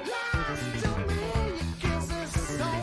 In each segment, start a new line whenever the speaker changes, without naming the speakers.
Lies to me, your kiss is so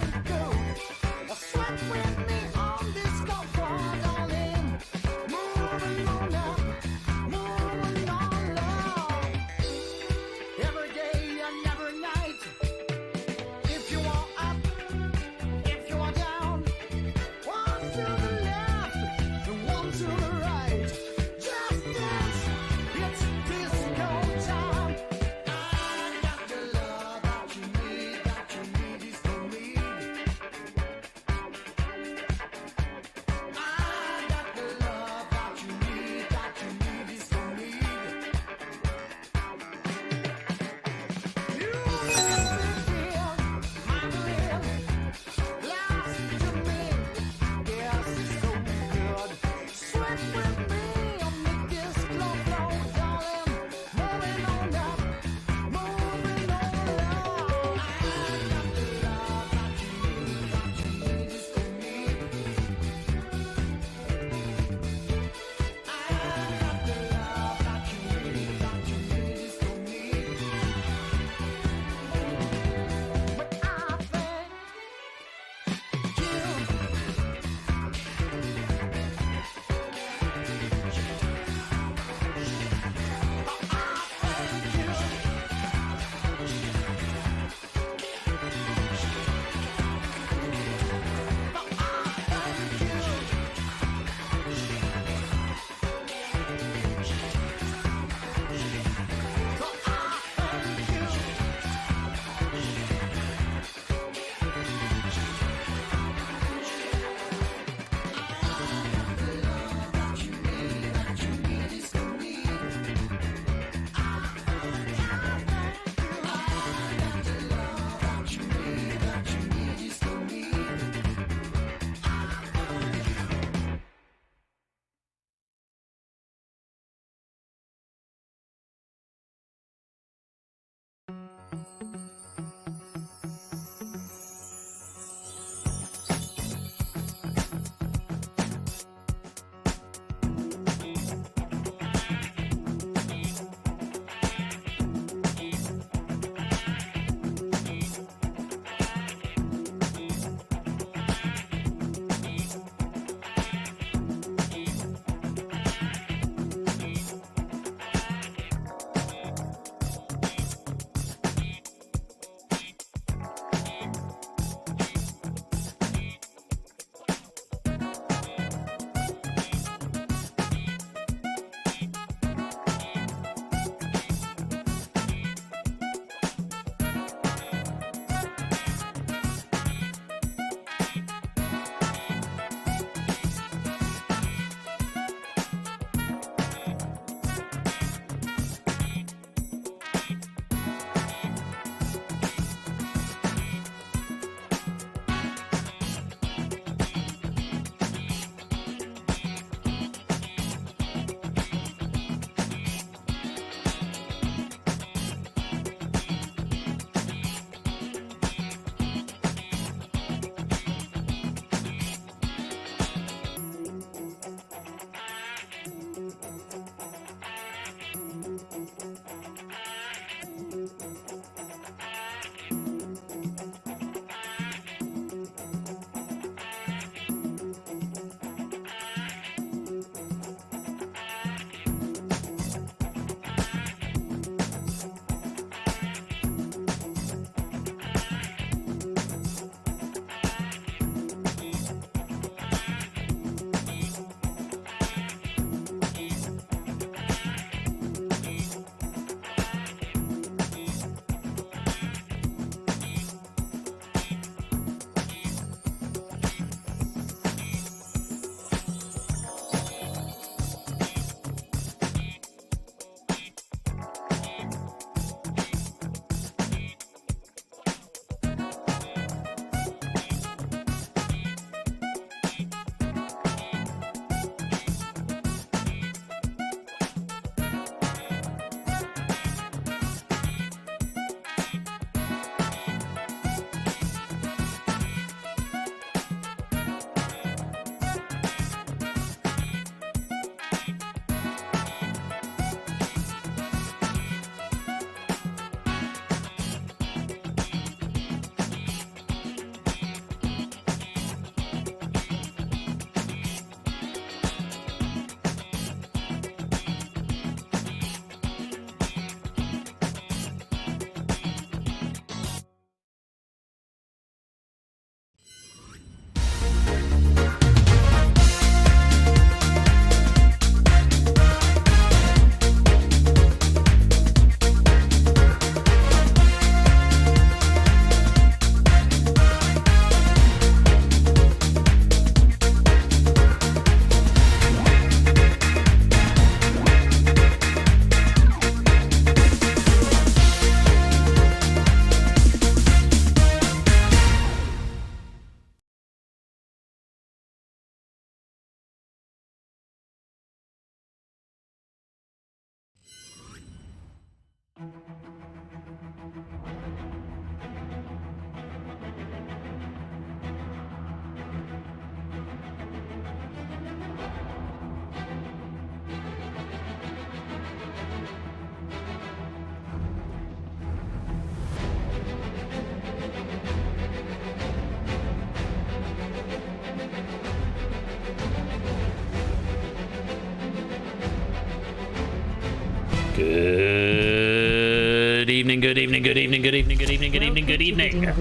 Good evening, good evening, good evening, good evening, good evening, good evening, good evening.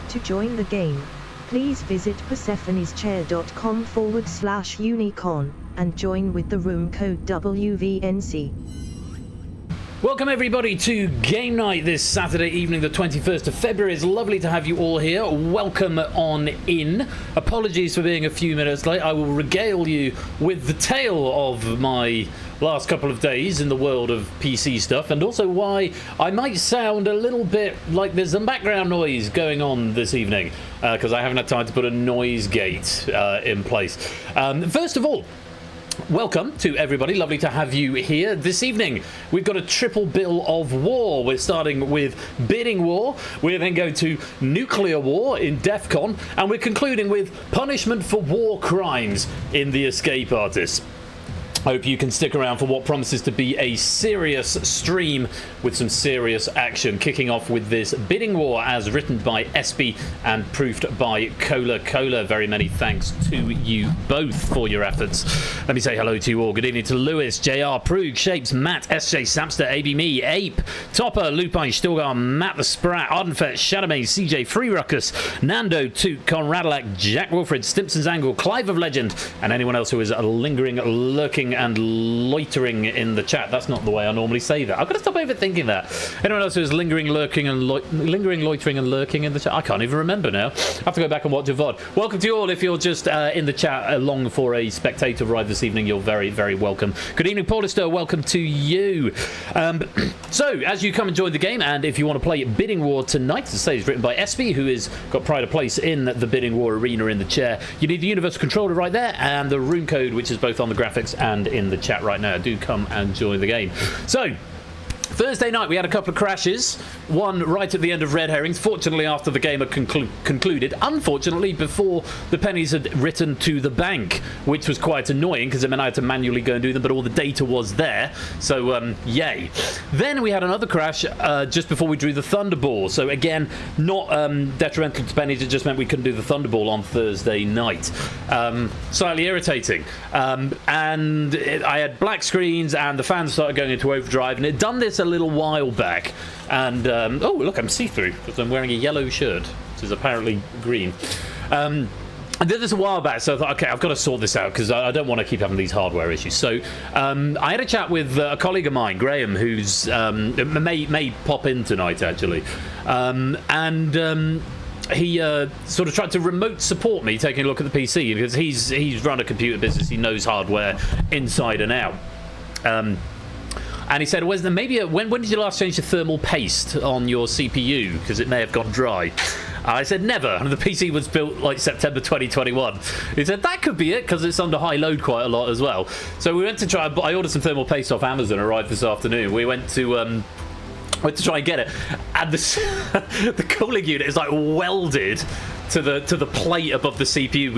To join the game, please visit persephoneschair.com/Unicon and join with the room code WVNC.
Welcome everybody to game night this Saturday evening, the 21st of February. It's lovely to have you all here. Welcome on in. Apologies for being a few minutes late. I will regale you with the tale of my last couple of days in the world of PC stuff, and also why I might sound a little bit like there's some background noise going on this evening, because I haven't had time to put a noise gate in place. First of all, welcome to everybody. Lovely to have you here. This evening, we've got a triple bill of war. We're starting with bidding war. We're then going to nuclear war in DEFCON. And we're concluding with punishment for war crimes in the Escape Artists. Hope you can stick around for what promises to be a serious stream with some serious action, kicking off with this bidding war as written by SB and proofed by Cola. Very many thanks to you both for your efforts. Let me say hello to you all. Good evening to Lewis, JR, Prug, Shapes, Matt, SJ, Samster, AB Me, Ape, Topper, Lupine, Stilgar, Matt the Sprat, Ardenfett, Shadowmane, CJ, Free Ruckus, Nando, Toot, Conradalac, Jack Wilfred, Stimpson's Angle, Clive of Legend, and anyone else who is lingering, lurking, and loitering in the chat. That's not the way I normally say that. I've got to stop overthinking that. Anyone else who is lingering, loitering, and lurking in the chat? I can't even remember now. I have to go back and watch a VOD. Welcome to you all. If you're just in the chat along for a spectator ride this evening, you're very, very welcome. Good evening, Paulister. Welcome to you. So, as you come and join the game, and if you want to play Bidding War tonight, as I say, it's written by SB, who has got pride of place in the Bidding War arena in the chair. You need the Universal Controller right there, and the room code, which is both on the graphics and in the chat right now. Do come and join the game. So, Thursday night we had a couple of crashes, one right at the end of Red Herrings, fortunately after the game had concluded, unfortunately before the pennies had written to the bank, which was quite annoying because it meant I had to manually go and do them, but all the data was there, so yay. Then we had another crash just before we drew the Thunderball, so again, not detrimental to pennies, it just meant we couldn't do the Thunderball on Thursday night. Slightly irritating. I had black screens and the fans started going into overdrive, and it done this a little while back, and oh look, I'm see-through because I'm wearing a yellow shirt, which is apparently green. I did this a while back, so I thought, okay, I've got to sort this out because I don't want to keep having these hardware issues. So I had a chat with a colleague of mine, Graham, who's may pop in tonight actually, he sort of tried to remote support me taking a look at the PC because he's run a computer business, he knows hardware inside and out. And he said, when did you last change the thermal paste on your CPU? Because it may have gone dry. I said, never. And the PC was built like September 2021. He said, that could be it, because it's under high load quite a lot as well. So we went to try, I ordered some thermal paste off Amazon, arrived this afternoon. We went to try and get it. And the cooling unit is like welded to the plate above the CPU.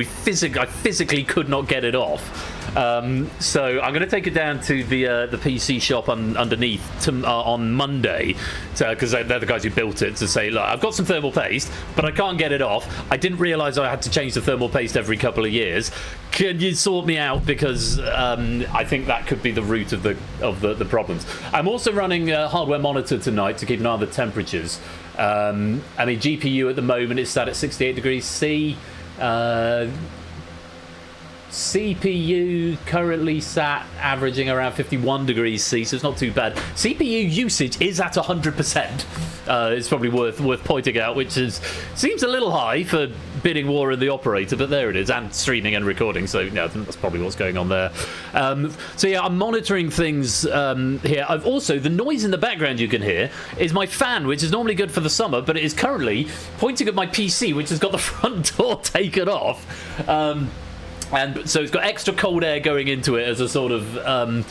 I physically could not get it off. So I'm going to take it down to the PC shop underneath on Monday, because they're the guys who built it, to say, look, I've got some thermal paste, but I can't get it off. I didn't realise I had to change the thermal paste every couple of years. Can you sort me out? Because I think that could be the root of the problems. I'm also running a hardware monitor tonight to keep an eye on the temperatures. I mean, GPU at the moment is sat at 68 degrees C. CPU currently sat averaging around 51 degrees C, so it's not too bad. CPU usage is at 100%. It's probably worth pointing out, which seems a little high for bidding war in the operator, but there it is, and streaming and recording, so yeah, that's probably what's going on there. So yeah, I'm monitoring things here. I've also, the noise in the background you can hear is my fan, which is normally good for the summer, but it is currently pointing at my PC, which has got the front door taken off. And so it's got extra cold air going into it as a sort of an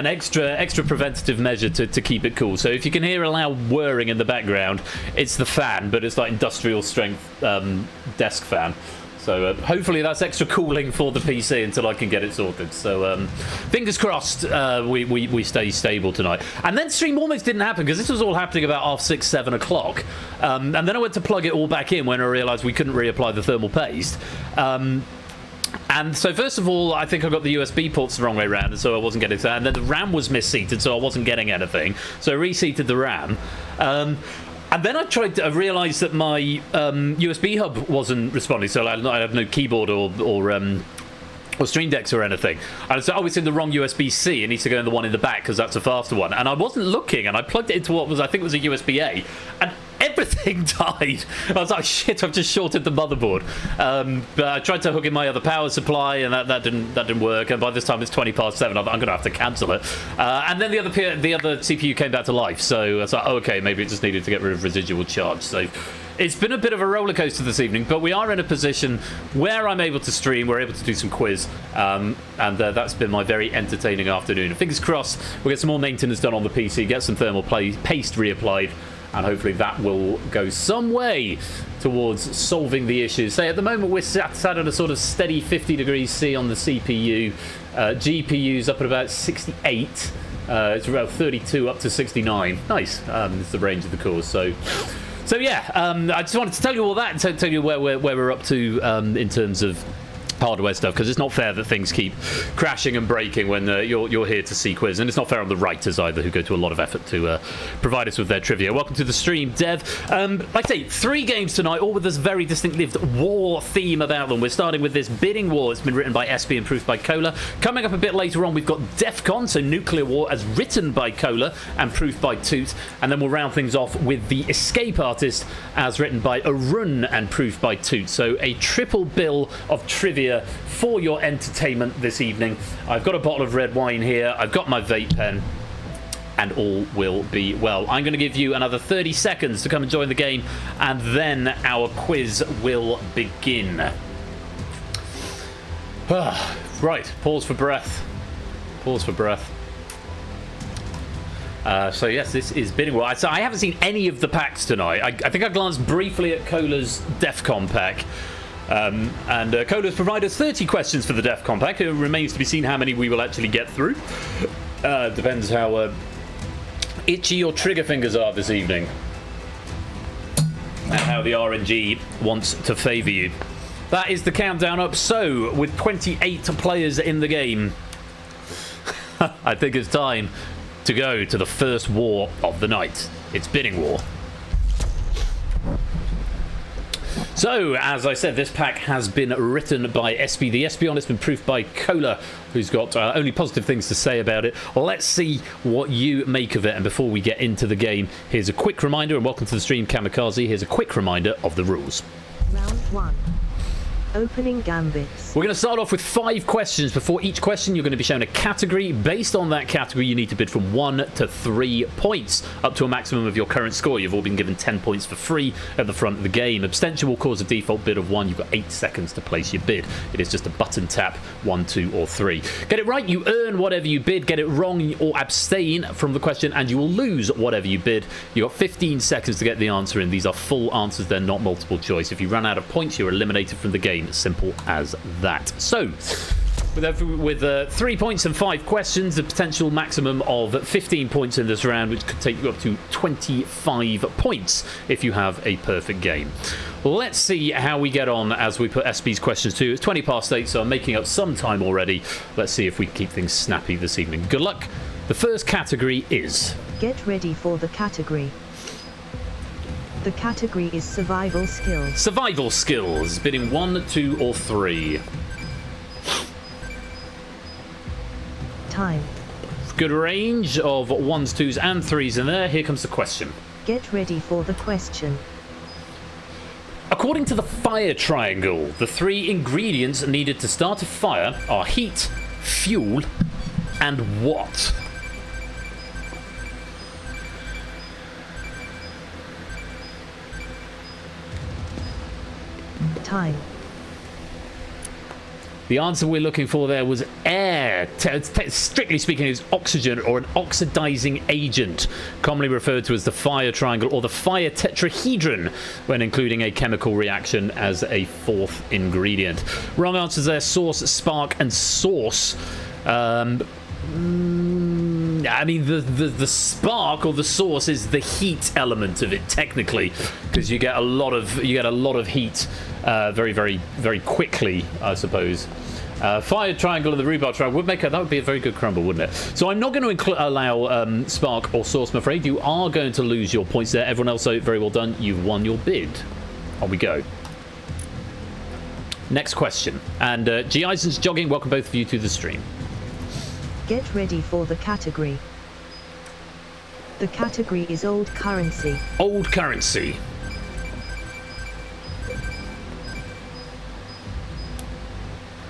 extra preventative measure to keep it cool. So if you can hear a loud whirring in the background, it's the fan, but it's like industrial strength desk fan. So hopefully that's extra cooling for the PC until I can get it sorted. So fingers crossed we stay stable tonight. And then stream almost didn't happen because this was all happening about 6, 7 o'clock. And then I went to plug it all back in when I realised we couldn't reapply the thermal paste. And so first of all, I think I got the USB ports the wrong way around, and so I wasn't getting that. And then the RAM was misseated, so I wasn't getting anything. So I reseated the RAM. And then I realised that my USB hub wasn't responding, so I have no keyboard or Stream Decks or anything. And so, it's in the wrong USB-C. It needs to go in the one in the back because that's a faster one. And I wasn't looking, and I plugged it into what was, I think it was a USB-A, and everything died. I was like, shit, I've just shorted the motherboard. But I tried to hook in my other power supply, and that didn't work. And by this time, it's 7:20. I'm going to have to cancel it. And then the other CPU came back to life. So I was like, oh, okay, maybe it just needed to get rid of residual charge. So it's been a bit of a roller coaster this evening, but we are in a position where I'm able to stream. We're able to do some quiz, and that's been my very entertaining afternoon. Fingers crossed, we'll get some more maintenance done on the PC, get some thermal paste reapplied, and hopefully that will go some way towards solving the issues. So at the moment, we're sat at a sort of steady 50 degrees C on the CPU. GPU's up at about 68. It's about 32 up to 69. Nice. It's the range of the cores. So yeah, I just wanted to tell you all that and tell you where we're up to in terms of hardware stuff, because it's not fair that things keep crashing and breaking when you're here to see quiz, and it's not fair on the writers either, who go to a lot of effort to provide us with their trivia. Welcome to the stream, Dev. Like I say, 3 games tonight, all with this very distinctive war theme about them. We're starting with this bidding war. It's been written by SB and proofed by Cola. Coming up a bit later on, we've got DEFCON, so nuclear war, as written by Cola and proofed by Toot, and then we'll round things off with the Escape Artist, as written by Arun and proofed by Toot. So a triple bill of trivia for your entertainment this evening. I've got a bottle of red wine here, I've got my vape pen, and all will be well. I'm going to give you another 30 seconds to come and join the game, and then our quiz will begin. Right, pause for breath. Pause for breath. So yes, this is bidding war. So I haven't seen any of the packs tonight. I think I glanced briefly at Cola's DEFCON pack. And Cola's provided us 30 questions for the DEFCON pack. It remains to be seen how many we will actually get through. Depends how itchy your trigger fingers are this evening, and how the RNG wants to favour you. That is the countdown up. So, with 28 players in the game, I think it's time to go to the first war of the night. It's bidding war. So, as I said, this pack has been written by SB. The SB on it's been proofed by Cola, who's got only positive things to say about it. Let's see what you make of it. And before we get into the game, here's a quick reminder, and welcome to the stream, Kamikaze. Here's a quick reminder of the rules.
Round 1. Opening gambits.
We're going to start off with 5 questions. Before each question, you're going to be shown a category. Based on that category, you need to bid from 1 to 3 points, up to a maximum of your current score. You've all been given 10 points for free at the front of the game. Abstention will cause a default bid of 1. You've got 8 seconds to place your bid. It is just a button tap, 1, 2, or 3. Get it right, you earn whatever you bid. Get it wrong or abstain from the question, and you will lose whatever you bid. You've got 15 seconds to get the answer in. These are full answers. They're not multiple choice. If you run out of points, you're eliminated from the game. Simple as that. So, with 3 points and 5 questions, a potential maximum of 15 points in this round, which could take you up to 25 points if you have a perfect game. Let's see how we get on as we put SB's questions to. It's 20 past 8, so I'm making up some time already. Let's see if we can keep things snappy this evening. Good luck. The first category is...
Get ready for the category. The category is survival skills.
Survival skills. Bidding 1, 2, or 3.
Time.
Good range of 1s, 2s, and 3s in there. Here comes the question.
Get ready for the question.
According to the fire triangle, the 3 ingredients needed to start a fire are heat, fuel, and what?
Time.
The answer we're looking for there was air. Strictly speaking, it's oxygen, or an oxidizing agent, commonly referred to as the fire triangle or the fire tetrahedron when including a chemical reaction as a 4th ingredient. Wrong answers there: source, spark, and source. I mean, the spark or the source is the heat element of it, technically, because you get a lot of heat very, very, very quickly, I suppose. Fire triangle and the rhubarb triangle would make that would be a very good crumble, wouldn't it? So I'm not going to allow Spark or Sauce, I'm afraid. You are going to lose your points there. Everyone else, so very well done. You've won your bid. On we go. Next question. And G. Eisen's jogging, welcome both of you to the stream.
Get ready for the category. The category is old currency.
Old currency.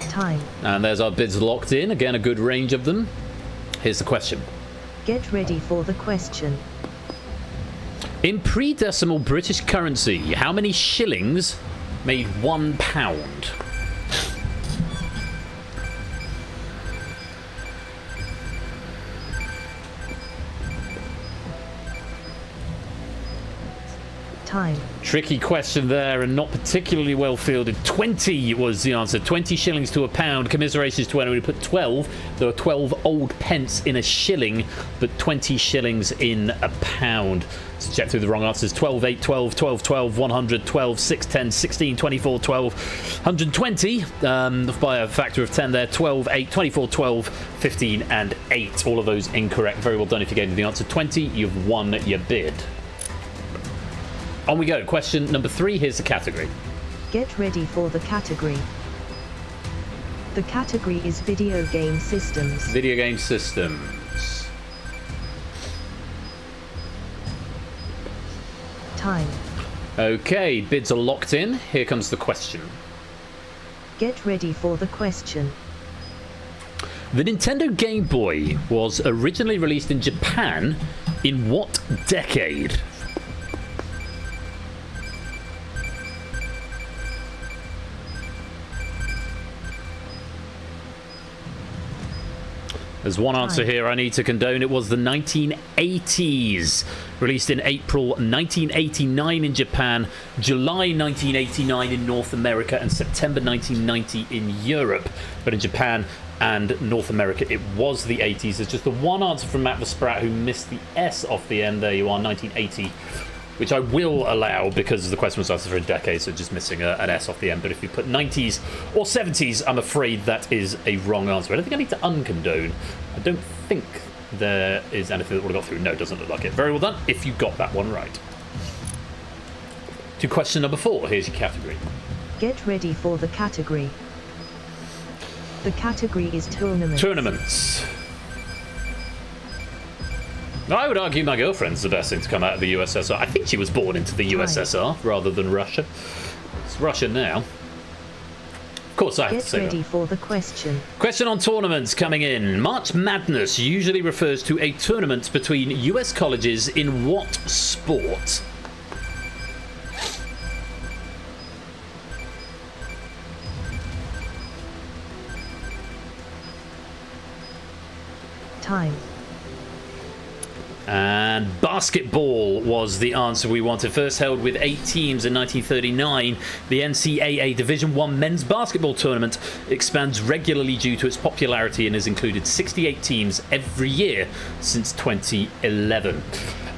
Time.
And there's our bids locked in. Again, a good range of them. Here's the question.
Get ready for the question.
In pre-decimal British currency, how many shillings made £1?
Time.
Tricky question there and not particularly well fielded. 20 was the answer. 20 shillings to a pound. Commiserations to anyone who put 12. There are 12 old pence in a shilling, but 20 shillings in a pound. Let's check through the wrong answers. 12, 8, 12, 12, 12, 100, 12, 6, 10, 16, 24, 12, 120. By a factor of 10 there. 12, 8, 24, 12, 15, and 8. All of those incorrect. Very well done if you gave me the answer 20. You've won your bid. On we go. Question number 3. Here's the category.
Get ready for the category. The category is video game systems.
Video game systems.
Time.
Okay, bids are locked in. Here comes the question.
Get ready for the question.
The Nintendo Game Boy was originally released in Japan in what decade? There's one answer here I need to condone. It was the 1980s. Released in April 1989 in Japan, July 1989 in North America, and September 1990 in Europe. But in Japan and North America, it was the 80s. There's just the one answer from Matt the Sprat, who missed the S off the end. There you are, 1980. Which I will allow because the question was answered for a decade, so just missing an S off the end. But if you put 90s or 70s, I'm afraid that is a wrong answer. I don't think I need to uncondone. I don't think there is anything that would have got through. No, it doesn't look like it. Very well done if you got that one right. To question number 4, here's your category.
Get ready for the category. The category is tournaments.
Tournaments. I would argue my girlfriend's the best thing to come out of the USSR. I think she was born into the USSR rather than Russia. It's Russia now. Of course, I have to say that.
Get ready for the question.
Question on tournaments coming in. March Madness usually refers to a tournament between US colleges in what sport?
Time.
And basketball was the answer we wanted. First held with 8 teams in 1939, the NCAA Division I men's basketball tournament expands regularly due to its popularity and has included 68 teams every year since 2011.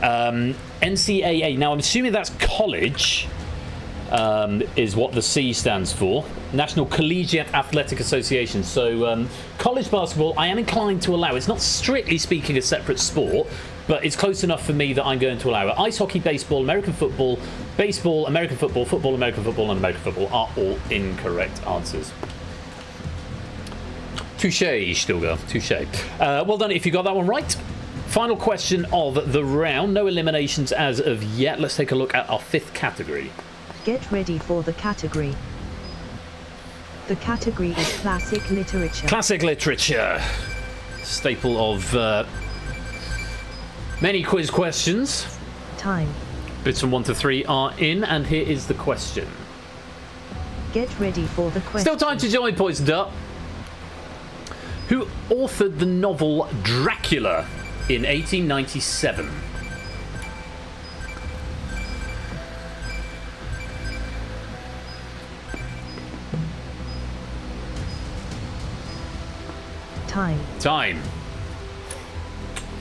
NCAA, now I'm assuming that's college, is what the C stands for. National Collegiate Athletic Association. So college basketball, I am inclined to allow. It's not strictly speaking a separate sport, but it's close enough for me that I'm going to allow it. Ice hockey, baseball, American football, baseball, American football, football, American football, and American football are all incorrect answers. Touche, Stilgar. Touche. Well done if you got that one right. Final question of the round. No eliminations as of yet. Let's take a look at our 5th category.
Get ready for the category. The category is classic literature.
Classic literature. Staple of many quiz questions.
Time.
Bits from 1 to 3 are in, and here is the question.
Get ready for the question.
Still time to join, Poisoned Up. Who authored the novel Dracula in 1897? Time.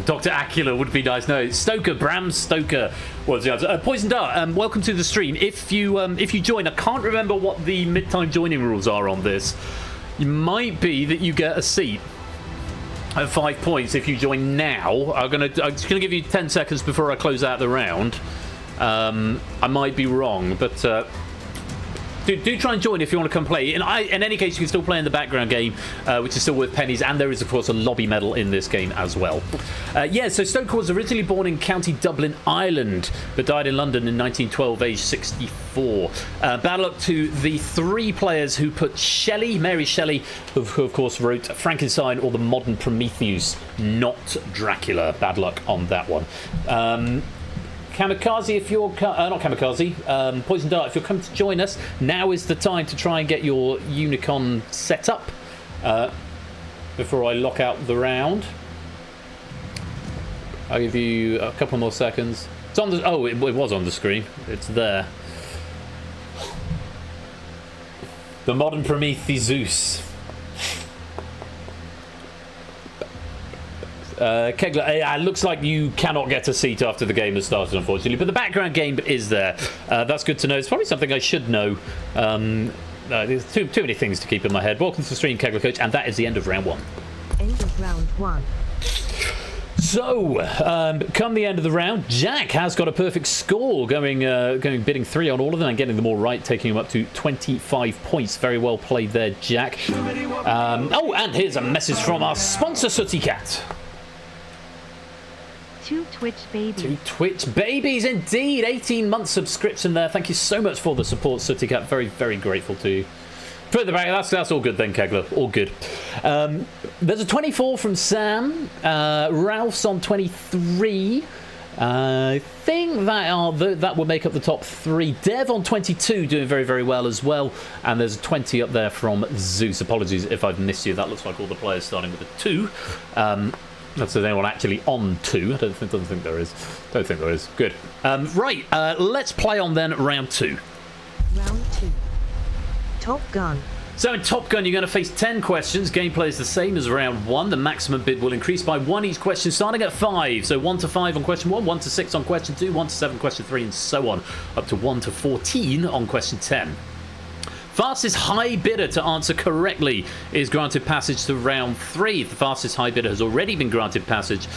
Dr. Acula would be nice. No, Stoker, Bram Stoker was the answer. Poisoned Dart, welcome to the stream. If you join, I can't remember what the mid-time joining rules are on this. it might be that you get a seat at 5 points if you join now. I'm just gonna give you 10 seconds before I close out the round. I might be wrong, but do try and join if you want to come play. In any case, you can still play in the background game, which is still worth pennies, and there is, of course, a lobby medal in this game as well. So Stoke was originally born in County Dublin, Ireland, but died in London in 1912, aged 64. Bad luck to the 3 players who put Mary Shelley, who of course wrote Frankenstein or the Modern Prometheus, not Dracula. Bad luck on that one. Kamikaze, if you're... not Kamikaze. Poison Dart, if you're coming to join us, now is the time to try and get your Unicon set up before I lock out the round. I'll give you a couple more seconds. It's on the... Oh, it was on the screen. It's there. The Modern Prometheus. Kegler, it looks like you cannot get a seat after the game has started, unfortunately, but the background game is there. That's good to know. It's probably something I should know. There's too many things to keep in my head. Welcome to the stream, Kegler Coach, and that is the end of round 1.
End of round 1.
So, come the end of the round, Jack has got a perfect score, going bidding 3 on all of them and getting them all right, taking him up to 25 points. Very well played there, Jack. And here's a message from our sponsor, Sooty Cat.
2 Twitch babies.
2 Twitch babies, indeed. 18-month subscription there. Thank you so much for the support, Sooty Cat. Very, very grateful to you. Further back, that's all good then, Kegler. All good. There's a 24 from Sam. Ralph's on 23. I think that will make up the top 3. Dev on 22, doing very, very well as well. And there's a 20 up there from Zeus. Apologies if I've missed you. That looks like all the players starting with a 2. That's anyone actually on 2. I don't think there is. Don't think there is. Good. Right. Let's play on then round 2.
Round 2. Top Gun.
So in Top Gun, you're going to face 10 questions. Gameplay is the same as round 1. The maximum bid will increase by 1 each question, starting at 5. So 1 to 5 on question 1, 1 to 6 on question 2, 1 to 7 question 3, and so on, up to 1 to 14 on question 10. Fastest high bidder to answer correctly is granted passage to round 3. If the fastest high bidder has already been granted passage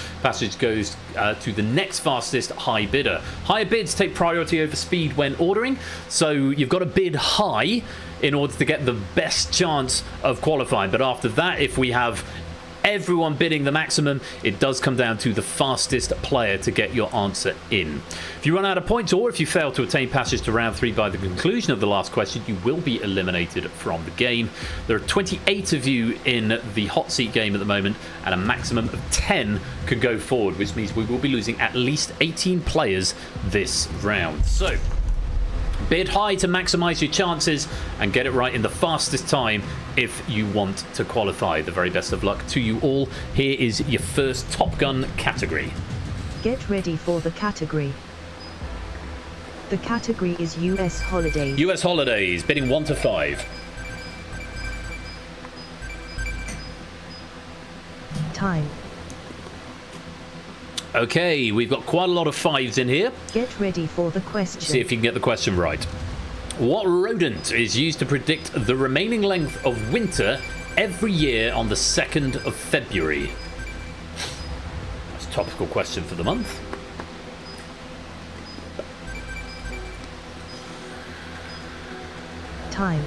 goes to the next fastest high bidder. Higher bids take priority over speed when ordering, so you've got to bid high in order to get the best chance of qualifying. But after that, if we have everyone bidding the maximum, it does come down to the fastest player to get your answer in. If you run out of points, or if you fail to attain passage to round 3 by the conclusion of the last question, you will be eliminated from the game. There are 28 of you in the hot seat game at the moment, and a maximum of 10 can go forward, which means we will be losing at least 18 players this round. So bid high to maximise your chances and get it right in the fastest time if you want to qualify. The very best of luck to you all. Here is your first Top Gun category.
Get ready for the category. The category is US holidays.
US holidays, bidding 1 to 5.
Time.
Okay, we've got quite a lot of 5s in here.
Get ready for the question.
See if you can get the question right. What rodent is used to predict the remaining length of winter every year on the 2nd of February? That's a topical question for the month.
Time.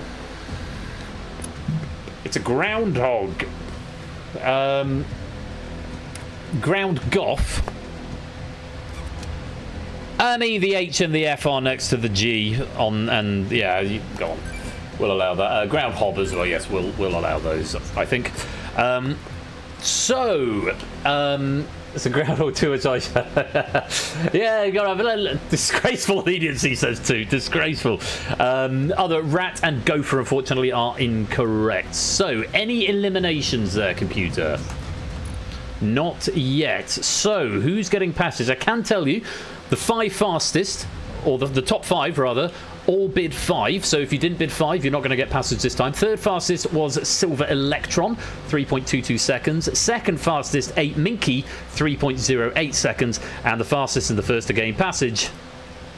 It's a groundhog. Ground goff. I mean, the H and the F are next to the G on, and yeah, go on. We'll allow that. Ground hob as well. Yes, we'll allow those, I think. It's a groundhog too, which I yeah, you got a disgraceful leniency, says 2. Disgraceful. Other rat and gopher, unfortunately, are incorrect. So, any eliminations there, computer? Not yet. So, who's getting passage? I can tell you, the 5 fastest, or the top 5 rather, all bid 5. So if you didn't bid 5, you're not going to get passage this time. Third fastest was Silver Electron, 3.22 seconds. Second fastest, 8 Minky, 3.08 seconds. And the fastest and the first to gain passage,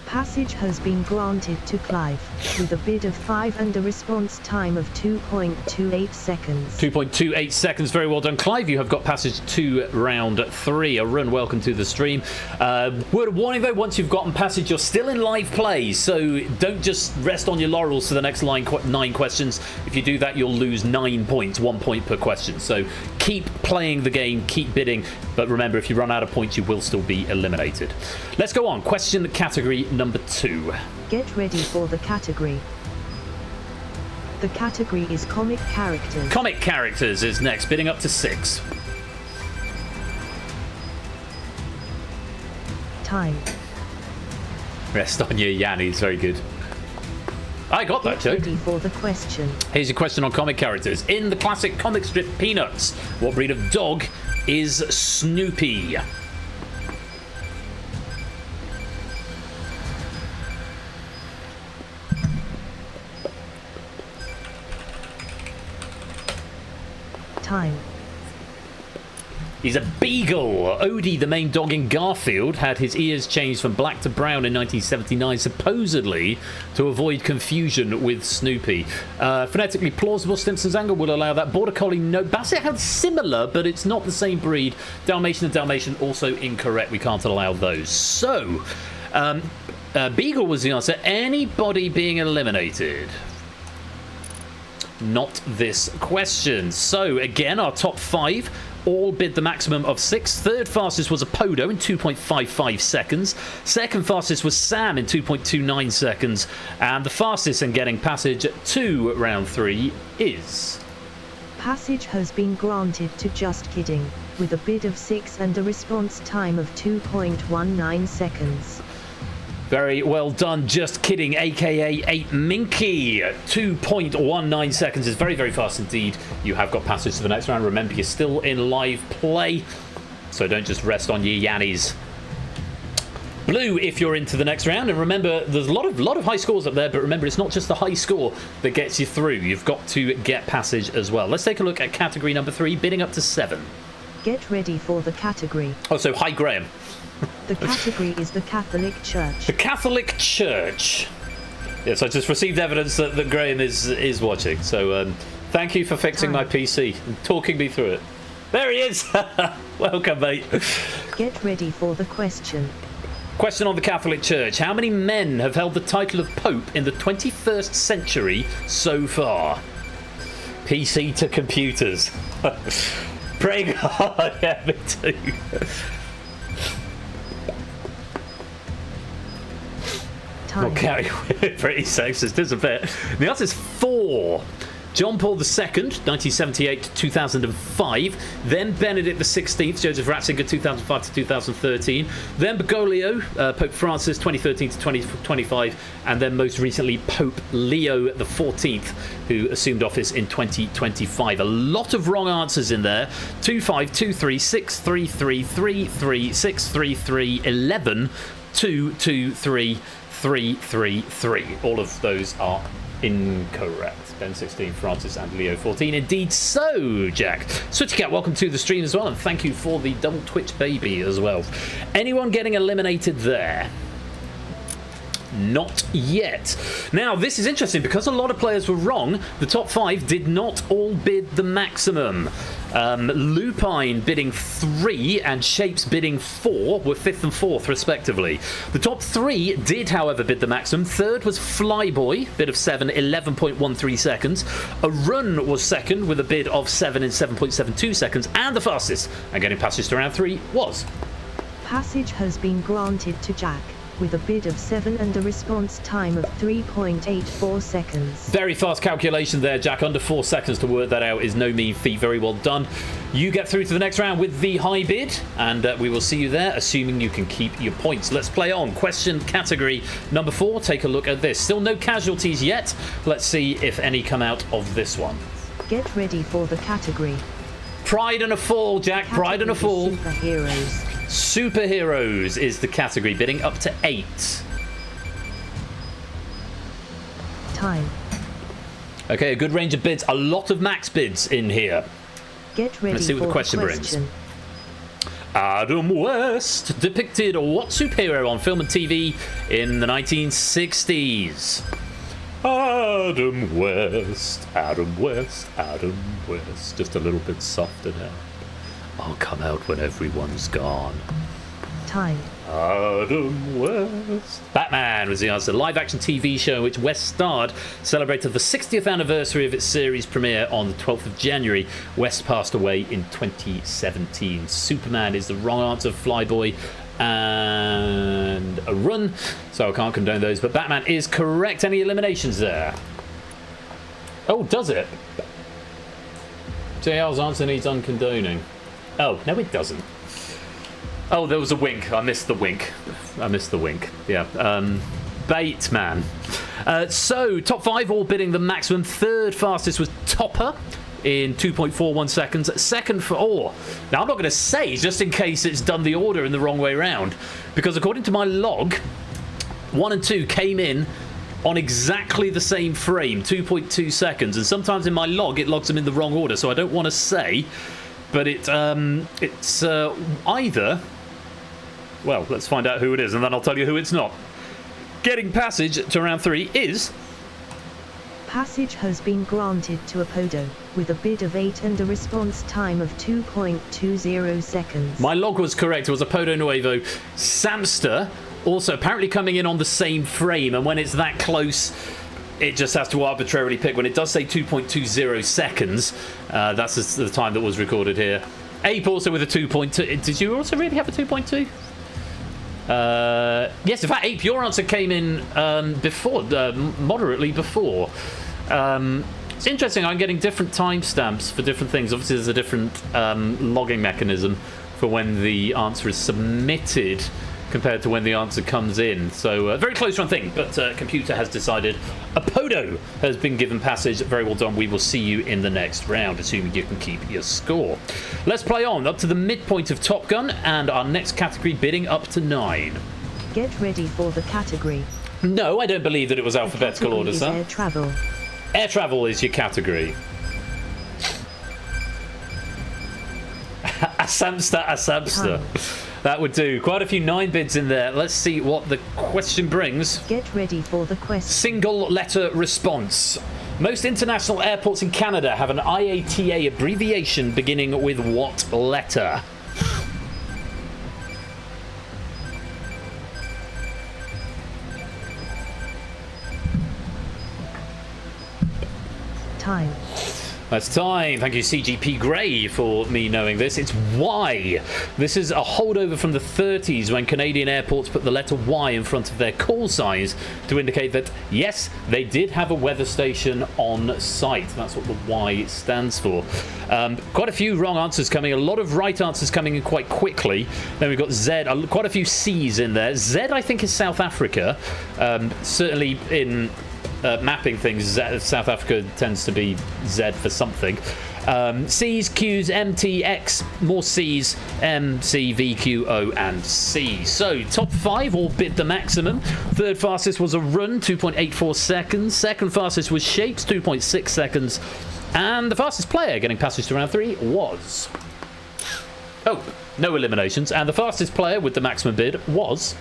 Passage has been granted to Clive, with a bid of 5 and a response time of 2.28 seconds.
2.28 seconds, very well done. Clive, you have got passage to round 3. Arun, welcome to the stream. Word of warning though, once you've gotten passage, you're still in live play, so don't just rest on your laurels for the next 9 questions. If you do that, you'll lose 9 points, 1 point per question. So keep playing the game, keep bidding, but remember, if you run out of points, you will still be eliminated. Let's go on. Question category number 2.
Get ready for the category. The category is comic characters.
Comic characters is next, bidding up to 6.
Time.
Rest on your yannies, very good. I got that joke.
Get ready for the question.
Here's your question on comic characters. In the classic comic strip Peanuts, what breed of dog is Snoopy?
Time.
He's a beagle. Odie, the main dog in Garfield, had his ears changed from black to brown in 1979, supposedly to avoid confusion with Snoopy. Phonetically plausible, Stimpson's angle will allow that. Border Collie, no. Basset Hound, similar, but it's not the same breed. Dalmatian and Dalmatian, also incorrect. We can't allow those. So, Beagle was the answer. Anybody being eliminated? Not this question. So, again, our top 5 all bid the maximum of 6. Third fastest was a Podo in 2.55 seconds. Second fastest was Sam in 2.29 seconds. And the fastest in getting passage to round 3 is...
Passage has been granted to Just Kidding, with a bid of 6 and a response time of 2.19 seconds.
Very well done, Just Kidding, aka 8 Minky. 2.19 seconds is very, very fast indeed. You have got passage to the next round. Remember, you're still in live play, so don't just rest on your yannies. Blue, if you're into the next round, and remember, there's a lot of high scores up there, but remember, it's not just the high score that gets you through. You've got to get passage as well. Let's take a look at category number 3, bidding up to 7.
Get ready for the category.
Oh, so hi, Graham.
The category is the Catholic Church.
The Catholic Church. Yes, I just received evidence that Graham is watching. So thank you for fixing my PC and talking me through it. There he is. Welcome, mate.
Get ready for the question.
Question on the Catholic Church. How many men have held the title of Pope in the 21st century so far? PC to computers. Praying hard. Yeah, me too. Okay, pretty sexist, isn't it? The answer is 4. John Paul II, 1978 to 2005. Then Benedict XVI, Joseph Ratzinger, 2005 to 2013. Then Bergoglio, Pope Francis, 2013 to 2025. And then most recently, Pope Leo XIV, who assumed office in 2025. A lot of wrong answers in there. 2, 5, 2, 3, 6, 3, 3, 3, 3, 6, 3, 3, 11, 2, 2, 3, 3, 3, 3. All of those are incorrect. Ben 16, Francis, and Leo 14. Indeed so, Jack. Switchcat, welcome to the stream as well, and thank you for the double Twitch baby as well. Anyone getting eliminated there? Not yet. Now, this is interesting because a lot of players were wrong. The top 5 did not all bid the maximum. Lupine bidding 3 and Shapes bidding 4 were 5th and 4th respectively. The top 3 did, however, bid the maximum. Third was Flyboy, bid of 7, 11.13 seconds. Arun was second with a bid of 7 in 7.72 seconds. And the fastest, and getting passage to round 3, was...
Passage has been granted to Jack, with a bid of 7 and a response time of 3.84 seconds.
Very fast calculation there, Jack. Under 4 seconds to word that out is no mean feat. Very well done. You get through to the next round with the high bid, and we will see you there, assuming you can keep your points. Let's play on. Question category number 4. Take a look at this. Still no casualties yet. Let's see if any come out of this one.
Get ready for the category.
Pride and a Fall, Jack. Pride and a Fall.
Superheroes.
Superheroes is the category, bidding up to 8.
Time.
Okay, a good range of bids. A lot of max bids in here.
Get ready.
Let's see what the question brings. Adam West depicted what superhero on film and TV in the 1960s? Adam West, Adam West, Adam West. Just a little bit softer now. I'll come out when everyone's gone.
Time.
Adam West. Batman was the answer. Live-action TV show in which West starred celebrated the 60th anniversary of its series premiere on the 12th of January. West passed away in 2017. Superman is the wrong answer. Flyboy and a run, so I can't condone those, but Batman is correct. Any eliminations there? Oh, does it? JL's answer needs uncondoning. Oh, no it doesn't. Oh, there was a wink. I missed the wink. Yeah. Bateman. So, top 5 all bidding the maximum. Third fastest was Topper in 2.41 seconds. Second for now I'm not going to say, just in case it's done the order in the wrong way round, because according to my log, 1 and 2 came in on exactly the same frame, 2.2 seconds, and sometimes in my log it logs them in the wrong order, so I don't want to say, but it's either, well, let's find out who it is and then I'll tell you who it's not. Getting passage to round 3 is...
Passage has been granted to Apodo, with a bid of 8 and a response time of 2.20 seconds.
My log was correct. It was Apodo Nuevo. Samster, also apparently coming in on the same frame, and when it's that close, it just has to arbitrarily pick. When it does say 2.20 seconds, that's the time that was recorded here. Ape also with a 2.2. Did you also really have a 2.2? Yes, in fact, Ape, your answer came in before, moderately before. It's interesting, I'm getting different timestamps for different things. Obviously, there's a different logging mechanism for when the answer is submitted compared to when the answer comes in. So, very close run thing, but computer has decided Apodo has been given passage. Very well done. We will see you in the next round, assuming you can keep your score. Let's play on up to the midpoint of Top Gun, and our next category bidding up to 9.
Get ready for the category.
No, I don't believe that it was alphabetical order, sir.
Air travel.
Air travel is your category. Asamster. That would do. Quite a few 9 bids in there. Let's see what the question brings.
Get ready for the question.
Single letter response. Most international airports in Canada have an IATA abbreviation beginning with what letter?
Time.
That's time. Thank you, CGP Grey, for me knowing this. It's Y. This is a holdover from the 30s when Canadian airports put the letter Y in front of their call signs to indicate that, yes, they did have a weather station on site. That's what the Y stands for. Quite a few wrong answers coming. A lot of right answers coming in quite quickly. Then we've got Z. Quite a few C's in there. Z, I think, is South Africa. Certainly in... mapping things, South Africa tends to be Z for something. C's, Q's, M, T, X, more C's, M, C, V, Q, O, and C. So, top 5 all bid the maximum. Third fastest was a run, 2.84 seconds. Second fastest was shapes, 2.6 seconds. And the fastest player getting passage to round 3 was... Oh, no eliminations. And the fastest player with the maximum bid was...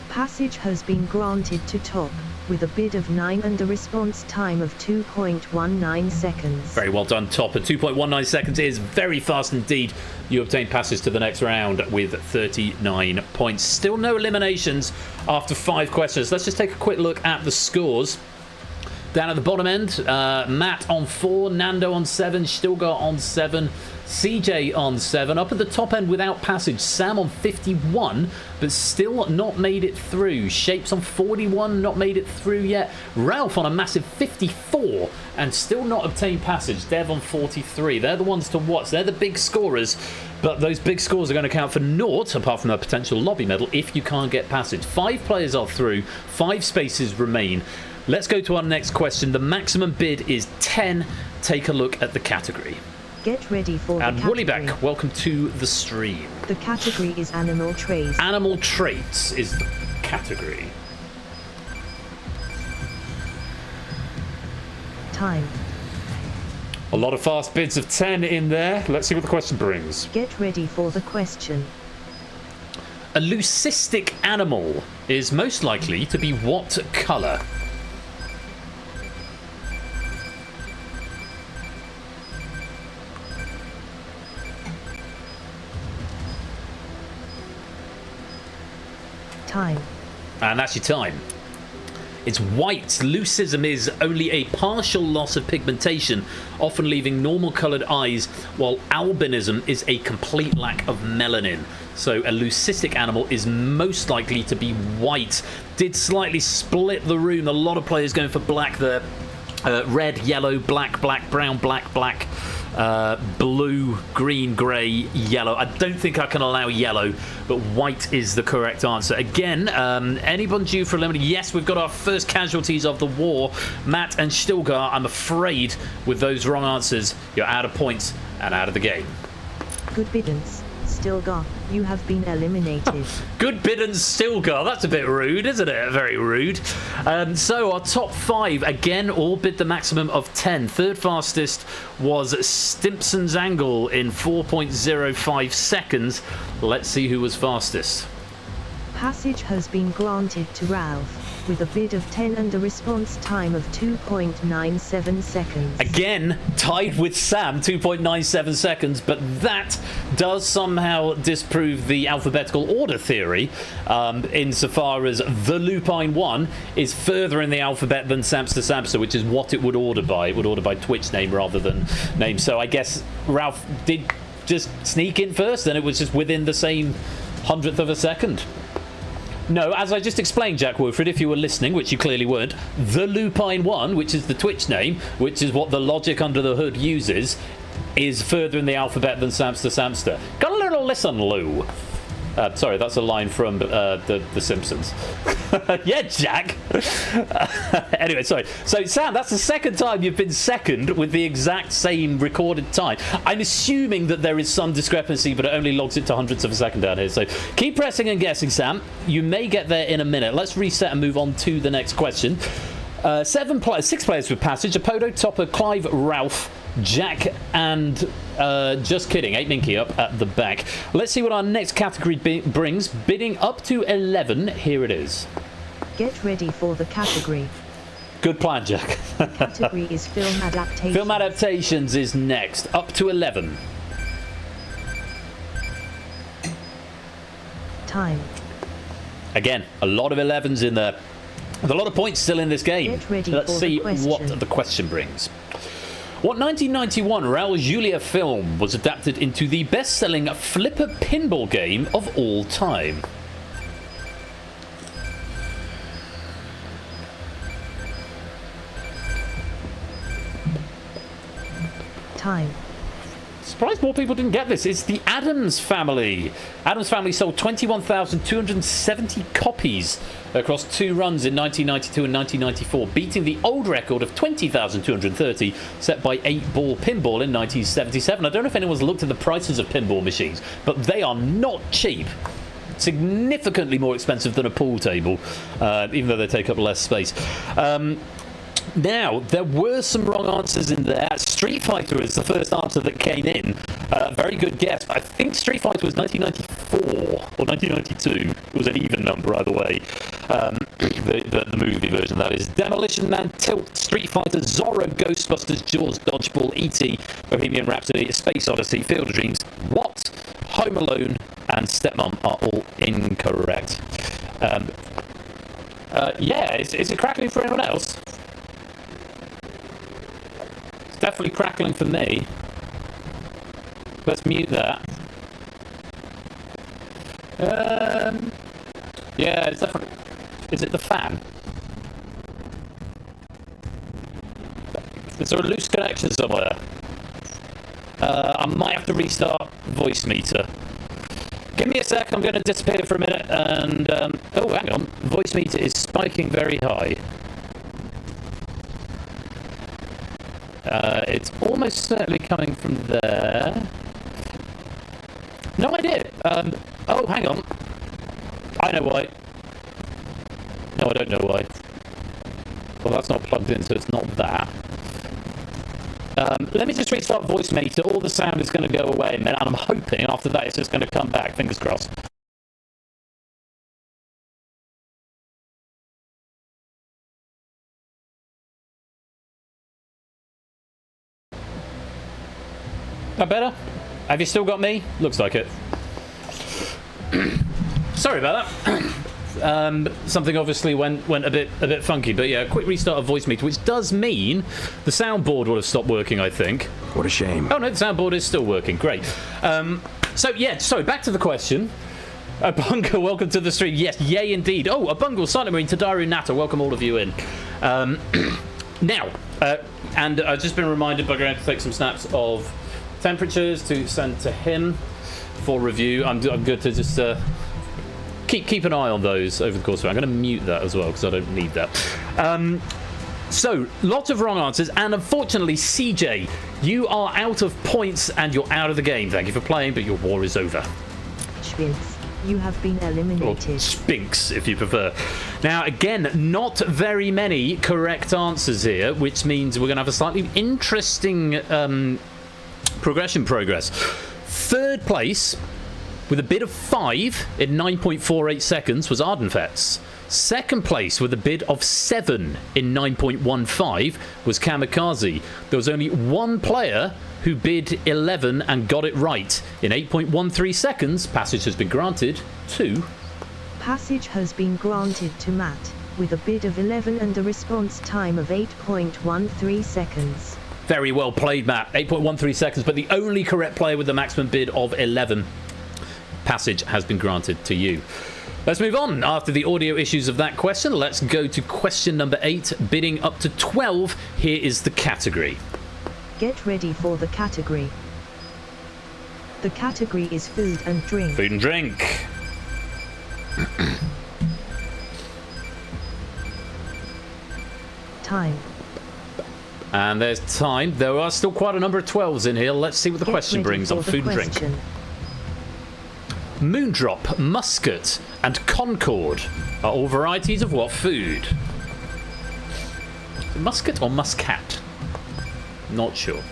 Passage has been granted to Top, with a bid of 9 and a response time of 2.19 seconds.
Very well done, Top. At 2.19 seconds is very fast indeed. You obtain passage to the next round with 39 points. Still no eliminations after 5 questions. Let's just take a quick look at the scores. Down at the bottom end, Matt on 4, Nando on 7, Stilgar on 7, CJ on 7. Up at the top end without passage, Sam on 51, but still not made it through. Shapes on 41, not made it through yet. Ralph on a massive 54 and still not obtained passage. Dev on 43. They're the ones to watch. They're the big scorers, but those big scores are going to count for naught, apart from a potential lobby medal, if you can't get passage. 5 players are through, 5 spaces remain. Let's go to our next question. The maximum bid is 10. Take a look at the category.
Get ready for the
And
category.
Woollyback, welcome to the stream.
The category is animal traits.
Animal traits is the category.
Time.
A lot of fast bids of 10 in there. Let's see what the question brings.
Get ready for the question.
A leucistic animal is most likely to be what colour?
Time.
And that's your time. It's white. Leucism is only a partial loss of pigmentation, often leaving normal coloured eyes, while albinism is a complete lack of melanin. So a leucistic animal is most likely to be white. Did slightly split the room. A lot of players going for black there. Red, yellow, black, black, brown, black, black. Blue, green, grey, yellow. I don't think I can allow yellow, but white is the correct answer. Again, anyone due for elimination? Yes, we've got our first casualties of the war. Matt and Stilgar, I'm afraid with those wrong answers, you're out of points and out of the game.
Good biddance. Stilgar, you have been eliminated.
Good biddance, Stilgar. That's a bit rude, isn't it? Very rude. So our top 5, again, all bid the maximum of 10. Third fastest was Stimpson's Angle in 4.05 seconds. Let's see who was fastest.
Passage has been granted to Ralph, with a bid of 10 and a response time of 2.97 seconds.
Again, tied with Sam, 2.97 seconds, but that does somehow disprove the alphabetical order theory, insofar as the Lupine 1 is further in the alphabet than Samster, which is what it would order by. It would order by Twitch name rather than name. So I guess Ralph did just sneak in first, and it was just within the same 100th of a second. No, as I just explained, Jack Wilfred, if you were listening, which you clearly weren't, the Lupine 1, which is the Twitch name, which is what the logic under the hood uses, is further in the alphabet than Samster. Got a little listen, Lou. Sorry, that's a line from the Simpsons. Yeah, Jack. Anyway, sorry. So, Sam, that's the second time you've been second with the exact same recorded time. I'm assuming that there is some discrepancy, but it only logs it to hundredths of a second down here. So keep pressing and guessing, Sam. You may get there in a minute. Let's reset and move on to the next question. 6 players with passage. Apodo, Topper, Clive, Ralph, Jack, and just kidding, 8 Minky up at the back. Let's see what our next category brings. Bidding up to 11. Here it is.
Get ready for the category.
Good plan, Jack.
The category is film adaptations.
Film adaptations is next. Up to 11.
Time.
Again, a lot of 11s in there. With a lot of points still in this game.
Get ready
Let's
for
see
the question.
what the question brings. What 1991 Raul Julia film was adapted into the best-selling flipper pinball game of all time?
Time.
Surprised more people didn't get this. It's the Addams Family. Addams Family sold 21,270 copies across 2 runs in 1992 and 1994, beating the old record of 20,230 set by 8-Ball Pinball in 1977. I don't know if anyone's looked at the prices of pinball machines, but they are not cheap. Significantly more expensive than a pool table, even though they take up less space. Now, there were some wrong answers in there. Street Fighter is the first answer that came in. Very good guess. I think Street Fighter was 1994 or 1992. It was an even number either way. The movie version, that is. Demolition Man, Tilt, Street Fighter, Zorro, Ghostbusters, Jaws, Dodgeball, E.T., Bohemian Rhapsody, Space Odyssey, Field of Dreams, What, Home Alone, and Stepmom are all incorrect. Yeah, is it crackling for anyone else? Definitely crackling for me. Let's mute that. Yeah, it's definitely. Is it the fan? Is there a loose connection somewhere? I might have to restart voice meter. Give me a sec, I'm going to disappear for a minute and... oh, hang on. Voice meter is spiking very high. It's almost certainly coming from there. No idea. Oh, hang on. I know why. No, I don't know why. Well, that's not plugged in, so it's not that. Let me just restart voice meter. All the sound is going to go away in a minute, and I'm hoping after that it's just going to come back. Fingers crossed. That better? Have you still got me? Looks like it. Sorry about that. Something obviously went a bit funky, but yeah, a quick restart of voice meter, which does mean the soundboard would have stopped working, I think.
What a shame.
Oh no, the soundboard is still working. Great. So back to the question. Bungle, welcome to the stream. Yes, yay indeed. Oh, a Bungle, Silent Marine, Tadaru, Nata, welcome all of you in. Now, and I've just been reminded by Graham to take some snaps of temperatures to send to him for review. I'm good to just keep an eye on those over the course of it. I'm going to mute that as well because I don't need that. So, lots of wrong answers, and unfortunately, CJ, you are out of points and you're out of the game. Thank you for playing, but your war is over.
Schwintz, you have been eliminated.
Or Spinks, if you prefer. Now, again, not very many correct answers here, which means we're going to have a slightly interesting progress. Third place, with a bid of 5 in 9.48 seconds, was Ardenfetz. Second place, with a bid of 7 in 9.15, was Kamikaze. There was only one player who bid 11 and got it right. In 8.13 seconds, passage has been granted to...
Passage has been granted to Matt, with a bid of 11 and a response time of 8.13 seconds.
Very well played, Matt. 8.13 seconds, but the only correct player with the maximum bid of 11. Passage has been granted to you. Let's move on. After the audio issues of that question, let's go to question number 8, bidding up to 12. Here is the category.
Get ready for the category. The category is food and drink.
Food and drink.
Time.
And there's time. There are still quite a number of 12s in here. Let's see what the question brings on food and drink. Moondrop, Muscat, and Concord are all varieties of what food? Muscat or Muscat? Not sure.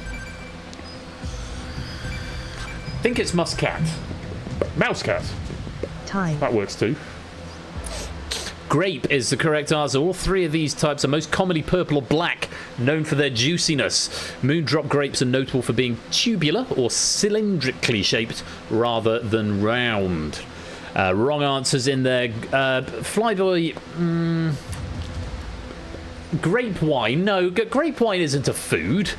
I think it's Muscat. Mousecat.
Time.
That works too. Grape is the correct answer. All three of these types are most commonly purple or black, known for their juiciness. Moondrop grapes are notable for being tubular or cylindrically shaped rather than round. Wrong answers in there. Flyboy... grape wine. No, grape wine isn't a food.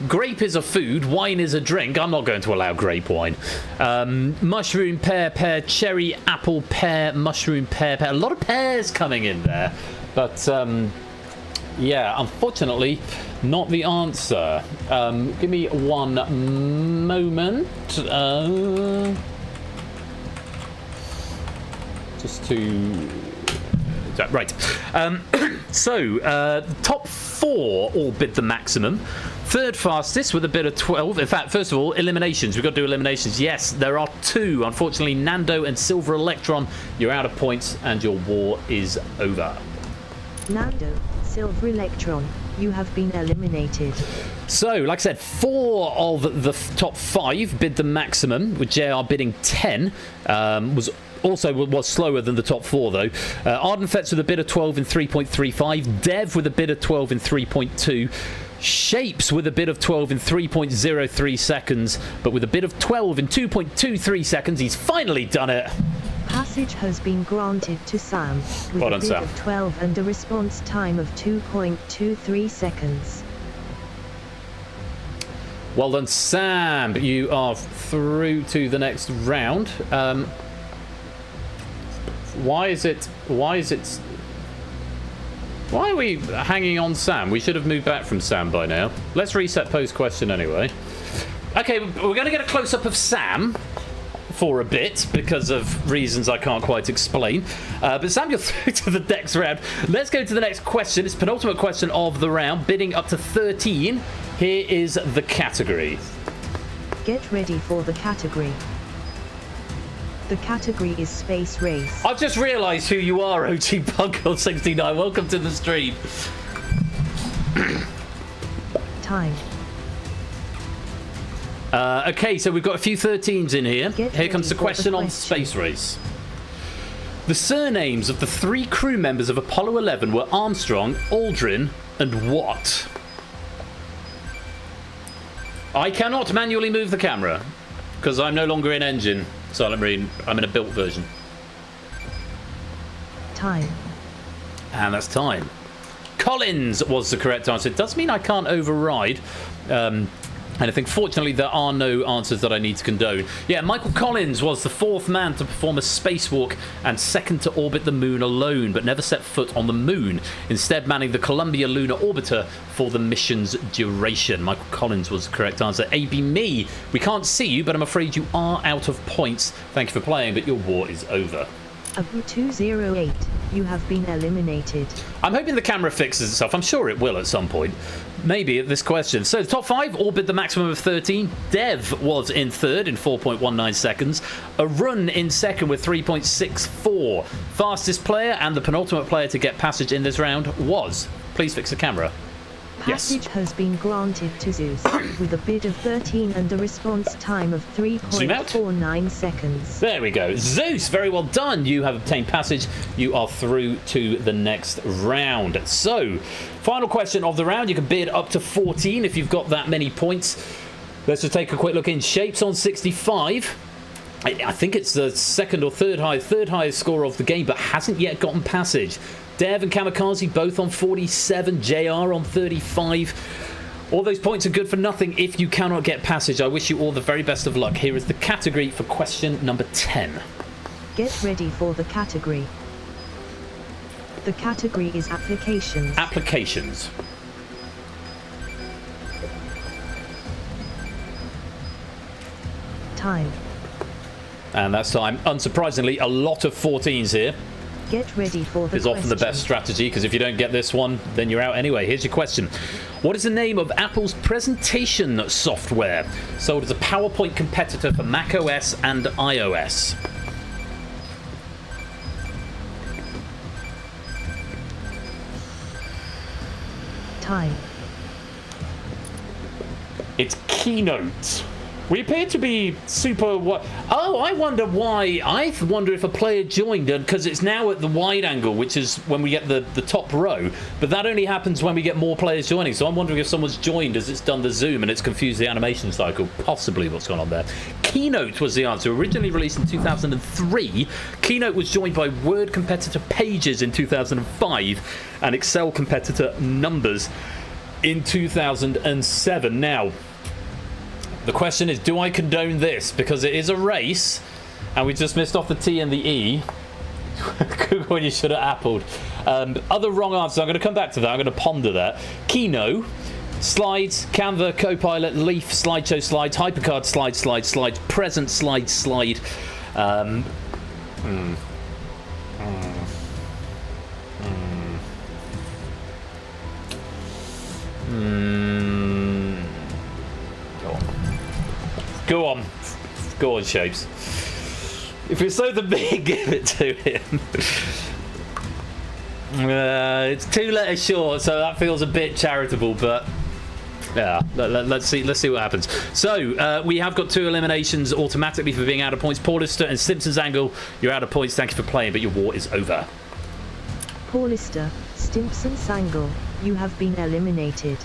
Grape is a food, wine is a drink. I'm not going to allow grape wine. Mushroom, pear, cherry, apple, pear, mushroom, pear. A lot of pears coming in there. But, yeah, unfortunately, not the answer. Give me one moment. Just to... Right. So, top 4 all bid the maximum. Third fastest with a bid of 12. In fact, first of all, eliminations. We've got to do eliminations. Yes, there are 2. Unfortunately, Nando and Silver Electron, you're out of points and your war is over.
Nando, Silver Electron, you have been eliminated.
So, like I said, 4 of the top 5 bid the maximum, with JR bidding 10. Was slower than the top 4 though. Ardenfetz with a bid of 12 in 3.35. Dev with a bid of 12 in 3.2. Shapes with a bid of 12 in 3.03 seconds, but with a bid of 12 in 2.23 seconds, he's finally done it.
Passage has been granted to Sam, with a bid of 12 and a response time of 2.23 seconds.
Well done, Sam. You are through to the next round. Why are we hanging on Sam? We should have moved back from Sam by now. Let's reset post question anyway. Okay, we're going to get a close-up of Sam for a bit because of reasons I can't quite explain. But Sam, you're through to the next round. Let's go to the next question. It's penultimate question of the round, bidding up to 13. Here is the category.
Get ready for the category. The category is Space Race.
I've just realised who you are, OG Bungle 69. Welcome to the stream.
Time.
Okay, so we've got a few 13s in here. Here comes the question on Space Race. The surnames of the 3 crew members of Apollo 11 were Armstrong, Aldrin, and what? I cannot manually move the camera because I'm no longer in engine. So I'm in a built version.
Time.
And that's time. Collins was the correct answer. It does mean I can't override anything. Fortunately, there are no answers that I need to condone. Yeah, Michael Collins was the 4th man to perform a spacewalk and 2nd to orbit the moon alone, but never set foot on the moon, instead manning the Columbia Lunar Orbiter for the mission's duration. Michael Collins was the correct answer. AB Me, we can't see you, but I'm afraid you are out of points. Thank you for playing, but your war is over.
Abu208, you have been eliminated.
I'm hoping the camera fixes itself. I'm sure it will at some point. Maybe at this question. So, the top 5, all bid the maximum of 13. Dev was in 3rd in 4.19 seconds. Arun in 2nd with 3.64. Fastest player and the penultimate player to get passage in this round was... Please fix the camera.
Passage has been granted to Zeus with a bid of 13 and a response time of 3.49 seconds.
There we go. Zeus, very well done. You have obtained passage. You are through to the next round. So, final question of the round. You can bid up to 14 if you've got that many points. Let's just take a quick look in. Shapes on 65. I think it's the third highest score of the game, but hasn't yet gotten passage. Dev and Kamikaze both on 47, JR on 35. All those points are good for nothing if you cannot get passage. I wish you all the very best of luck. Here is the category for question number 10.
Get ready for the category. The category is applications.
Applications.
Time.
And that's time. Unsurprisingly, a lot of 14s here.
Get ready for the
Is often the best strategy, because if you don't get this one, then you're out anyway. Here's your question. What is the name of Apple's presentation software, sold as a PowerPoint competitor for macOS and iOS?
Time.
It's Keynote. We appear to be super... Oh, I wonder why. I wonder if a player joined, because it's now at the wide angle, which is when we get the top row. But that only happens when we get more players joining. So I'm wondering if someone's joined as it's done the zoom and it's confused the animation cycle. Possibly what's going on there. Keynote was the answer. Originally released in 2003, Keynote was joined by Word competitor Pages in 2005 and Excel competitor Numbers in 2007. Now... the question is, do I condone this? Because it is a race, and we just missed off the T and the E. Google, you should have appled. Other wrong answers. I'm going to come back to that. I'm going to ponder that. Keynote, Slides, Canva, Copilot, Leaf, Slideshow, Slides, Hypercard, Slides, Present, Slide. Go on, Shapes. If you're so the big, give it to him. It's 2 letters short, so that feels a bit charitable, but yeah, let's see what happens. So we have got 2 eliminations automatically for being out of points. Paulister and Simpson's Angle, you're out of points. Thank you for playing, but your war is over.
Paulister, Stimpson's Angle, you have been eliminated.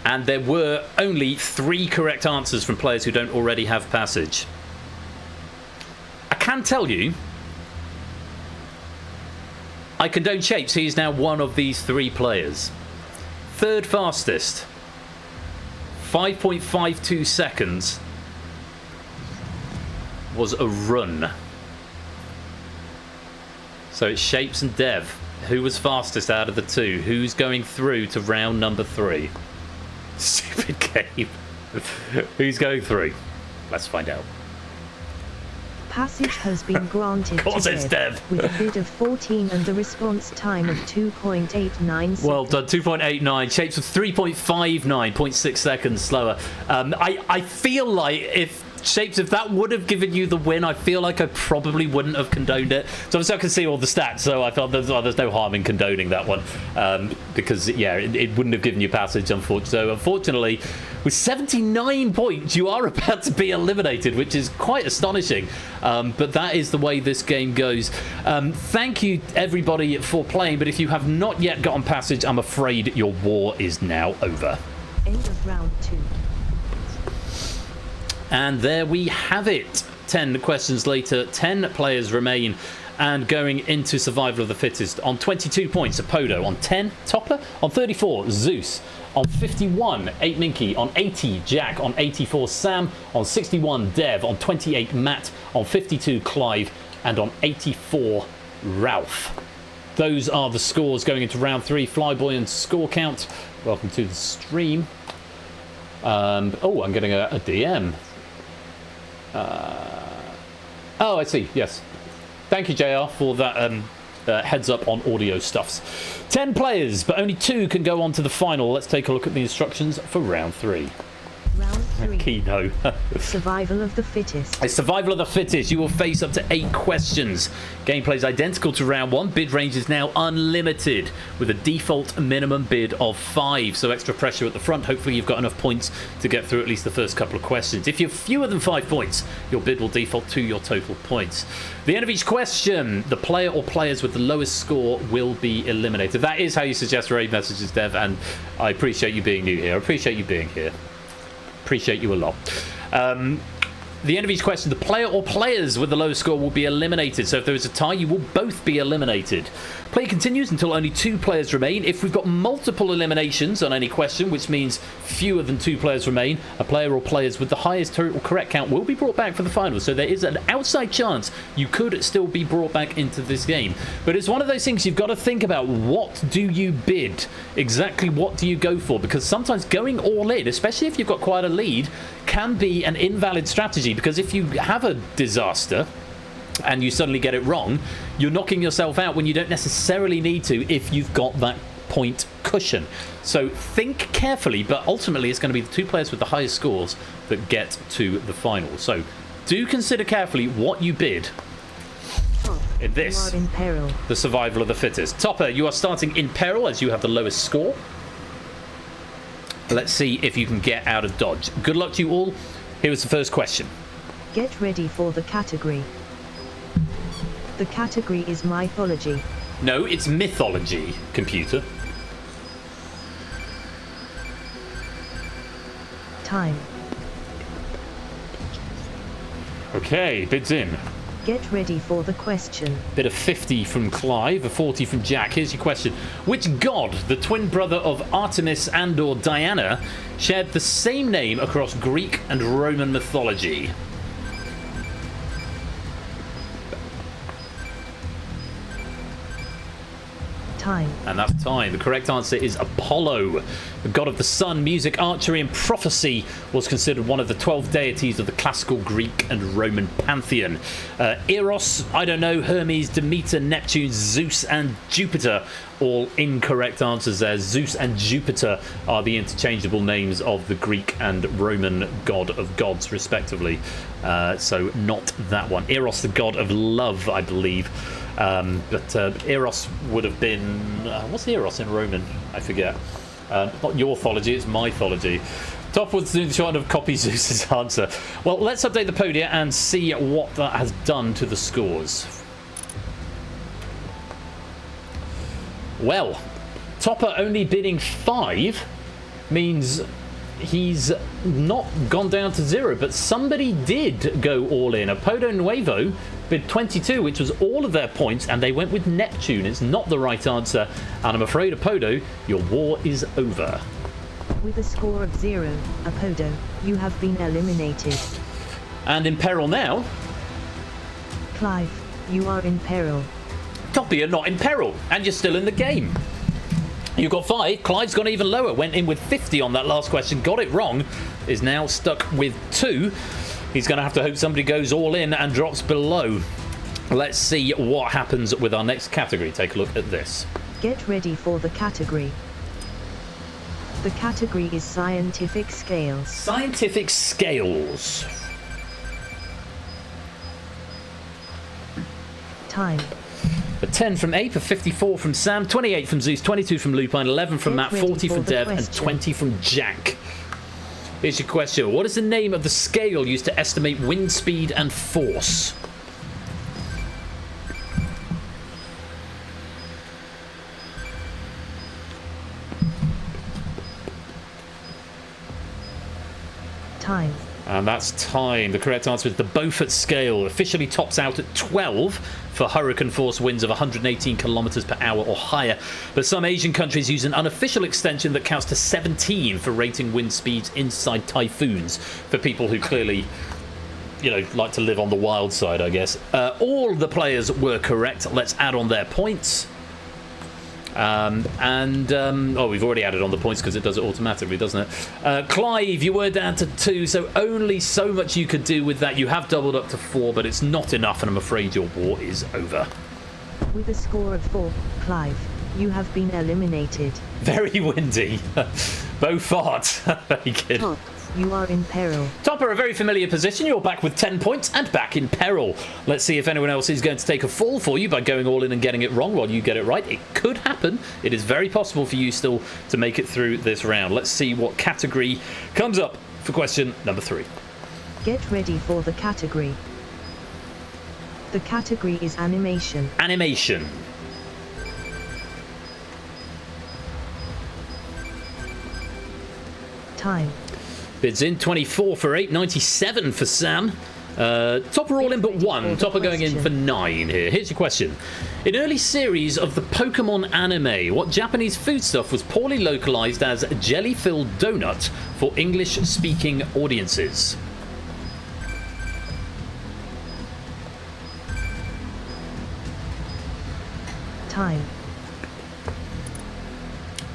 And there were only 3 correct answers from players who don't already have passage. I can tell you, I condone Shapes. He is now one of these 3 players. 3rd fastest, 5.52 seconds, was a run. So it's Shapes and Dev. Who was fastest out of the 2? Who's going through to round number 3? Stupid game. Who's going through? Let's find out.
Passage has been granted to Dev with a bid of 14 and a response time of 2.89 seconds.
Well done, 2.89. Shapes of 3.59, 0.6 seconds slower. I feel like if Shapes, if that would have given you the win, I feel like I probably wouldn't have condoned it. So obviously I can see all the stats, so I thought there's no harm in condoning that one. Because, yeah, it wouldn't have given you passage, unfortunately. So, unfortunately, with 79 points, you are about to be eliminated, which is quite astonishing. But that is the way this game goes. Thank you, everybody, for playing. But if you have not yet gotten passage, I'm afraid your war is now over.
End of round 2.
And there we have it. 10 questions later, 10 players remain. And going into survival of the fittest. On 22 points, Apodo. On 10, Topper. On 34, Zeus. On 51, 8 Minky. On 80, Jack. On 84, Sam. On 61, Dev. On 28, Matt. On 52, Clive. And on 84, Ralph. Those are the scores going into round 3. Flyboy and score count. Welcome to the stream. Oh, I'm getting a DM. Oh, I see. Yes. Thank you, JR, for that heads up on audio stuffs. 10 players, but only 2 can go on to the final. Let's take a look at the instructions for round 3.
Round 3.
Kino.
Survival of the fittest.
It's survival of the fittest. You will face up to 8 questions. Gameplay is identical to round 1. Bid range is now unlimited with a default minimum bid of 5. So extra pressure at the front. Hopefully you've got enough points to get through at least the first couple of questions. If you're fewer than 5 points, your bid will default to your total points. At the end of each question, the player or players with the lowest score will be eliminated. That is how you suggest raid messages, Dev, and I appreciate you being new here. I appreciate you being here. Appreciate you a lot. The end of each question, the player or players with the lowest score will be eliminated. So if there is a tie, you will both be eliminated. Play continues until only 2 players remain. If we've got multiple eliminations on any question, which means fewer than 2 players remain, a player or players with the highest total correct count will be brought back for the final. So there is an outside chance you could still be brought back into this game. But it's one of those things you've got to think about. What do you bid? Exactly what do you go for? Because sometimes going all in, especially if you've got quite a lead, can be an invalid strategy. Because if you have a disaster and you suddenly get it wrong, you're knocking yourself out when you don't necessarily need to if you've got that point cushion. So think carefully, but ultimately it's going to be the 2 players with the highest scores that get to the final. So do consider carefully what you bid in this,
in peril.
the survival of the fittest. Topper, you are starting in peril as you have the lowest score. Let's see if you can get out of dodge. Good luck to you all. Here is the first question.
Get ready for the category. The category is mythology.
No, it's mythology, computer.
Time.
Okay, bids in.
Get ready for the question.
Bid of 50 from Clive, a 40 from Jack. Here's your question. Which god, the twin brother of Artemis and or Diana, shared the same name across Greek and Roman mythology?
Time.
And that's time. The correct answer is Apollo. The god of the sun, music, archery and prophecy, was considered one of the 12 deities of the classical Greek and Roman pantheon. Eros, I don't know, Hermes, Demeter, Neptune, Zeus and Jupiter. All incorrect answers there. Zeus and Jupiter are the interchangeable names of the Greek and Roman god of gods, respectively. So not that one. Eros, the god of love, I believe. But Eros would have been... what's Eros in Roman? I forget. Not your mythology, it's mythology. Top was trying to copy Zeus's answer. Well, let's update the podium and see what that has done to the scores. Well, Topper only bidding 5 means he's not gone down to 0, but somebody did go all in. Apodo Nuevo bid 22, which was all of their points, and they went with Neptune. It's not the right answer, and I'm afraid, Apodo, your war is over.
With a score of 0, Apodo, you have been eliminated.
And in peril now...
Clive, you are in peril.
Toppy, you're not in peril, and you're still in the game. You got 5. Clive's gone even lower. Went in with 50 on that last question. Got it wrong. Is now stuck with 2. He's going to have to hope somebody goes all in and drops below. Let's see what happens with our next category. Take a look at this.
Get ready for the category. The category is scientific scales.
Scientific scales.
Time.
A 10 from Ape, a 54 from Sam, 28 from Zeus, 22 from Lupine, 11 from Matt, 40 from Dev, and 20 from Jack. Here's your question. What is the name of the scale used to estimate wind speed and force?
Time.
And that's time. The correct answer is the Beaufort scale. Officially tops out at 12 for hurricane force winds of 118 kilometers per hour or higher. But some Asian countries use an unofficial extension that counts to 17 for rating wind speeds inside typhoons. For people who clearly, you know, like to live on the wild side, I guess. All the players were correct. Let's add on their points. Oh, we've already added on the points because it does it automatically, doesn't it? Clive, you were down to 2, so only so much you could do with that. You have doubled up to 4, but it's not enough, and I'm afraid your war is over.
With a score of 4, Clive, you have been eliminated.
Very windy. Beaufort. Very good.
Top, you are in peril.
Topper, a very familiar position. You're back with 10 points and back in peril. Let's see if anyone else is going to take a fall for you by going all in and getting it wrong while you get it right. It could happen. It is very possible for you still to make it through this round. Let's see what category comes up for question number 3.
Get ready for the category. The category is animation.
Animation.
Time.
Bids in 24 for 8, 97 for Sam. Topper all in but 1. Topper going in for 9 here. Here's your question. In early series of the Pokemon anime, what Japanese foodstuff was poorly localized as jelly-filled donut for English-speaking audiences?
Time.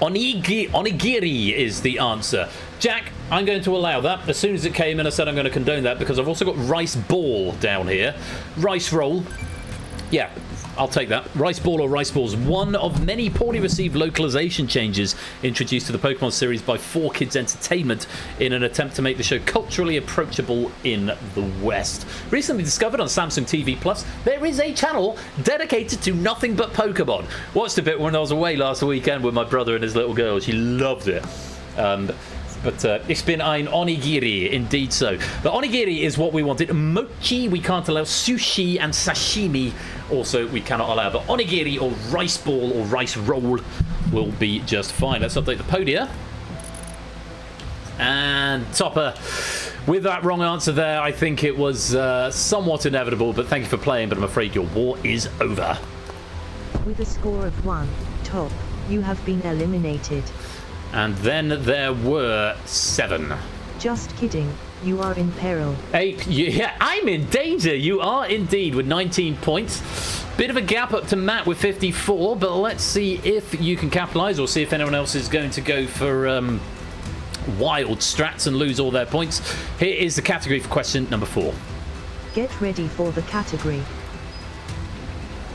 Onigiri is the answer. Jack, I'm going to allow that. As soon as it came in, I said I'm going to condone that because I've also got rice ball down here. Rice roll. Yeah, I'll take that. Rice ball or rice balls. One of many poorly received localization changes introduced to the Pokemon series by 4Kids Entertainment in an attempt to make the show culturally approachable in the West. Recently discovered on Samsung TV Plus, there is a channel dedicated to nothing but Pokemon. Watched a bit when I was away last weekend with my brother and his little girl. She loved it. But it's been ein onigiri, indeed so. The onigiri is what we wanted. Mochi, we can't allow. Sushi and sashimi, also we cannot allow. But onigiri or rice ball or rice roll will be just fine. Let's update the podia. And Topper, with that wrong answer there, I think it was somewhat inevitable. But thank you for playing, but I'm afraid your war is over.
With a score of 1, Top, you have been eliminated.
And then there were 7.
Just kidding. You are in peril.
8. Yeah, I'm in danger. You are indeed with 19 points. Bit of a gap up to Matt with 54, but let's see if you can capitalise or see if anyone else is going to go for wild strats and lose all their points. Here is the category for question number 4.
Get ready for the category.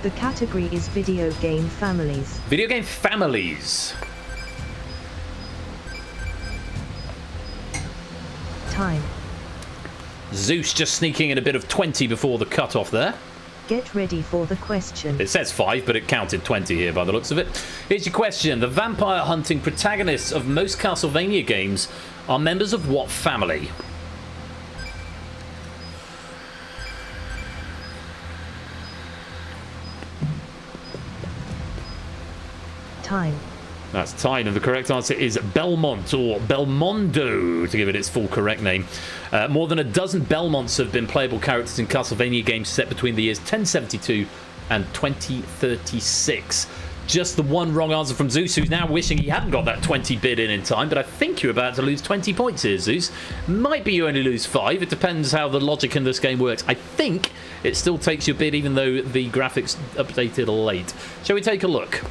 The category is video game families.
Video game families.
Time.
Zeus just sneaking in a bit of 20 before the cut-off there.
Get ready for the question.
It says 5, but it counted 20 here by the looks of it. Here's your question. The vampire hunting protagonists of most Castlevania games are members of what family?
Time.
That's time, and the correct answer is Belmont, or Belmondo, to give it its full correct name. More than a dozen Belmonts have been playable characters in Castlevania games set between the years 1072 and 2036. Just the one wrong answer from Zeus, who's now wishing he hadn't got that 20 bid in time, but I think you're about to lose 20 points here, Zeus. Might be you only lose 5. It depends how the logic in this game works. I think it still takes your bid, even though the graphics updated late. Shall we take a look?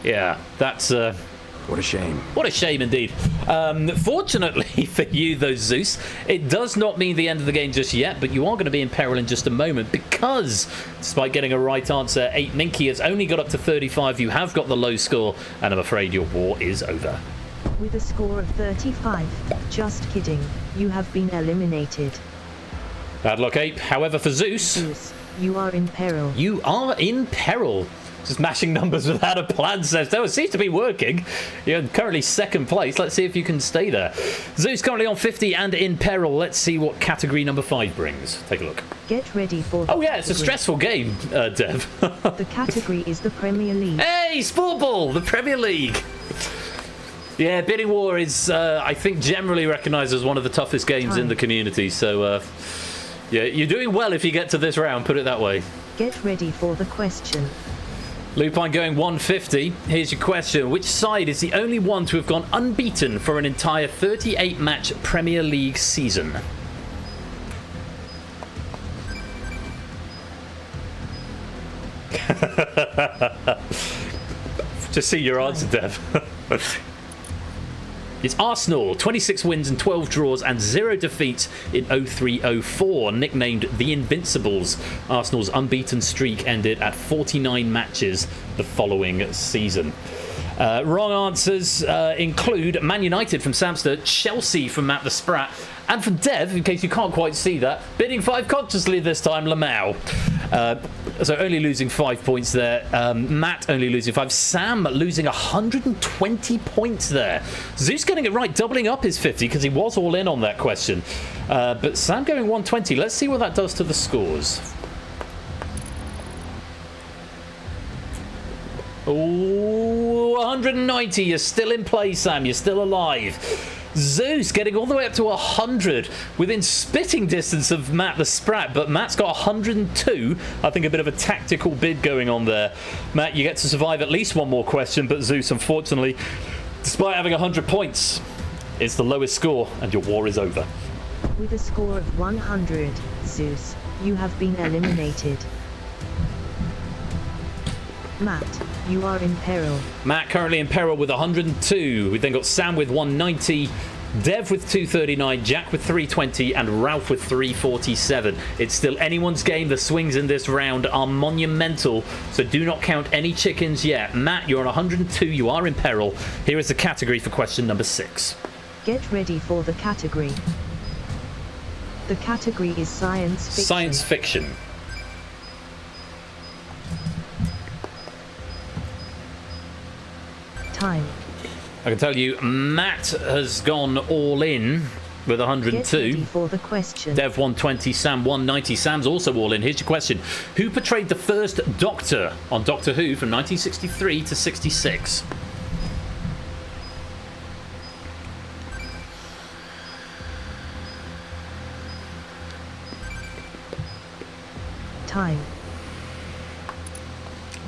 Yeah, that's...
What a shame.
What a shame indeed. Fortunately for you, though, Zeus, it does not mean the end of the game just yet, but you are going to be in peril in just a moment because, despite getting a right answer, 8 Ninky has only got up to 35. You have got the low score, and I'm afraid your war is over.
With a score of 35, just kidding, you have been eliminated.
Bad luck, Ape. However, for Zeus,
you are in peril.
You are in peril. Just mashing numbers without a plan, says though. It seems to be working. You're currently second place. Let's see if you can stay there. Zeus currently on 50 and in peril. Let's see what category number 5 brings. Take a look.
Get ready for the
Oh yeah, it's a stressful game, Dev.
The category is the Premier League.
Hey, Sportball, the Premier League. Yeah, Bidding War is, I think, generally recognised as one of the toughest games in the community. So, yeah, you're doing well if you get to this round, put it that way.
Get ready for the question.
Lupine going 150. Here's your question. Which side is the only one to have gone unbeaten for an entire 38-match Premier League season? Just see your answer, Dev. It's Arsenal, 26 wins and 12 draws and 0 defeats in 03-04, nicknamed the Invincibles. Arsenal's unbeaten streak ended at 49 matches the following season. Wrong answers include Man United from Samster, Chelsea from Matt the Sprat, and from Dev, in case you can't quite see that, bidding 5 consciously this time, Lamau. So only losing 5 points there. Matt only losing 5. Sam losing 120 points there. Zeus getting it right, doubling up his 50 because he was all in on that question. But Sam going 120. Let's see what that does to the scores. Oh, 190. You're still in play, Sam. You're still alive. Zeus getting all the way up to 100 within spitting distance of Matt the Sprat, but Matt's got 102. I think a bit of a tactical bid going on there. Matt, you get to survive at least one more question, but Zeus, unfortunately, despite having 100 points, it's the lowest score and your war is over.
With a score of 100, Zeus, you have been eliminated. Matt, you are in peril.
Matt currently in peril with 102. We've then got Sam with 190, Dev with 239, Jack with 320, and Ralph with 347. It's still anyone's game. The swings in this round are monumental, so do not count any chickens yet. Matt, you're on 102. You are in peril. Here is the category for question number 6.
Get ready for the category. The category is science fiction.
Science fiction.
Time.
I can tell you, Matt has gone all in with 102.
Get ready for the question.
Dev 120, Sam 190. Sam's also all in. Here's your question. Who portrayed the first Doctor on Doctor Who from 1963 to 66?
Time.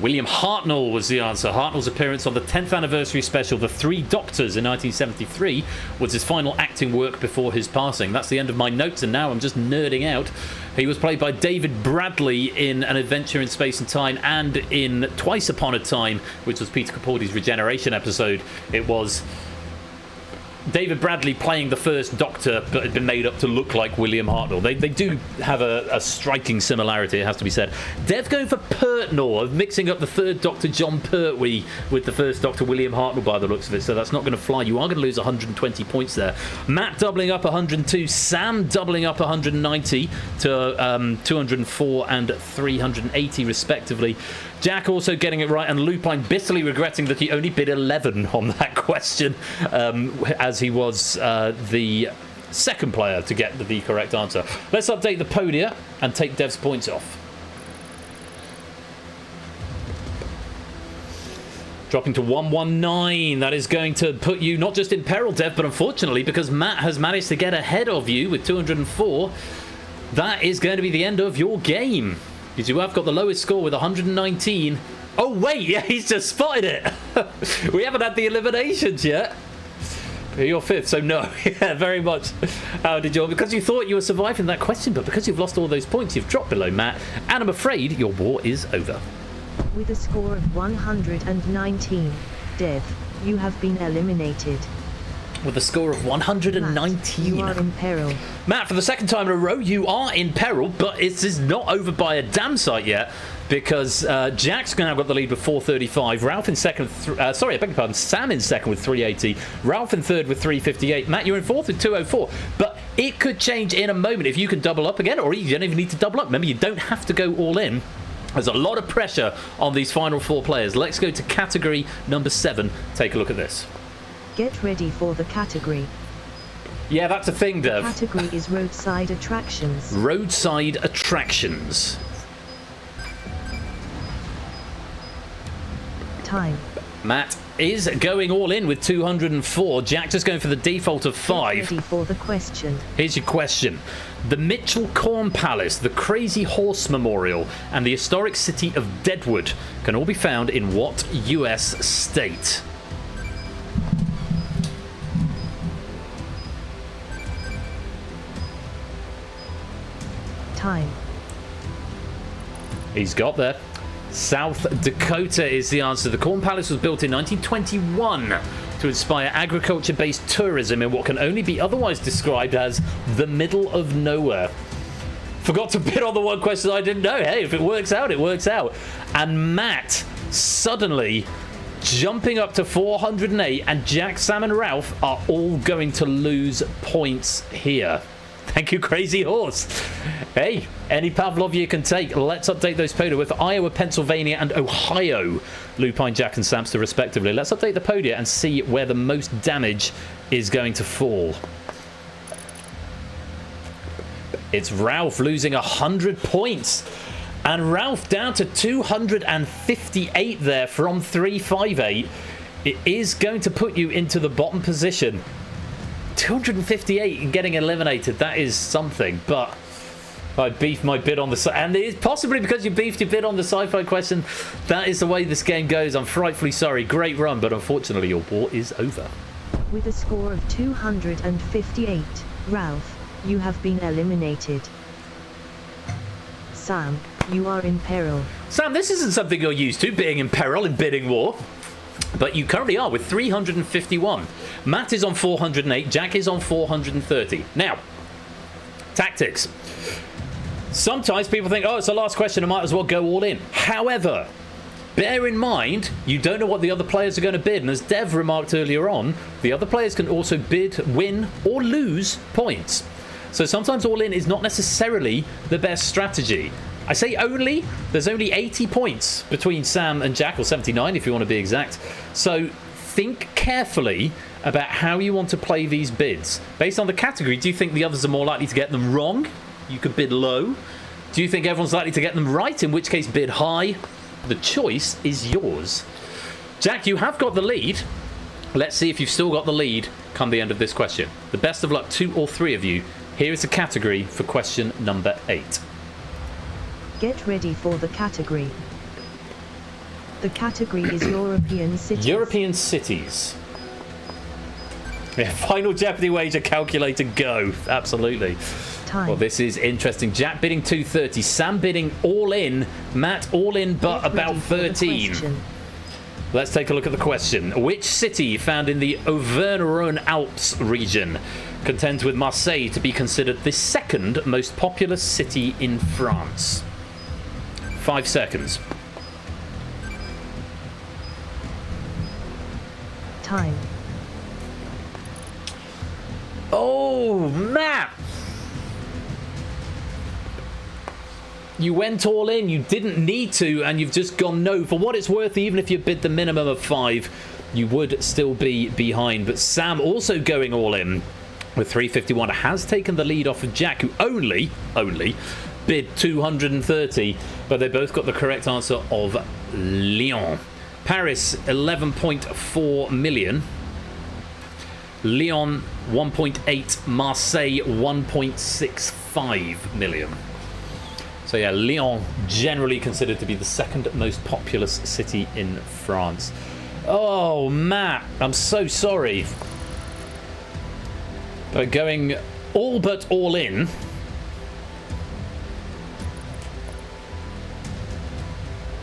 William Hartnell was the answer. Hartnell's appearance on the 10th anniversary special The Three Doctors in 1973 was his final acting work before his passing. That's the end of my notes, and now I'm just nerding out. He was played by David Bradley in An Adventure in Space and Time and in Twice Upon a Time, which was Peter Capaldi's Regeneration episode. It was David Bradley playing the first Doctor, but had been made up to look like William Hartnell. They do have a striking similarity, it has to be said. Dev going for Pertnell, mixing up the third Doctor, John Pertwee, with the first Doctor, William Hartnell, by the looks of it, so that's not going to fly. You are going to lose 120 points there. Matt doubling up 102, Sam doubling up 190 to 204 and 380, respectively. Jack also getting it right, and Lupine bitterly regretting that he only bid 11 on that question, as he was the second player to get the correct answer. Let's update the podia and take Dev's points off. Dropping to 119. That is going to put you not just in peril, Dev, but unfortunately, because Matt has managed to get ahead of you with 204, that is going to be the end of your game. Because you have got the lowest score with 119. Oh, wait, yeah, he's just spotted it. We haven't had the eliminations yet. You're fifth, so no. Yeah, very much. How did you? Because you thought you were surviving that question, but because you've lost all those points, you've dropped below Matt. And I'm afraid your war is over.
With a score of 119, Dev, you have been eliminated.
With a score of 119.
Matt, you are in peril.
Matt, for the second time in a row, you are in peril, but it is not over by a damn sight yet, because Jack's now got the lead with 435. Ralph in second. Sorry, I beg your pardon. Sam in second with 380. Ralph in third with 358. Matt, you're in fourth with 204. But It could change in a moment if you can double up again, or you don't even need to double up. Remember, you don't have to go all in. There's a lot of pressure on these final 4 players. Let's go to category number 7. Take a look at this.
Get ready for the category.
Yeah, that's a thing, Dev.
The category is roadside attractions.
Roadside attractions.
Time.
Matt is going all in with 204. Jack just going for the default of 5.
Get ready for the question.
Here's your question. The Mitchell Corn Palace, the Crazy Horse Memorial, and the historic city of Deadwood can all be found in what US state?
Time.
He's got there. South Dakota is the answer. The Corn Palace was built in 1921 to inspire agriculture-based tourism in what can only be otherwise described as the middle of nowhere. Forgot to bid on the one question I didn't know. Hey, if it works out, it works out. And Matt suddenly jumping up to 408, and Jack, Sam, and Ralph are all going to lose points here. Thank you, Crazy Horse. Hey, any Pavlov you can take. Let's update those podia with Iowa, Pennsylvania, and Ohio. Lupine, Jack, and Samster, respectively. Let's update the podia and see where the most damage is going to fall. It's Ralph losing 100 points. And Ralph down to 258 there from 358. It is going to put you into the bottom position. 258 and getting eliminated, that is something. But I beefed my bid on the and it is possibly because you beefed your bid on the sci-fi question. That is the way this game goes. I'm frightfully sorry. Great run, but unfortunately your war is over.
With a score of 258, Ralph, you have been eliminated. Sam, you are in peril.
Sam, this isn't something you're used to, being in peril in bidding war. But you currently are with 351. Matt is on 408. Jack is on 430. Now, tactics. Sometimes people think, oh, it's the last question, I might as well go all in. However, bear in mind, you don't know what the other players are going to bid. And as Dev remarked earlier on, the other players can also bid, win, or lose points. So sometimes all in is not necessarily the best strategy. I say only, there's only 80 points between Sam and Jack, or 79 if you want to be exact. So think carefully about how you want to play these bids. Based on the category, do you think the others are more likely to get them wrong? You could bid low. Do you think everyone's likely to get them right? In which case, bid high. The choice is yours. Jack, you have got the lead. Let's see if you've still got the lead come the end of this question. The best of luck to all 3 of you. Here is the category for question number 8.
Get ready for the category. The category is European cities.
European cities. Yeah, Final Jeopardy wager calculator go. Absolutely.
Time.
Well, this is interesting. Jack bidding 230. Sam bidding all in. Matt all in, but
Get
about
ready for the
13.
question.
Let's take a look at the question. Which city found in the Auvergne-Rhône-Alpes region contends with Marseille to be considered the 2nd most populous city in France? 5 seconds.
Time.
Oh, Matt! You went all in. You didn't need to, and you've just gone no. For what it's worth, even if you bid the minimum of 5, you would still be behind. But Sam also going all in with 351 has taken the lead off of Jack, who only bid 230, but they both got the correct answer of Lyon. Paris, 11.4 million. Lyon, 1.8. Marseille, 1.65 million. So yeah, Lyon generally considered to be the 2nd most populous city in France. Oh, Matt, I'm so sorry. But going all but all in.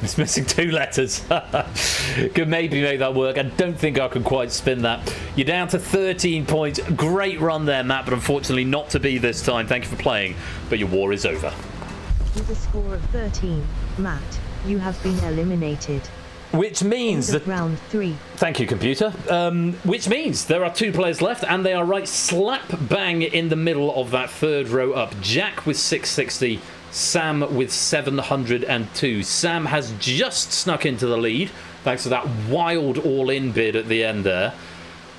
It's missing 2 letters. Could maybe make that work. I don't think I can quite spin that. You're down to 13 points. Great run there, Matt, but unfortunately not to be this time. Thank you for playing, but your war is over.
With a score of 13, Matt, you have been eliminated.
Which means that
round 3.
Thank you, computer. Which means there are 2 players left, and they are right slap bang in the middle of that third row up. Jack with 660, Sam with 702. Sam has just snuck into the lead, thanks to that wild all-in bid at the end there.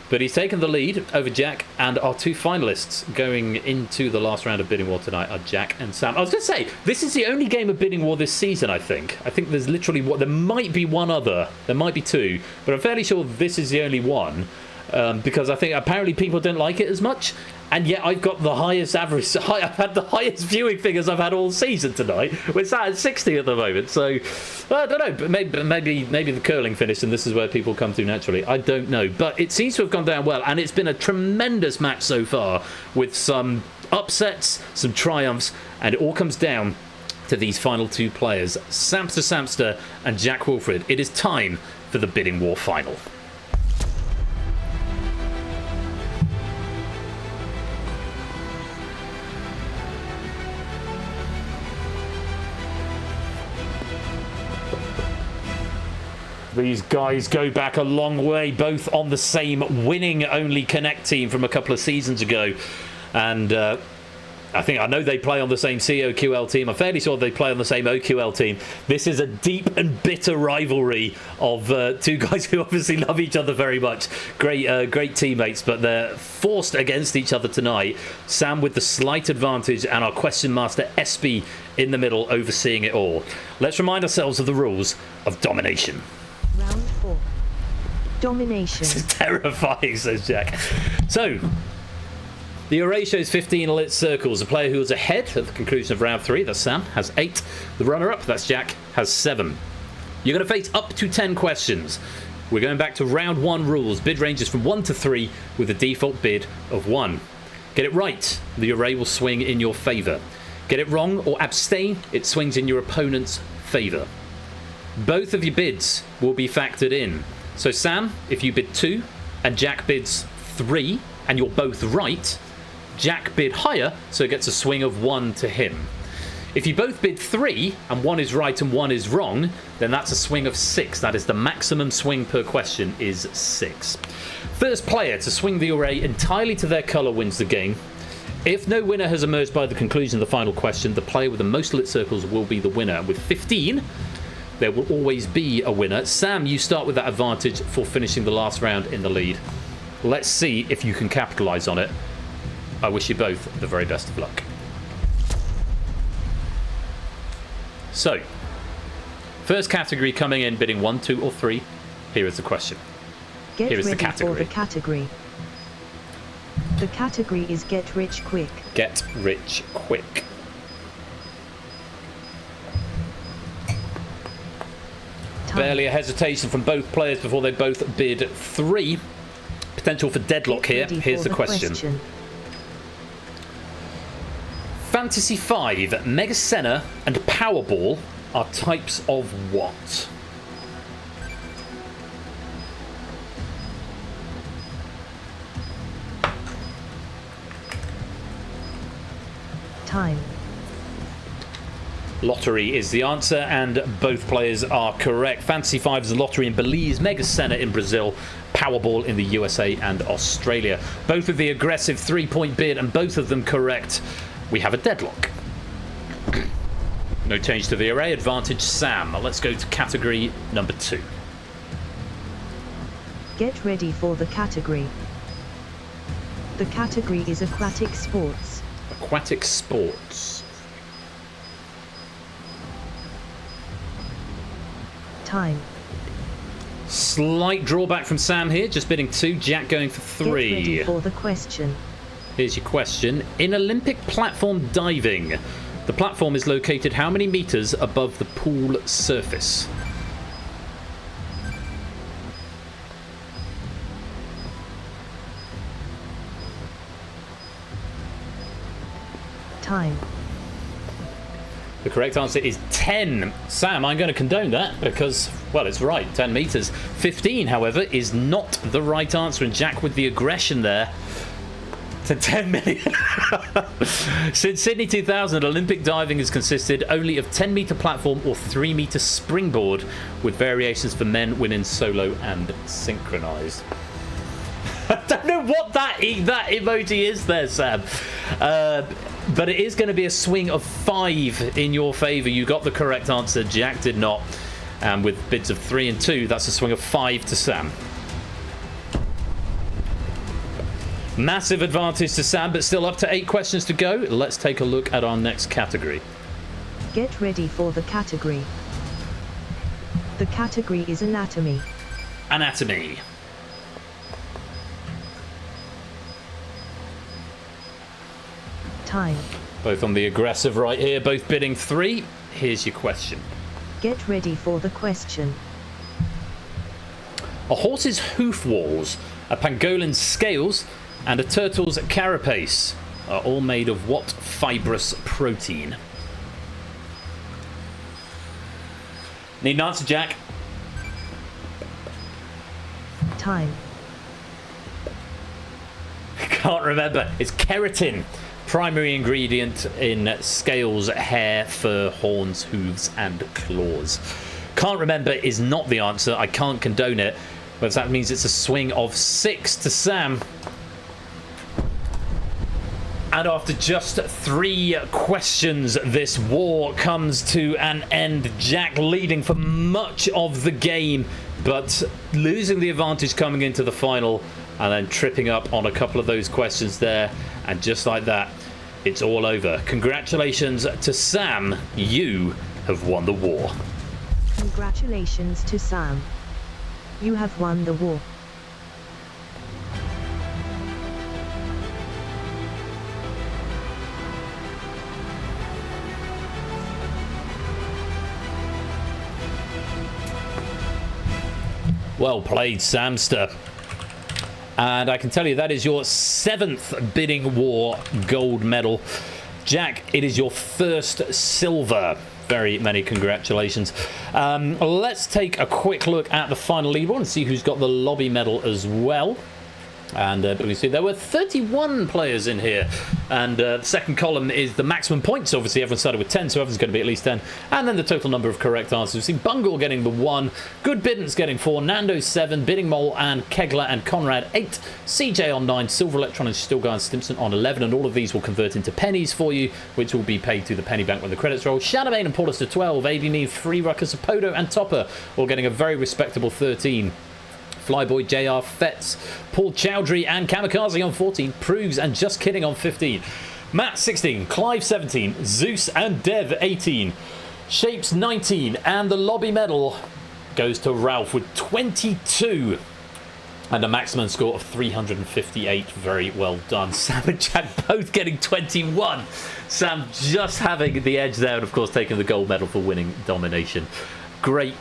But he's taken the lead over Jack, and our 2 finalists going into the last round of Bidding War tonight are Jack and Sam. I was going to say, this is the only game of Bidding War this season, I think. I think there's literally there might be one other. There might be 2, but I'm fairly sure this is the only one. Because I think apparently people don't like it as much, and yet I've got the highest average. I've had the highest viewing figures I've had all season tonight. We're sat at 60 at the moment, so I don't know. But maybe the curling finished, and this is where people come to naturally. I don't know, but it seems to have gone down well, and it's been a tremendous match so far with some upsets, some triumphs, and it all comes down to these final 2 players, Samster Samster and Jack Wilfred. It is time for the Bidding War final. These guys go back a long way, both on the same winning-only Connect team from a couple of seasons ago. And I know they play on the same COQL team. I'm fairly sure they play on the same OQL team. This is a deep and bitter rivalry of 2 guys who obviously love each other very much. Great teammates, but they're forced against each other tonight. Sam with the slight advantage, and our question master SB in the middle overseeing it all. Let's remind ourselves of the rules of domination.
Round 4. Domination.
This is terrifying, says Jack. So, the array shows 15 lit circles. The player who was ahead at the conclusion of round 3, that's Sam, has 8. The runner-up, that's Jack, has 7. You're going to face up to 10 questions. We're going back to round 1 rules. Bid ranges from 1 to 3 with a default bid of 1. Get it right, the array will swing in your favour. Get it wrong or abstain, it swings in your opponent's favour. Both of your bids will be factored in. So Sam, if you bid 2 and Jack bids 3 and you're both right, Jack bid higher, so it gets a swing of 1 to him. If you both bid 3 and 1 is right and 1 is wrong, then that's a swing of 6. That is the maximum swing per question is 6. First player to swing the array entirely to their colour wins the game. If no winner has emerged by the conclusion of the final question, the player with the most lit circles will be the winner. With 15, there will always be a winner. Sam, you start with that advantage for finishing the last round in the lead. Let's see if you can capitalise on it. I wish you both the very best of luck. So, first category coming in, bidding 1, 2 or 3. Here is the question.
Here
is the category.
For the category. The category is Get Rich Quick.
Get Rich Quick. Barely a hesitation from both players before they both bid 3. Potential for deadlock here. Here's the question. Fantasy 5, Mega Senna and Powerball are types of what?
Time.
Lottery is the answer, and both players are correct. Fantasy 5 is a lottery in Belize, Mega Senna in Brazil, Powerball in the USA and Australia. Both with the aggressive 3-point bid, and both of them correct. We have a deadlock. No change to the array. Advantage Sam. Let's go to category number 2.
Get ready for the category. The category is Aquatic Sports.
Aquatic Sports.
Time.
Slight drawback from Sam here, just bidding 2, Jack going for 3.
Get ready for the question.
Here's your question. In Olympic platform diving, the platform is located how many meters above the pool surface?
Time.
The correct answer is 10. Sam, I'm going to condone that because, well, it's right, 10 meters. 15, however, is not the right answer, and Jack with the aggression there 10 million. Since Sydney 2000, Olympic diving has consisted only of 10-meter platform or 3-meter springboard, with variations for men, women, solo, and synchronized. I don't know what that emoji is there, Sam. But it is going to be a swing of 5 in your favour. You got the correct answer. Jack did not. And with bids of 3 and 2, that's a swing of 5 to Sam. Massive advantage to Sam, but still up to 8 questions to go. Let's take a look at our next category.
Get ready for the category. The category is anatomy.
Anatomy.
Time.
Both on the aggressive right here, both bidding 3. Here's your question.
Get ready for the question.
A horse's hoof walls, a pangolin's scales, and a turtle's carapace are all made of what fibrous protein? Need an answer, Jack?
Time.
Can't remember. It's keratin. Primary ingredient in scales, hair, fur, horns, hooves, and claws. Can't remember is not the answer. I can't condone it. But that means it's a swing of 6 to Sam. And after just 3 questions, this war comes to an end. Jack leading for much of the game, but losing the advantage coming into the final, and then tripping up on a couple of those questions there. And just like that, it's all over. Congratulations to Sam. You have won the war.
Congratulations to Sam. You have won the war.
Well played, Samster. And I can tell you that is your 7th bidding war gold medal. Jack, it is your first silver. Very many congratulations. Let's take a quick look at the final leaderboard and see who's got the lobby medal as well. And we see there were 31 players in here. And the second column is the maximum points. Obviously, everyone started with 10, so everyone's going to be at least 10. And then the total number of correct answers. We see Bungle getting the 1, Good Biddance getting 4, Nando 7, Bidding Mole and Kegler and Conrad 8, CJ on 9, Silver Electronics, Stilgar and Stimson on 11. And all of these will convert into pennies for you, which will be paid to the penny bank when the credits roll. Shadowbane and Paulus to 12, AB Neve, Free Ruckus, Apodo and Topper all getting a very respectable 13. Flyboy, JR, Fetz, Paul Chowdhury and Kamikaze on 14, Proves and Just Kidding on 15, Matt 16, Clive 17, Zeus and Dev 18, Shapes 19, and the lobby medal goes to Ralph with 22 and a maximum score of 358. Very well done. Sam and Jack both getting 21. Sam just having the edge there and of course taking the gold medal for winning domination. Great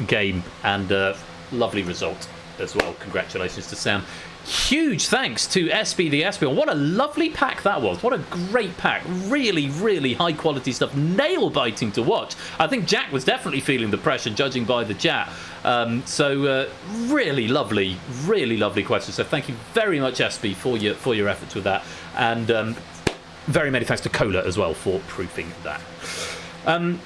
game and lovely result as well. Congratulations to Sam. Huge thanks to SB the Espion. What a lovely pack that was. What a great pack. Really high quality stuff. Nail biting to watch. I think Jack was definitely feeling the pressure judging by the chat. Really lovely questions. So thank you very much, SB, for your efforts with that. And very many thanks to Cola as well for proofing that.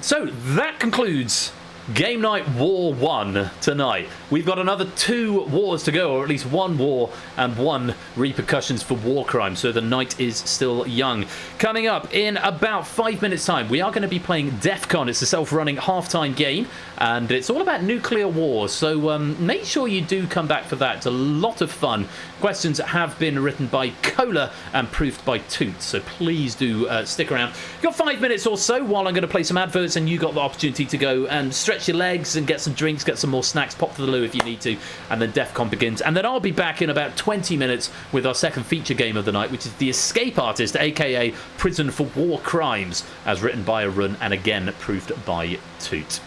So that concludes Game Night War 1 tonight. We've got another 2 wars to go, or at least 1 war and 1 repercussions for war crime, so the night is still young. Coming up in about 5 minutes time, we are going to be playing DEFCON. It's a self-running half-time game, and it's all about nuclear war, so make sure you do come back for that. It's a lot of fun. Questions have been written by Cola and proofed by Toots, so please do stick around. You've got 5 minutes or so while I'm going to play some adverts, and you got the opportunity to go and stretch your legs and get some drinks, get some more snacks, pop to the loo if you need to, and then DEFCON begins. And then I'll be back in about 20 minutes with our second feature game of the night, which is The Escape Artist, aka Prison for War Crimes, as written by Arun and again proved by Toot.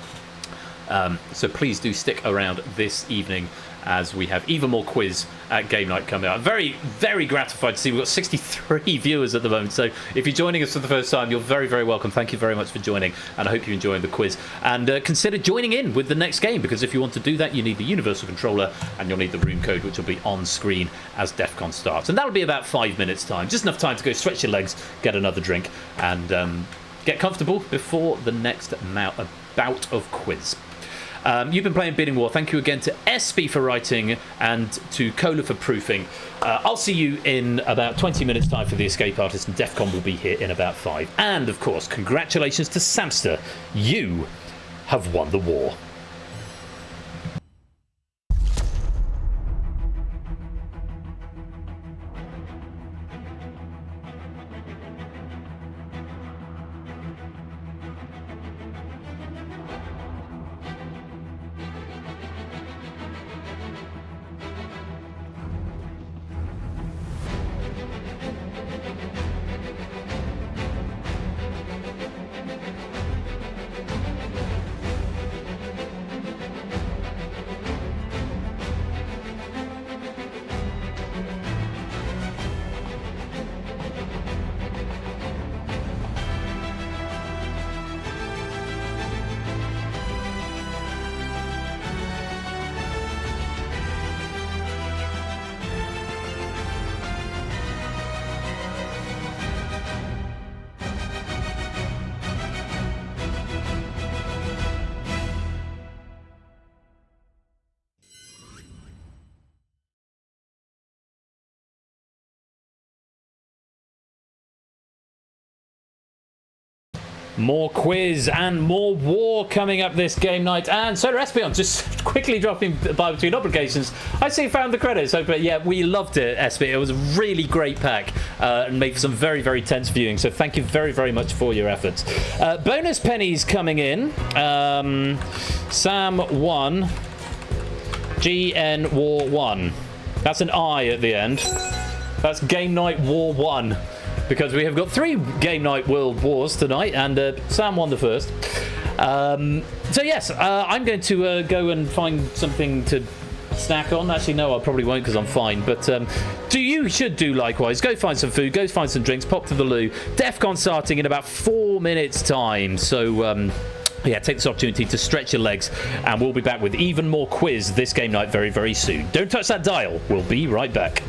So please do stick around this evening as we have even more quiz at game night coming up. I'm very, very gratified to see we've got 63 viewers at the moment. So if you're joining us for the first time, you're very, very welcome. Thank you very much for joining, and I hope you're enjoying the quiz. And consider joining in with the next game, because if you want to do that, you need the universal controller and you'll need the room code, which will be on screen as DEFCON starts. And that'll be about 5 minutes time, just enough time to go stretch your legs, get another drink, and get comfortable before the next bout of quiz. You've been playing Bidding War. Thank you again to SB for writing and to Cola for proofing. I'll see you in about 20 minutes time for the Escape Artist, and DEFCON will be here in about 5. And of course, congratulations to Samster. You have won the war. More quiz and more war coming up this game night. And Solar Espion just quickly dropping by between obligations. I see you found the credits. So, but yeah, we loved it, Espion. It was a really great pack and made for some very, very tense viewing. So thank you very, very much for your efforts. Bonus pennies coming in. Sam 1. GN War 1. That's an I at the end. That's Game Night War 1. Because we have got 3 Game Night World Wars tonight, and Sam won the first. So yes, I'm going to go and find something to snack on. Actually, no, I probably won't because I'm fine. But you should do likewise. Go find some food, go find some drinks, pop to the loo. DEFCON starting in about 4 minutes' time. So yeah, take this opportunity to stretch your legs, and we'll be back with even more quiz this game night very, very soon. Don't touch that dial. We'll be right back.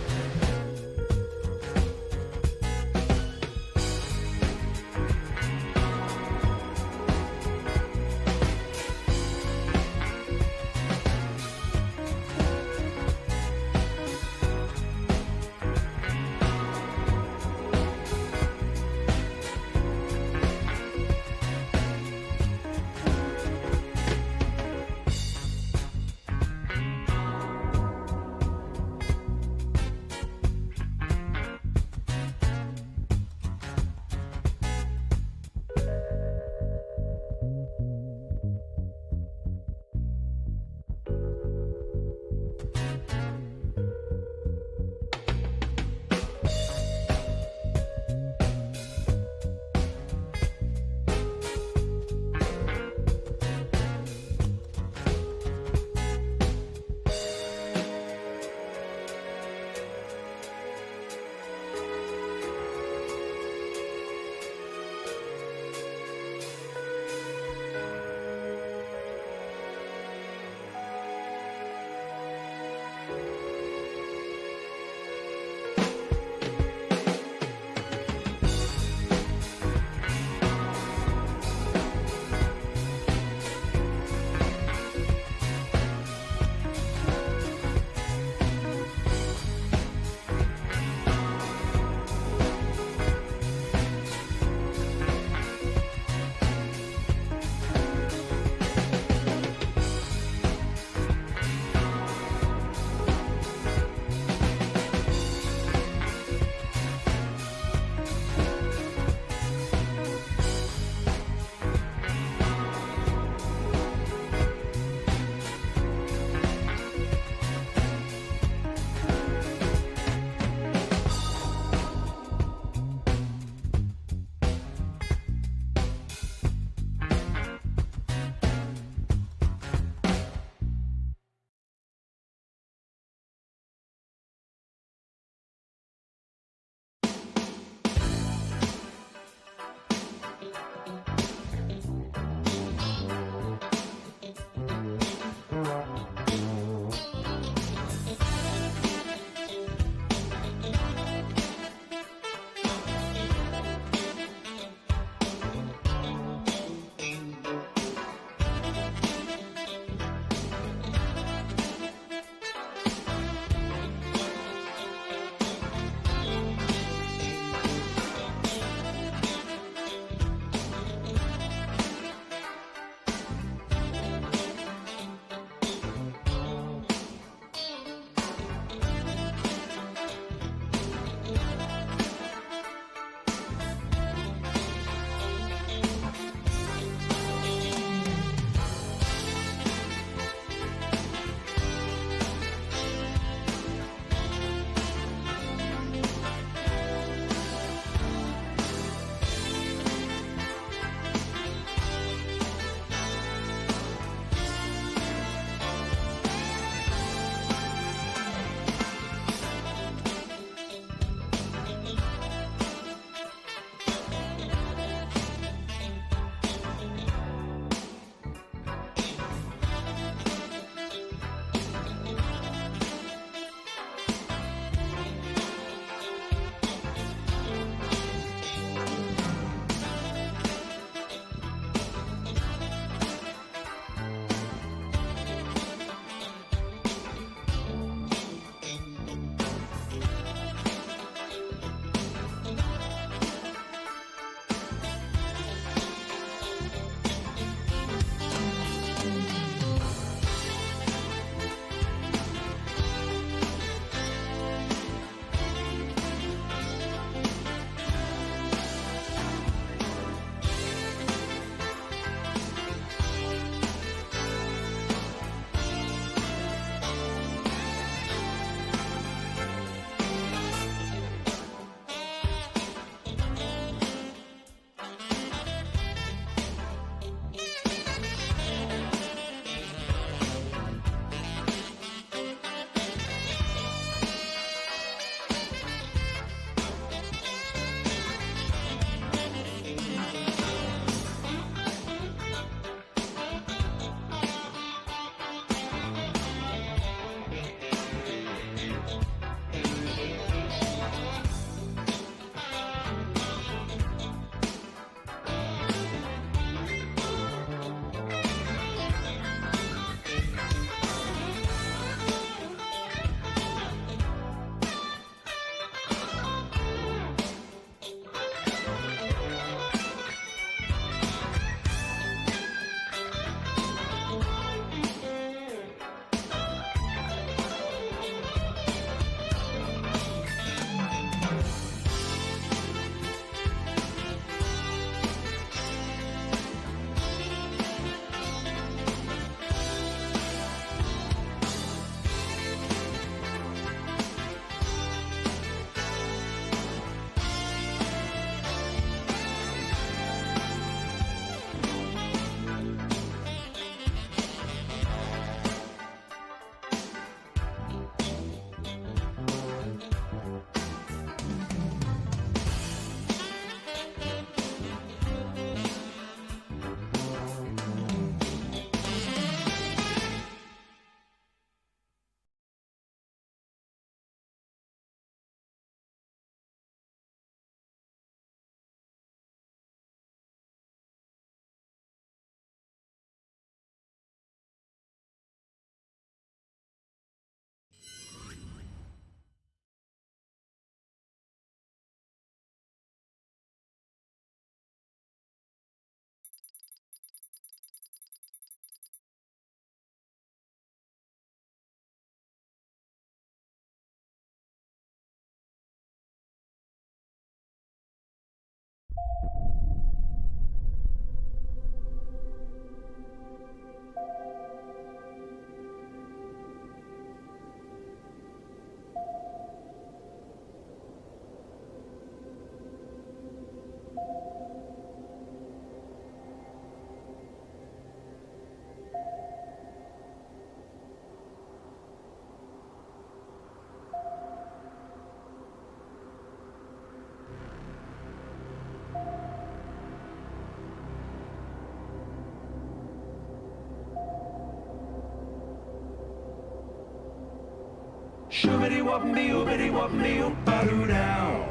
Shoobity whoopity oopity whoopity oop-a-doo now.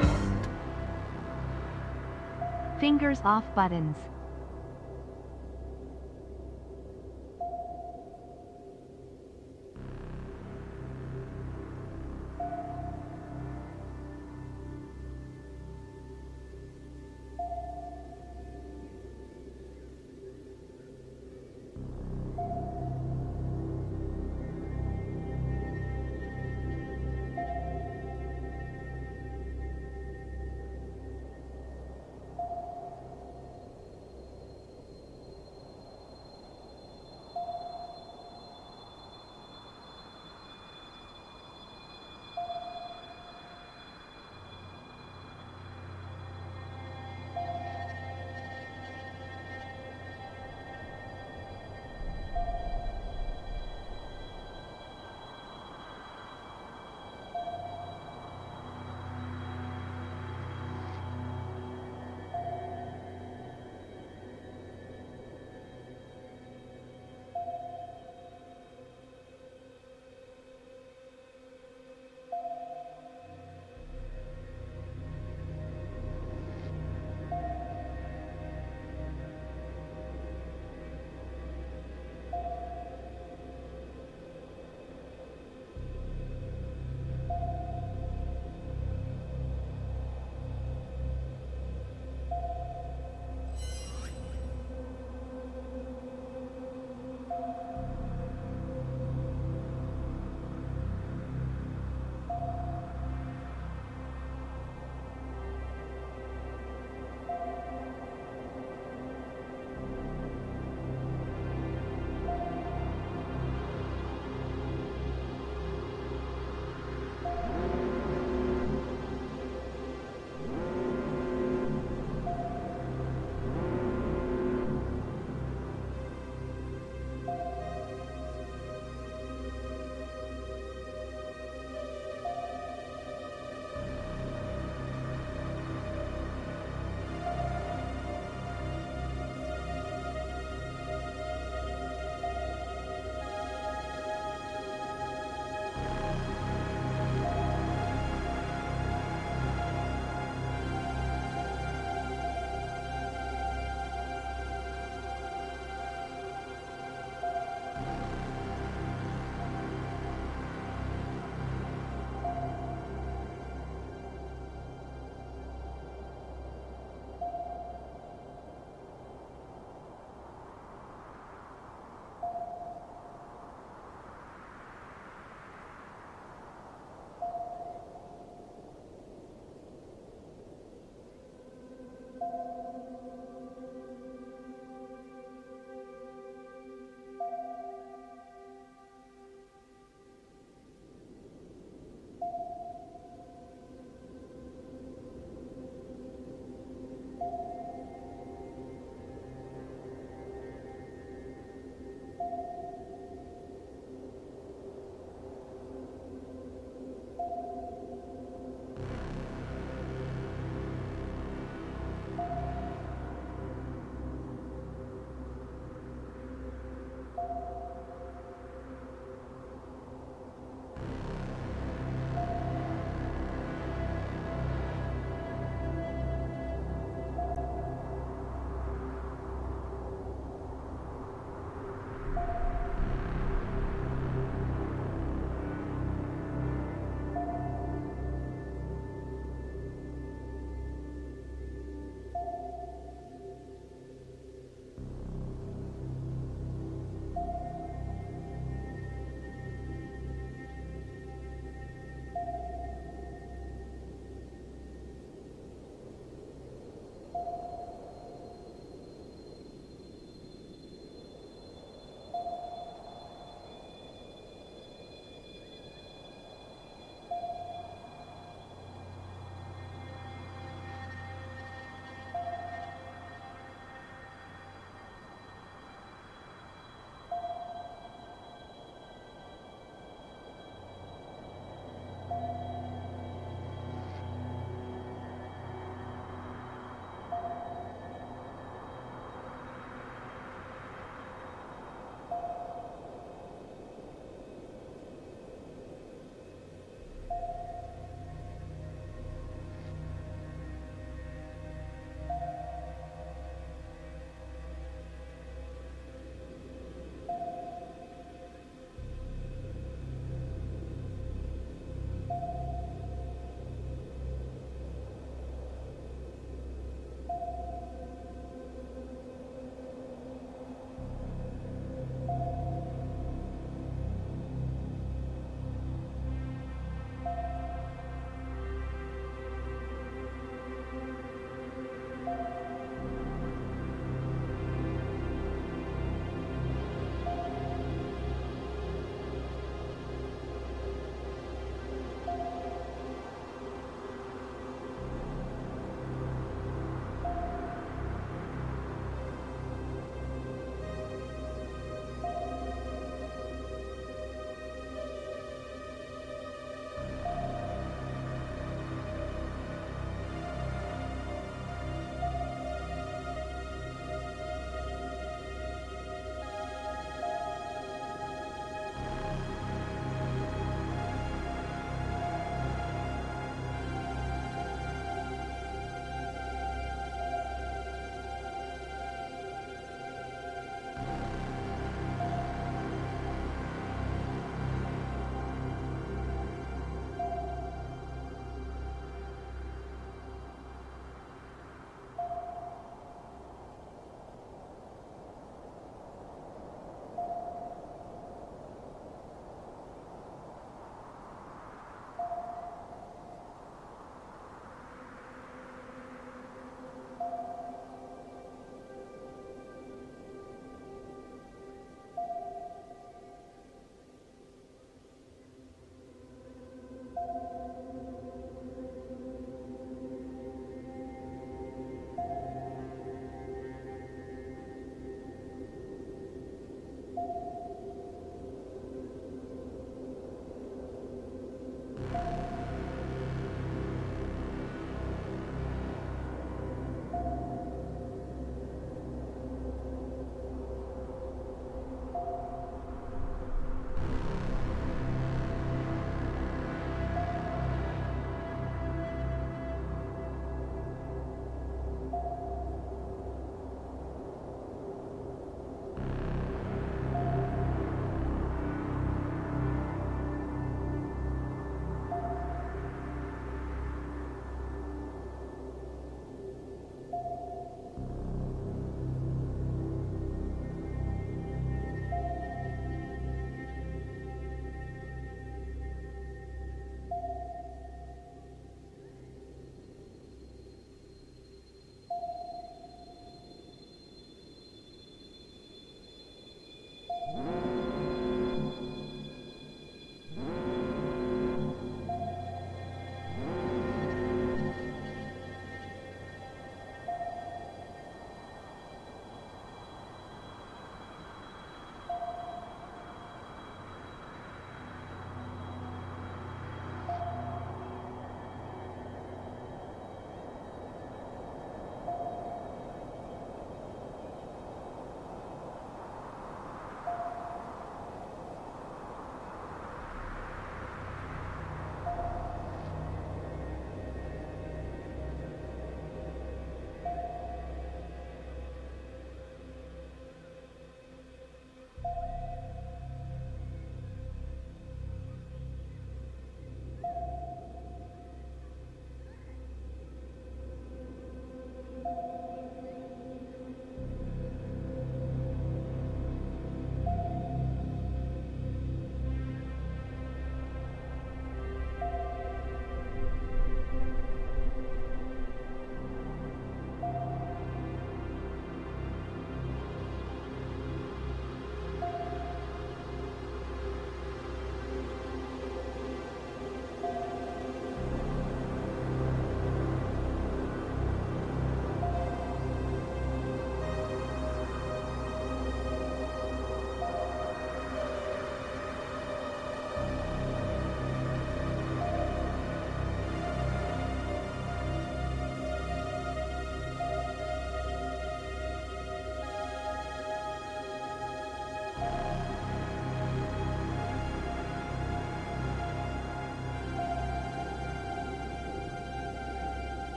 Fingers off buttons.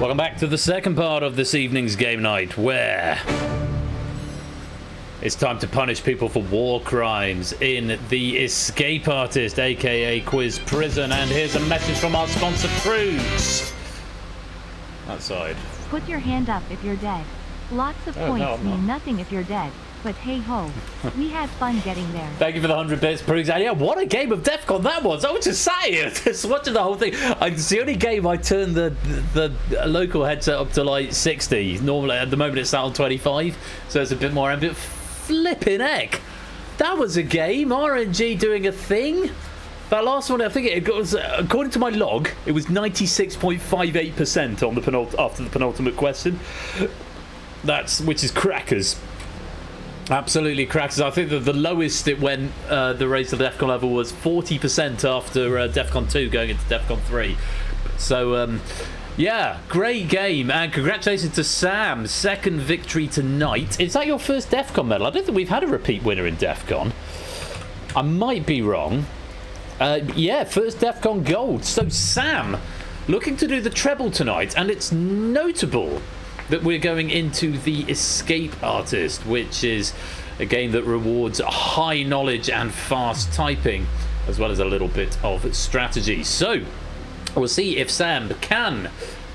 Welcome back to the second part of this evening's game night, where it's time to punish people for war crimes in the Escape Artist, aka Quiz Prison. And here's a message from our sponsor, Cruise. Outside.
Put your hand up if you're dead. Lots of points mean nothing if you're dead. But hey ho, we had fun getting there.
Thank you for the 100 bits, Prugs. And yeah, what a game of DEFCON that was. I was just saying, just watching the whole thing. It's the only game I turned the local headset up to like 60. Normally, at the moment, it's set on 25, so it's a bit more ambient. Flipping heck. That was a game. RNG doing a thing. That last one, I think it was, according to my log, it was 96.58% on the after the penultimate question. Which is crackers. Absolutely crackers. I think that the lowest it went, the raise to the DEFCON level, was 40% after DEFCON 2 going into DEFCON 3. So, yeah, great game. And congratulations to Sam. Second victory tonight. Is that your first DEFCON medal? I don't think we've had a repeat winner in DEFCON. I might be wrong. Yeah, first DEFCON gold. So, Sam, looking to do the treble tonight. And it's notable that we're going into the Escape Artist, which is a game that rewards high knowledge and fast typing, as well as a little bit of strategy. So we'll see if Sam can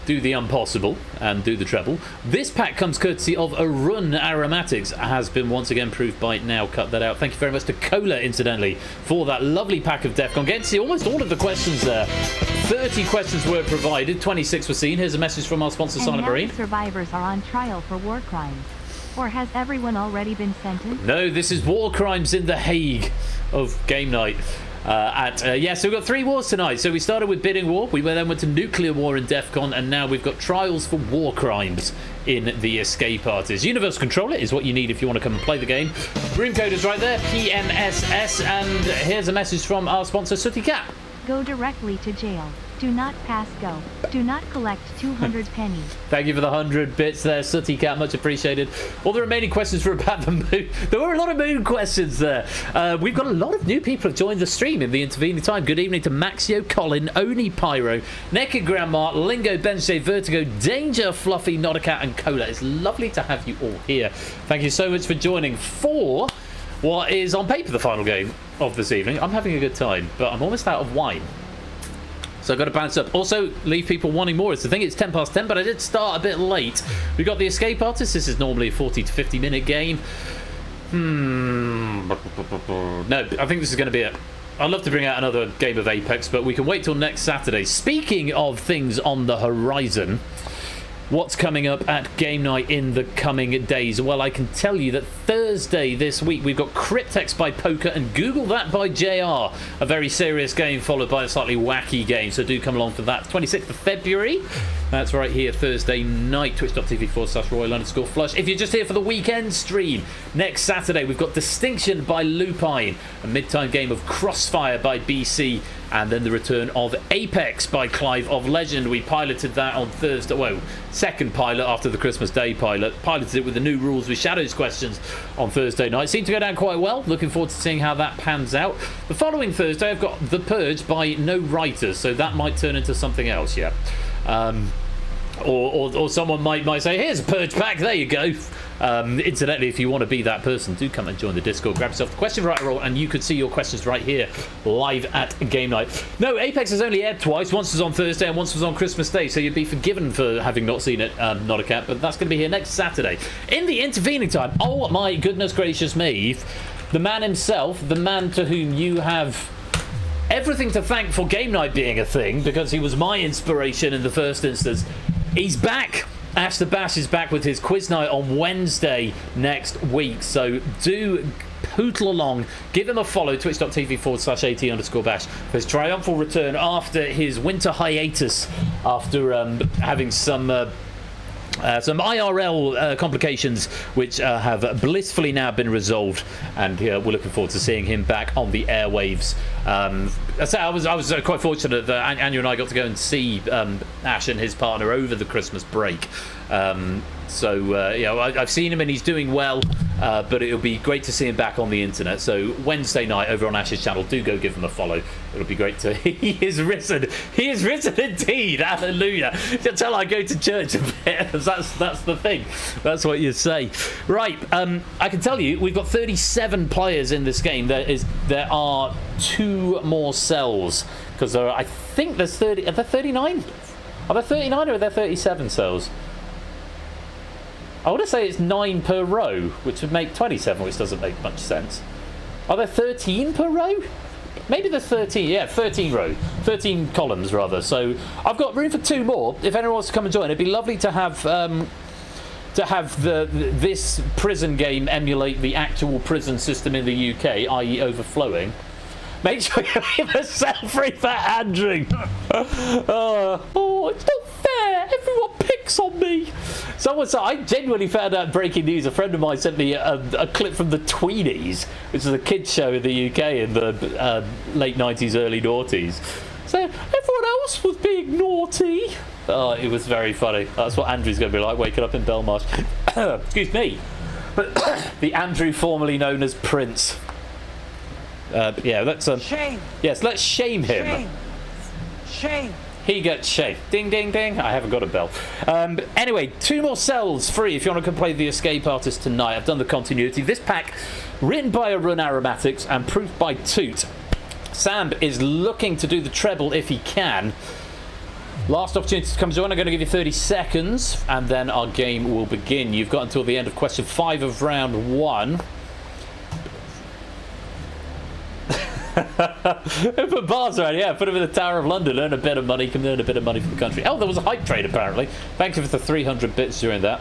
do the impossible and do the treble. This pack comes courtesy of Arun Aromatics, has been once again proved by Now Cut That Out. Thank you very much to Cola, incidentally, for that lovely pack of DEFCON. Get to see almost all of the questions there. 30 questions were provided, 26 were seen. Here's a message from our sponsor, Silent Marine.
And now the survivors are on trial for war crimes. Or has everyone already been sentenced?
No, this is war crimes in The Hague of game night. So we've got 3 wars tonight. So we started with bidding war, we then went to nuclear war in DEFCON, and now we've got trials for war crimes in the Escape Artist. Universal Controller is what you need if you want to come and play the game. Room code is right there, PMSS, and here's a message from our sponsor, Sooty Cat.
Go directly to jail. Do not pass go. Do not collect 200 pennies.
Thank you for the 100 bits there, Sooty Cat. Much appreciated. All the remaining questions were about the moon. There were a lot of moon questions there. We've got a lot of new people who have joined the stream in the intervening time. Good evening to Maxio, Colin, Oni Pyro, Naked Grandma, Lingo, Benjay, Vertigo, Danger, Fluffy, Not a Cat, and Cola. It's lovely to have you all here. Thank you so much for joining for what is on paper the final game of this evening. I'm having a good time, but I'm almost out of wine. So I've got to bounce up. Also, leave people wanting more. It's the thing, it's 10 past 10, but I did start a bit late. We've got the Escape Artist. This is normally a 40 to 50 minute game. No, I think this is going to be it. I'd love to bring out another game of Apex, but we can wait till next Saturday. Speaking of things on the horizon, what's coming up at game night in the coming days? Well, I can tell you that Thursday this week we've got Cryptex by Poker and Google That by JR. A very serious game followed by a slightly wacky game, so do come along for that. 26th of February. That's right here, Thursday night, twitch.tv/Royal_Flush. If you're just here for the weekend stream, next Saturday we've got Distinction by Lupine, a mid-time game of Crossfire by BC, and then the return of Apex by Clive of Legend. We piloted that on Thursday, well, second pilot after the Christmas Day pilot. Piloted it with the new rules with Shadows questions on Thursday night. Seemed to go down quite well. Looking forward to seeing how that pans out. The following Thursday I've got The Purge by No Writers, so that might turn into something else, yeah. Or someone might say, here's a Purge pack, there you go. Incidentally, if you want to be that person, do come and join the Discord, grab yourself the question writer roll, and you could see your questions right here live at game night. No, Apex has only aired twice. Once was on Thursday and once was on Christmas Day, so you'd be forgiven for having not seen it. Not a cat, but that's going to be here next Saturday. In the intervening time, oh my goodness gracious me, the man himself, the man to whom you have everything to thank for game night being a thing, because he was my inspiration in the first instance. He's back. Ash the Bash is back with his quiz night on Wednesday next week. So do pootle along. Give him a follow, twitch.tv/AT_Bash, for his triumphal return after his winter hiatus, after having some IRL complications which have blissfully now been resolved, and we're looking forward to seeing him back on the airwaves. I was quite fortunate that Anya and I got to go and see Ash and his partner over the Christmas break. I've seen him and he's doing well, but it'll be great to see him back on the internet. So Wednesday night over on Ash's channel, do go give him a follow. It'll be great to... He is risen. He is risen indeed. Hallelujah. Until I go to church a bit. That's the thing. That's what you say. Right. I can tell you, we've got 37 players in this game. There are 2 more cells. Because I think there's 30... Are there 39? Are there 39 or are there 37 cells? I want to say it's 9 per row, which would make 27, which doesn't make much sense. Are there 13 per row? Maybe there's 13. Yeah, 13 row. 13 columns, rather. So I've got room for 2 more. If anyone wants to come and join, it'd be lovely to have this prison game emulate the actual prison system in the UK, i.e. overflowing. Make sure you leave a cell free for Andrew. It's not fair. Everyone picks on me. Someone said, I genuinely found out breaking news. A friend of mine sent me a clip from the Tweenies, which is a kids show in the UK in the late 90s, early noughties. So everyone else was being naughty. Oh, it was very funny. That's what Andrew's going to be like, waking up in Belmarsh. Excuse me. But the Andrew formerly known as Prince. Let's
shame.
Yes, let's shame him.
Shame.
He gets shamed. Ding, ding, ding. I haven't got a bell. Anyway, 2 more cells free if you want to come play the Escape Artist tonight. I've done the continuity. This pack, written by Arun Aromatics and proofed by Toot. Sam is looking to do the treble if he can. Last opportunity to come join. I'm going to give you 30 seconds, and then our game will begin. You've got until the end of question 5 of round 1. Put bars around, yeah. Put him in the Tower of London. Earn a bit of money. Can earn a bit of money for the country. Oh, there was a hype trade apparently. Thank you for the 300 bits during that.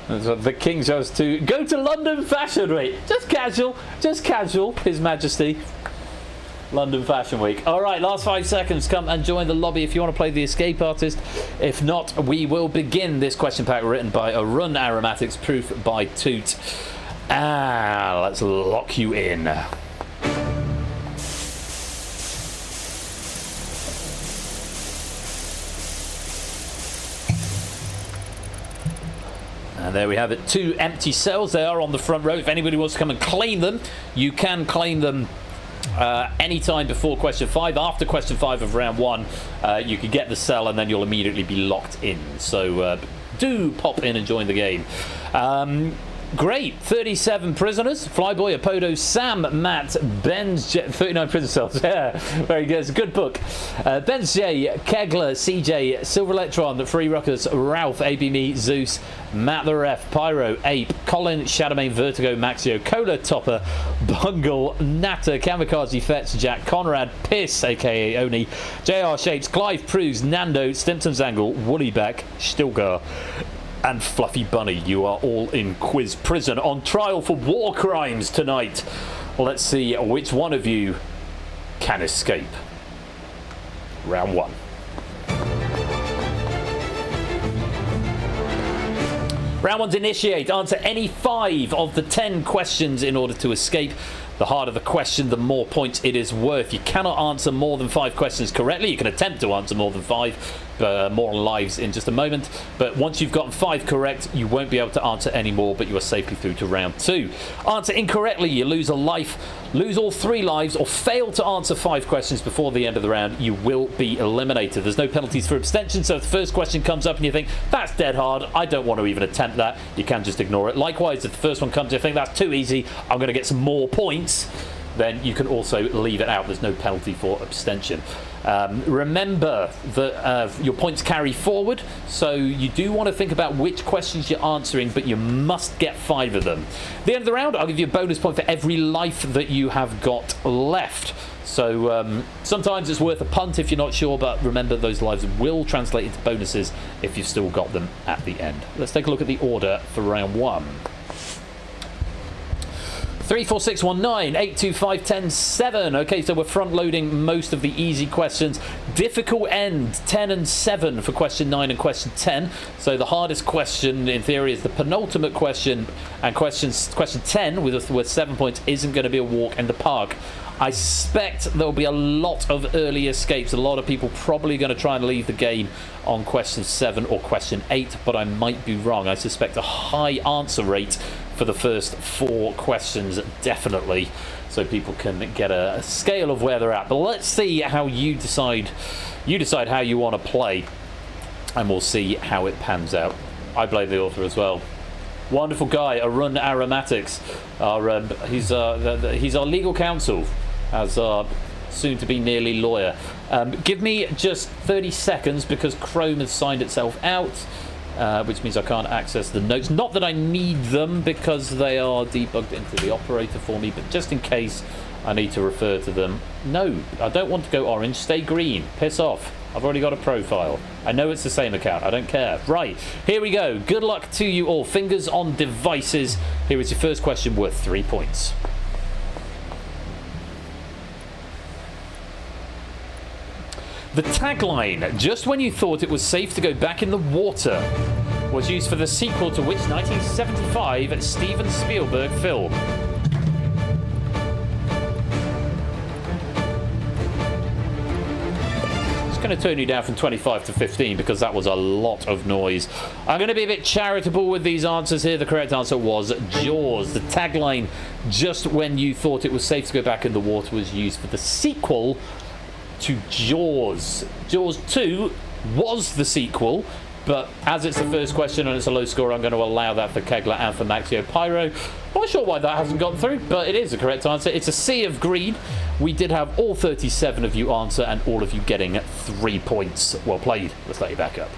The King chose to go to London Fashion Week. Just casual. His Majesty. London Fashion Week. All right, last 5 seconds. Come and join the lobby if you want to play the Escape Artist. If not, we will begin this question pack written by Arun Aromatics, proof by Toot. Let's lock you in. And there we have it, 2 empty cells. They are on the front row. If anybody wants to come and claim them, you can claim them anytime before question 5. After question 5 of round 1, you can get the cell and then you'll immediately be locked in. So do pop in and join the game. Great. 37 prisoners. Flyboy, Apodo, Sam, Matt, Ben's, 39 prison cells. Yeah, very good. It's a good book. Ben's J, Kegler, CJ, Silver Electron, Free Ruckus, Ralph, AB Me, Zeus, Matt the Ref, Pyro, Ape, Colin, Shadowmane, Vertigo, Maxio, Cola, Topper, Bungle, Natter, Kamikaze, Fetch, Jack, Conrad, Piss, aka Oni, JR Shapes, Clive, Pruse, Nando, Stimpton Zangle, Woollyback, Stilgar, and Fluffy Bunny. You are all in quiz prison on trial for war crimes tonight. Let's see which one of you can escape. Round 1. Round 1's initiate. Answer any 5 of the 10 questions in order to escape. The harder the question, the more points it is worth. You cannot answer more than 5 questions correctly. You can attempt to answer more than 5. More on lives in just a moment. But once you've gotten 5 correct, you won't be able to answer any more, but you are safely through to round 2. Answer incorrectly, you lose a life, lose all 3 lives, or fail to answer 5 questions before the end of the round, you will be eliminated. There's no penalties for abstention, so if the first question comes up and you think, that's dead hard, I don't want to even attempt that, you can just ignore it. Likewise, if the first one comes, you think that's too easy, I'm going to get some more points, then you can also leave it out. There's no penalty for abstention. Remember that your points carry forward, so you do want to think about which questions you're answering, but you must get 5 of them. At the end of the round, I'll give you a bonus point for every life that you have got left. So sometimes it's worth a punt if you're not sure, but remember those lives will translate into bonuses if you've still got them at the end. Let's take a look at the order for round 1. 3, 4, 6, 1, 9, 8, 2, 5, 10, 7. Okay, so we're front loading most of the easy questions. Difficult end 10 and 7 for question 9 and question 10. So the hardest question in theory is the penultimate question, and question 10 with 7 points isn't going to be a walk in the park. I suspect there'll be a lot of early escapes. A lot of people probably going to try and leave the game on question 7 or question 8, but I might be wrong. I suspect a high answer rate for the first 4 questions, definitely, so people can get a scale of where they're at. But let's see how you decide. You decide how you want to play, and we'll see how it pans out. I blame the author as well. Wonderful guy, Arun Aromatics. He's our legal counsel, as our soon-to-be nearly lawyer. Give me just 30 seconds because Chrome has signed itself out, which means I can't access the notes. Not that I need them because they are debugged into the operator for me, but just in case I need to refer to them. No, I don't want to go orange. Stay green. Piss off. I've already got a profile. I know it's the same account. I don't care. Right, here we go. Good luck to you all. Fingers on devices. Here is your first question worth 3 points. The tagline, just when you thought it was safe to go back in the water, was used for the sequel to which 1975 Steven Spielberg film? Going to turn you down from 25 to 15 because that was a lot of noise. I'm going to be a bit charitable with these answers here. The correct answer was Jaws. The tagline, just when you thought it was safe to go back in the water, was used for the sequel to Jaws. Jaws 2 was the sequel, but as it's the first question and it's a low score, I'm going to allow that for Kegler and for Maxio Pyro. Not sure why that hasn't gone through, but it is the correct answer. It's a sea of green. We did have all 37 of you answer and all of you getting 3 points. Well played. Let's let you back up.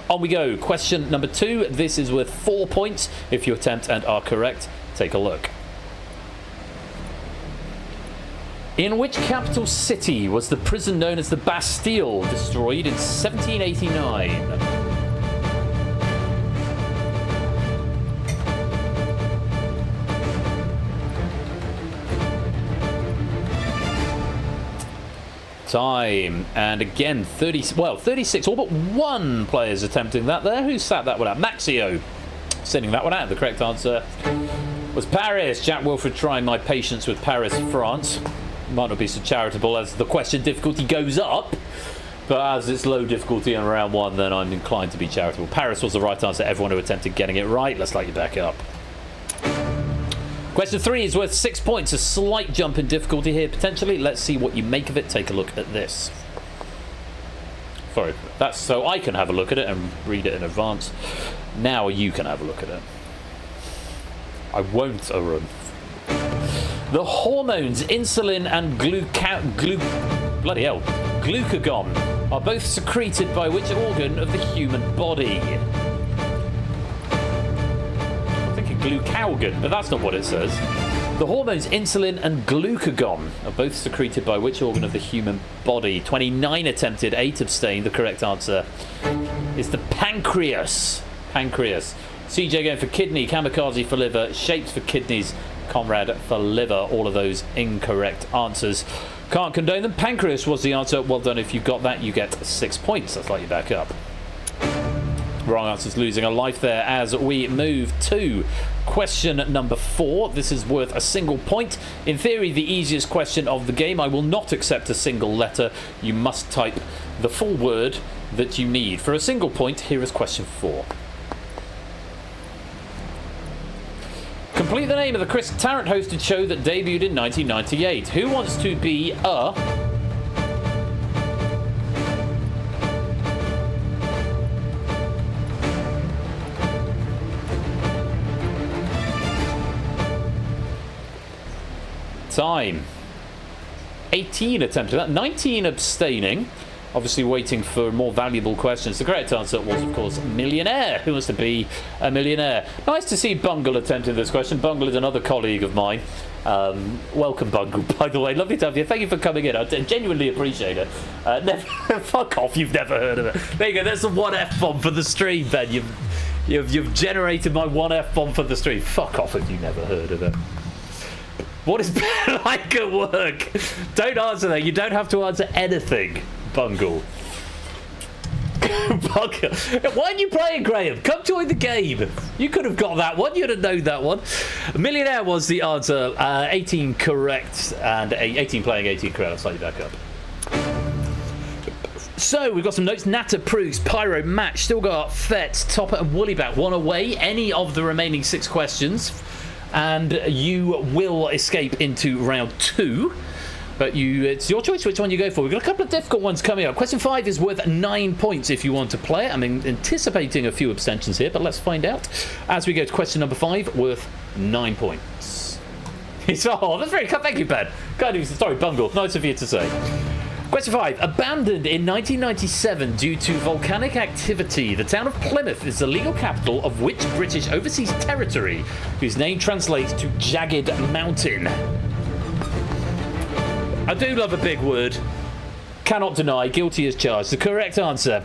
On we go. Question number 2. This is worth 4 points. If you attempt and are correct, take a look. In which capital city was the prison known as the Bastille destroyed in 1789? Time. And again, 36. All but one player's attempting that there. Who sat that one out? Maxio sending that one out. The correct answer was Paris. Jack Wilfred trying my patience with Paris, France. Might not be so charitable as the question difficulty goes up, but as it's low difficulty in round 1, then I'm inclined to be charitable. Paris was the right answer. Everyone who attempted getting it right. Let's let you back up. Question 3 is worth 6 points. A slight jump in difficulty here, potentially. Let's see what you make of it. Take a look at this. Sorry, that's so I can have a look at it and read it in advance. Now you can have a look at it. I won't, Arun. The hormones insulin and glucagon are both secreted by which organ of the human body? I'm thinking glucagon, but that's not what it says. The hormones insulin and glucagon are both secreted by which organ of the human body? 29 attempted, 8 abstained. The correct answer is the pancreas. Pancreas. CJ going for kidney, kamikaze for liver, shapes for kidneys, Conrad for liver. All of those incorrect answers. Can't condone them. Pancreas was the answer. Well done. If you got that, you get 6 points. Let's light you back up. Wrong answer's losing a life there as we move to question number 4. This is worth a single point. In theory, the easiest question of the game. I will not accept a single letter. You must type the full word that you need. For a single point, here is question 4. Complete the name of the Chris Tarrant hosted show that debuted in 1998. Who wants to be a... Time. 18 attempted that. 19 abstaining. Obviously waiting for more valuable questions. The correct answer was, of course, millionaire. Who wants to be a millionaire? Nice to see Bungle attempting this question. Bungle is another colleague of mine. Welcome, Bungle, by the way. Lovely to have you. Thank you for coming in. I genuinely appreciate it. Fuck off, you've never heard of it. There you go. There's the one F-bomb for the stream, Ben. You've generated my one F-bomb for the stream. Fuck off if you've never heard of it. What is Ben like at work? Don't answer that. You don't have to answer anything, Bungle. Why aren't you playing, Graham? Come join the game. You could have got that one. You'd have known that one. Millionaire was the answer. 18 correct and 18 playing, 18 correct. I'll slightly back up. So we've got some notes. Natter, Proust, Pyro, Match, still got Fetz, Topper and Woollyback. One away. Any of the remaining 6 questions. And you will escape into round 2. But it's your choice which one you go for. We've got a couple of difficult ones coming up. Question 5 is worth 9 points if you want to play it. I'm anticipating a few abstentions here, but let's find out. As we go to question number 5, worth 9 points. Oh, that's very kind. Thank you, Ben. Sorry, Bungle. Nice of you to say. Question 5. Abandoned in 1997 due to volcanic activity, the town of Plymouth is the legal capital of which British overseas territory, whose name translates to Jagged Mountain? I do love a big word. Cannot deny. Guilty as charged. The correct answer,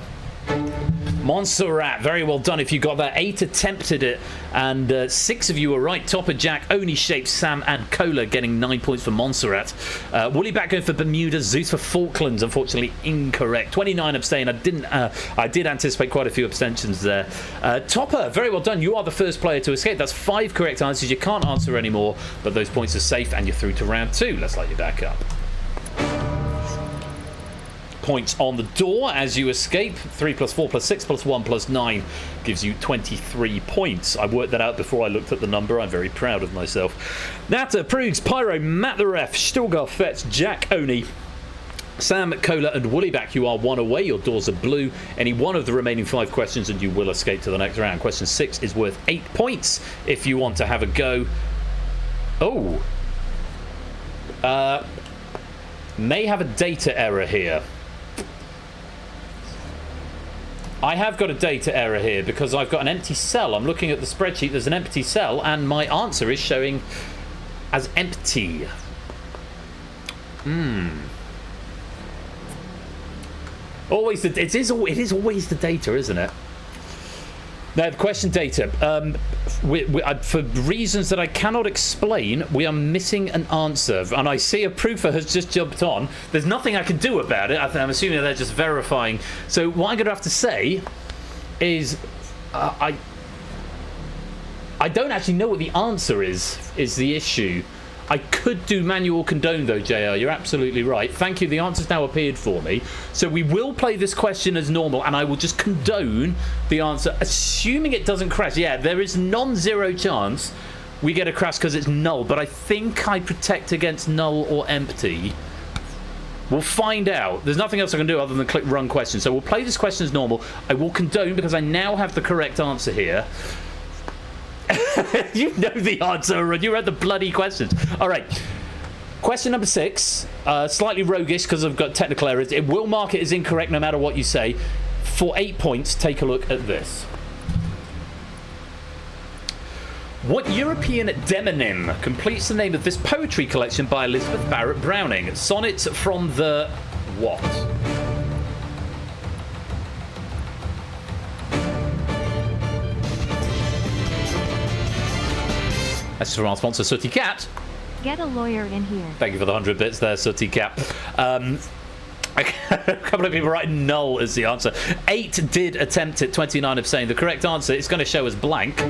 Montserrat. Very well done if you got that. 8 attempted it, and 6 of you were right. Topper, Jack, Oni, Shape, Sam, and Cola getting 9 points for Montserrat. Woollyback going for Bermuda. Zeus for Falklands. Unfortunately, incorrect. 29 abstain. I did anticipate quite a few abstentions there. Topper, very well done. You are the first player to escape. That's 5 correct answers. You can't answer anymore, but those points are safe, and you're through to round 2. Let's light you back up. Points on the door as you escape. 3 plus 4 plus 6 plus 1 plus 9 gives you 23 points. I worked that out before I looked at the number. I'm very proud of myself. Natter, Proogs, Pyro, Matt the Ref, Stilgar, Fetz, Jack, Oni, Sam, Cola and Woollyback. You are 1 away. Your doors are blue. Any one of the remaining 5 questions and you will escape to the next round. Question 6 is worth 8 points if you want to have a go. May have a data error here. I have got a data error here because I've got an empty cell. I'm looking at the spreadsheet. There's an empty cell, and my answer is showing as empty. It is always the data, isn't it? Now, the question data. For reasons that I cannot explain, we are missing an answer. And I see a proofer has just jumped on. There's nothing I can do about it. I'm assuming they're just verifying. So what I'm going to have to say is I don't actually know what the answer is the issue. I could do manual condone though, JR. You're absolutely right. Thank you. The answer's now appeared for me. So we will play this question as normal, and I will just condone the answer, assuming it doesn't crash. Yeah, there is non-zero chance we get a crash because it's null, but I think I protect against null or empty. We'll find out. There's nothing else I can do other than click run question. So we'll play this question as normal. I will condone because I now have the correct answer here. You know the answer, and you read the bloody questions. All right. Question number 6. Slightly roguish because I've got technical errors. It will mark it as incorrect no matter what you say. For 8 points, take a look at this. What European demonym completes the name of this poetry collection by Elizabeth Barrett Browning? Sonnets from the what? This is from our sponsor, Sooty Cat.
Get a lawyer in here.
Thank you for the 100 bits there, Sooty Cat. A couple of people writing null as the answer. 8 did attempt it, 29 abstained. The correct answer is going to show as blank.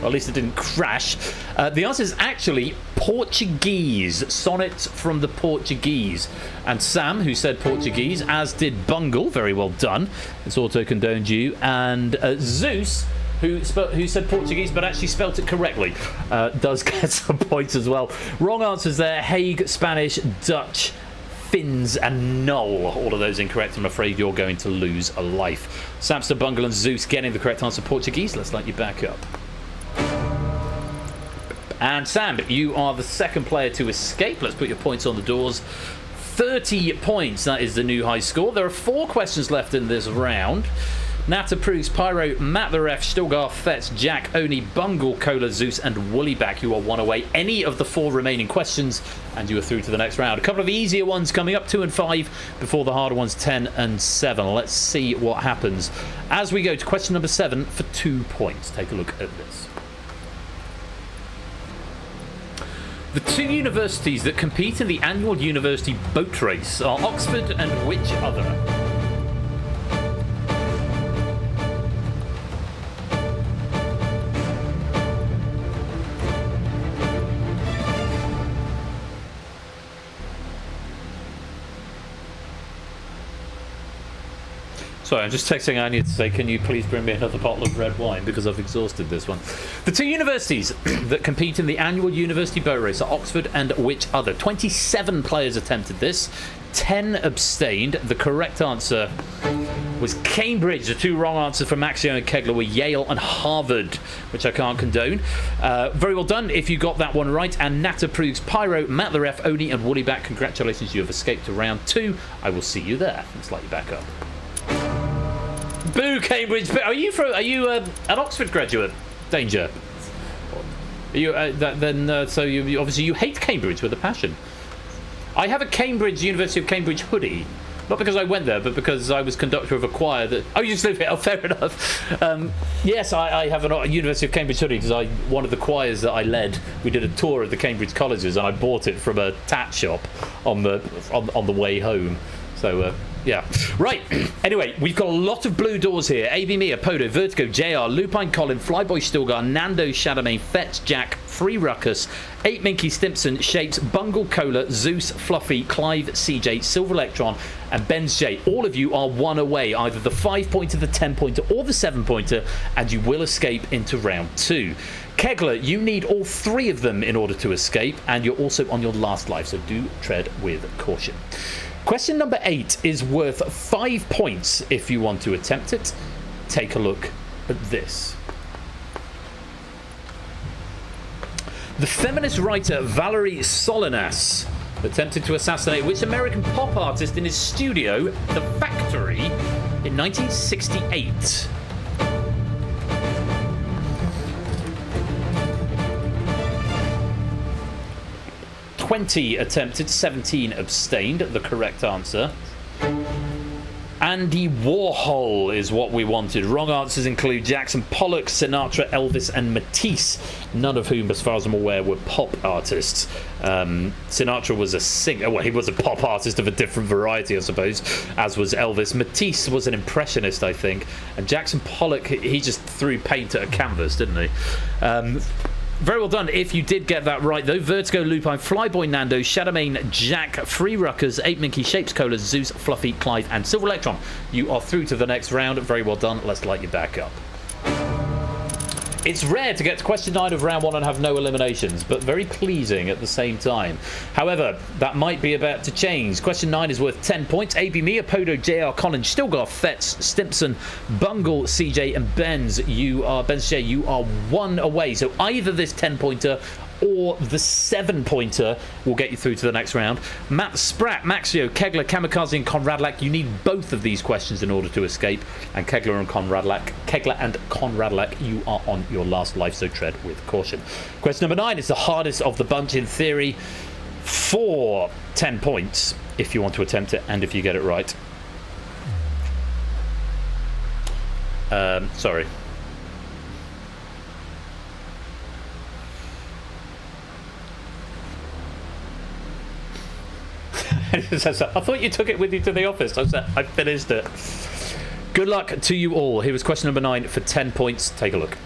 Or at least it didn't crash. The answer is actually Portuguese. Sonnets from the Portuguese. And Sam, who said Portuguese, as did Bungle. Very well done. It's auto-condoned you. And Zeus, who said Portuguese but actually spelt it correctly, does get some points as well. Wrong answers there. Hague, Spanish, Dutch, Finns and null. All of those incorrect. I'm afraid you're going to lose a life. Samster, Bungle and Zeus getting the correct answer, Portuguese. Let's light you back up. And Sam, you are the second player to escape. Let's put your points on the doors. 30 points. That is the new high score. There are 4 questions left in this round. Natter, Proust, Pyro, Matt the Ref, Stilgar, Fetz, Jack, Oni, Bungle, Cola, Zeus and Woollyback. You are 1 away. Any of the 4 remaining questions and you are through to the next round. A couple of easier ones coming up, 2 and 5, before the harder ones, 10 and 7. Let's see what happens as we go to question number 7 for 2 points. Take a look at this. The 2 universities that compete in the annual university boat race are Oxford and which other? Sorry, I'm just texting Anya to say, can you please bring me another bottle of red wine because I've exhausted this one. The two universities that compete in the annual university boat race are Oxford and which other? 27 players attempted this. 10 abstained. The correct answer was Cambridge. The two wrong answers from Maxio and Kegler were Yale and Harvard, which I can't condone. Very well done if you got that one right. And Natter Prugs, Pyro, Matt the Ref, Oni and Woolly back. Congratulations, you have escaped to round 2. I will see you there. Let's light you back up. Boo, Cambridge. Are you an Oxford graduate? Danger. Are you so you obviously you hate Cambridge with a passion. I have a University of Cambridge hoodie. Not because I went there, but because I was conductor of a choir that... Oh, you just live here? Oh, fair enough. Yes, I have a University of Cambridge hoodie because one of the choirs that I led, we did a tour of the Cambridge colleges and I bought it from a tat shop on the way home. So, yeah. Right. Anyway, we've got a lot of blue doors here. AB Mia, Podo, Vertigo, JR, Lupine, Colin, Flyboy, Stilgar, Nando, Shadowmain, Fetch, Jack, Free Ruckus, 8 Minky, Stimpson, Shapes, Bungle, Cola, Zeus, Fluffy, Clive, CJ, Silver Electron, and Ben's J. All of you are one away, either the 5-pointer, the 10-pointer, or the 7-pointer, and you will escape into round 2. Kegler, you need all 3 of them in order to escape, and you're also on your last life, so do tread with caution. Question number 8 is worth 5 points if you want to attempt it. Take a look at this. The feminist writer Valerie Solanas attempted to assassinate which American pop artist in his studio, The Factory, in 1968? (20 attempted, 17 abstained. The correct answer. Andy Warhol is what we wanted. Wrong answers include Jackson Pollock, Sinatra, Elvis, and Matisse, none of whom, as far as I'm aware, were pop artists. Sinatra was a singer. Well, he was a pop artist of a different variety, I suppose, as was Elvis. Matisse was an impressionist, I think. And Jackson Pollock, he just threw paint at a canvas, didn't he? Very well done if you did get that right, though. Vertigo, Lupine, Flyboy, Nando, Shadowmain, Jack, Free Ruckers, 8 Minky, Shapes, Cola, Zeus, Fluffy, Clive, and Silver Electron. You are through to the next round. Very well done. Let's light you back up. It's rare to get to question 9 of round 1 and have no eliminations, but very pleasing at the same time. However, that might be about to change. Question 9 is worth 10 points. AB Mia, Podo, JR, Colin, Stilgar, Fetz, Stimpson, Bungle, CJ, and Benz. Benz J, you are 1 away. So either this 10-pointer or the 7-pointer will get you through to the next round. Matt Spratt, Maxio, Kegler, Kamikaze, and Conradlak. You need both of these questions in order to escape. And Kegler and Conradlak, you are on your last life, so tread with caution. Question number 9 is the hardest of the bunch in theory. For 10 points, if you want to attempt it, and if you get it right. Sorry. I thought you took it with you to the office. I finished it. Good luck to you all. Here was question number 9 for 10 points. Take a look.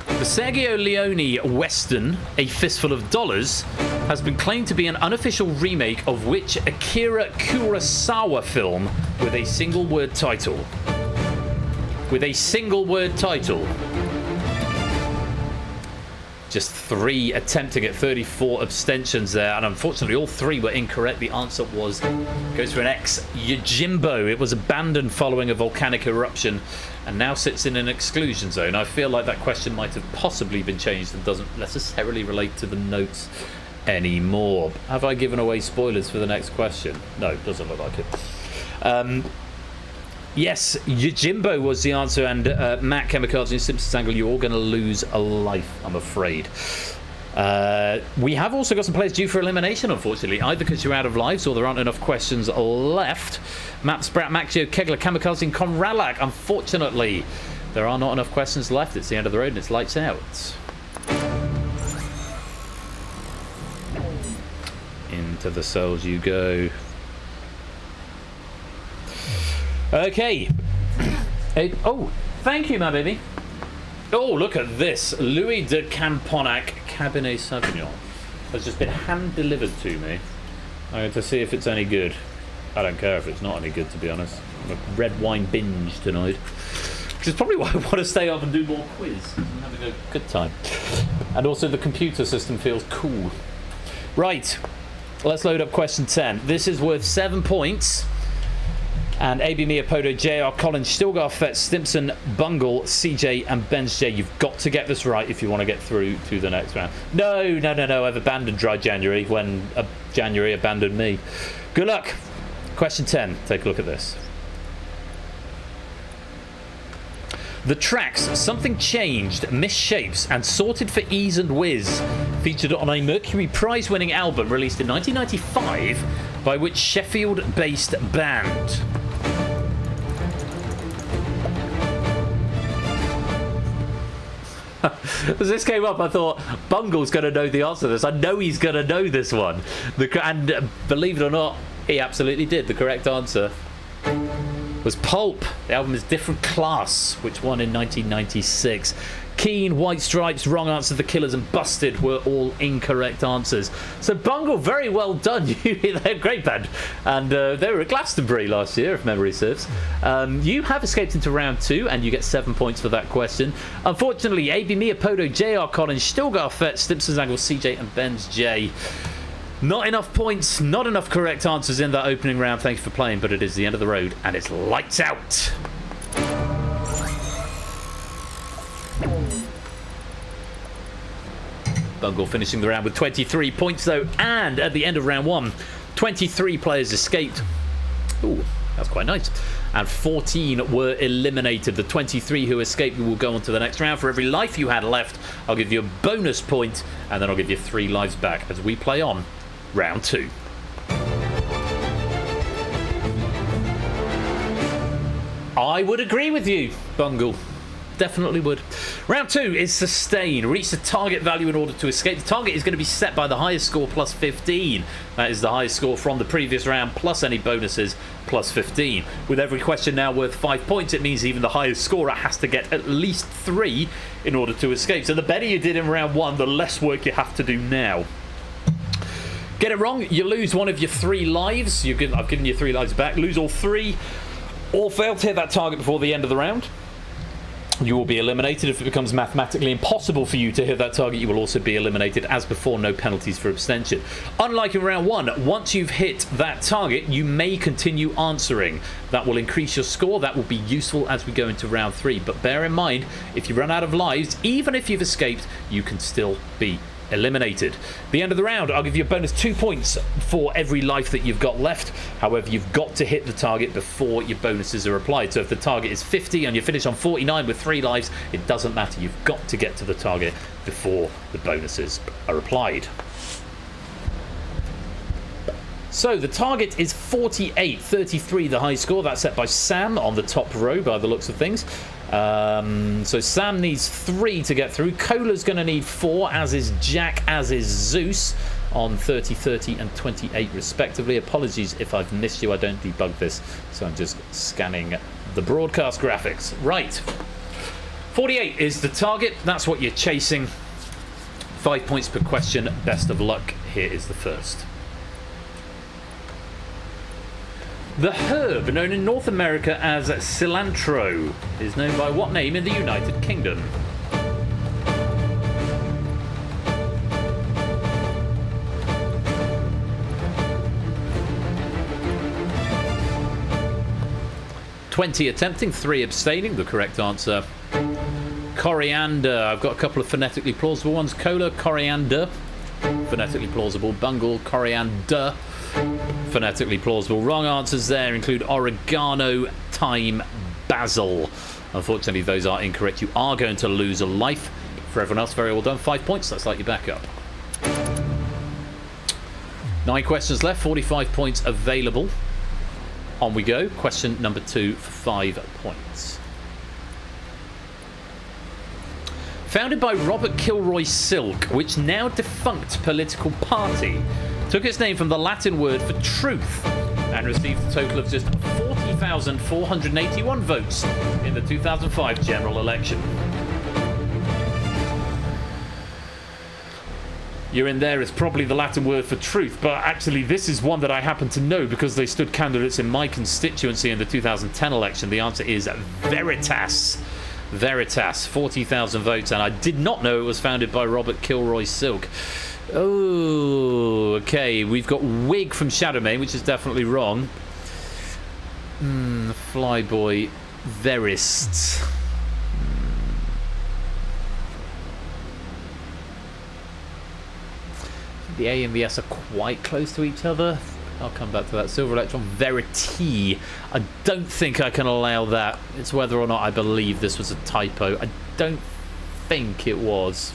The Sergio Leone Western, A Fistful of Dollars, has been claimed to be an unofficial remake of which Akira Kurosawa film with a single-word title? With a single-word title. Just 3 attempting at 34 abstentions there, and unfortunately all 3 were incorrect. The answer goes for an X. Yojimbo. It was abandoned following a volcanic eruption and now sits in an exclusion zone. I feel like that question might have possibly been changed and doesn't necessarily relate to the notes anymore. Have I given away spoilers for the next question? No, doesn't look like it. Yes, Yojimbo was the answer, and Matt, Kamikaze, and Simpsons Angle, you're all going to lose a life, I'm afraid. We have also got some players due for elimination, unfortunately, either because you're out of lives or there aren't enough questions left. Matt Spratt, Maxio, Kegler, Kamikaze, and Conradlak. Unfortunately, there are not enough questions left. It's the end of the road and it's lights out. Into the cells you go. Okay. Oh, thank you, my baby. Oh, look at this. Louis de Camponac Cabernet Sauvignon has just been hand-delivered to me. I'm going to see if it's any good. I don't care if it's not any good, to be honest. I'm a red wine binge tonight. Which is probably why I want to stay up and do more quiz. I'm having a good time. And also the computer system feels cool. Right. Let's load up question 10. This is worth 7 points. And AB Mia, Podo, JR, Collins, Stilgar, Fett, Stimpson, Bungle, CJ, and Benz J. You've got to get this right if you want to get through to the next round. No. I've abandoned Dry January when January abandoned me. Good luck. Question 10. Take a look at this. The tracks Something Changed, Misshapes, and Sorted for Ease and Whiz featured on a Mercury Prize-winning album released in 1995 by which Sheffield-based band? As this came up, I thought, Bungle's going to know the answer to this. I know he's going to know this one. And believe it or not, he absolutely did. The correct answer was Pulp. The album is Different Class, which won in 1996. Keen, White Stripes, wrong answer. The Killers and Busted were all incorrect answers. So Bungle, very well done. They're a great band. And they were at Glastonbury last year, if memory serves. You have escaped into round 2, and you get 7 points for that question. Unfortunately, AB Mia, Podo, JR, Collins, Stilgar, Fett, Stimpson's Angle, CJ, and Ben's J. Not enough points, not enough correct answers in that opening round. Thank you for playing, but it is the end of the road, and it's lights out. Bungle finishing the round with 23 points, though, and at the end of round 1, 23 players escaped. Ooh, that's quite nice. And 14 were eliminated. The 23 who escaped will go on to the next round. For every life you had left, I'll give you a bonus point, and then I'll give you 3 lives back as we play on round 2. I would agree with you, Bungle. Definitely would. Round 2 is sustain. Reach the target value in order to escape. The target is going to be set by the highest score plus 15. That is the highest score from the previous round plus any bonuses plus 15. With every question now worth 5 points, it means even the highest scorer has to get at least 3 in order to escape. So the better you did in round 1, the less work you have to do now. Get it wrong, you lose one of your 3 lives. I've given you 3 lives back. Lose all 3, or fail to hit that target before the end of the round. You will be eliminated. If it becomes mathematically impossible for you to hit that target, you will also be eliminated. As before, no penalties for abstention. Unlike in round 1, once you've hit that target, you may continue answering. That will increase your score. That will be useful as we go into round 3. But bear in mind, if you run out of lives, even if you've escaped, you can still be eliminated. The end of the round, I'll give you a bonus 2 points for every life that you've got left. However, you've got to hit the target before your bonuses are applied. So if the target is 50 and you finish on 49 with 3 lives, it doesn't matter. You've got to get to the target before the bonuses are applied. So the target is 48, 33 the high score. That's set by Sam on the top row by the looks of things. So Sam needs 3 to get through. Cola's going to need 4, as is Jack, as is Zeus, on 30, 30 and 28 respectively. Apologies if I've missed you. I don't debug this, so I'm just scanning the broadcast graphics. Right. 48 is the target. That's what you're chasing. 5 points per question. Best of luck. Here is the first. The herb, known in North America as cilantro, is known by what name in the United Kingdom? (20 attempting, 3 abstaining. The correct answer, coriander. I've got a couple of phonetically plausible ones. Cola, coriander, phonetically plausible. Bungle, coriander, phonetically plausible. Wrong answers there include oregano, thyme, basil. Unfortunately, those are incorrect. You are going to lose a life. For everyone else, very well done. 5 points. That's like your backup. 9 questions left. 45 points available. On we go. Question number 2 for 5 points. Founded by Robert Kilroy Silk, which now defunct political party took its name from the Latin word for truth and received a total of just 40,481 votes in the 2005 general election. You're in there. It's probably the Latin word for truth, but actually this is one that I happen to know because they stood candidates in my constituency in the 2010 election. The answer is Veritas. Veritas, 40,000 votes, and I did not know it was founded by Robert Kilroy Silk. Oh, okay. We've got Wig from Shadowmane, which is definitely wrong. Flyboy, Verists. The A and the S are quite close to each other. I'll come back to that. Silver Electron, Verity. I don't think I can allow that. It's whether or not I believe this was a typo. I don't think it was.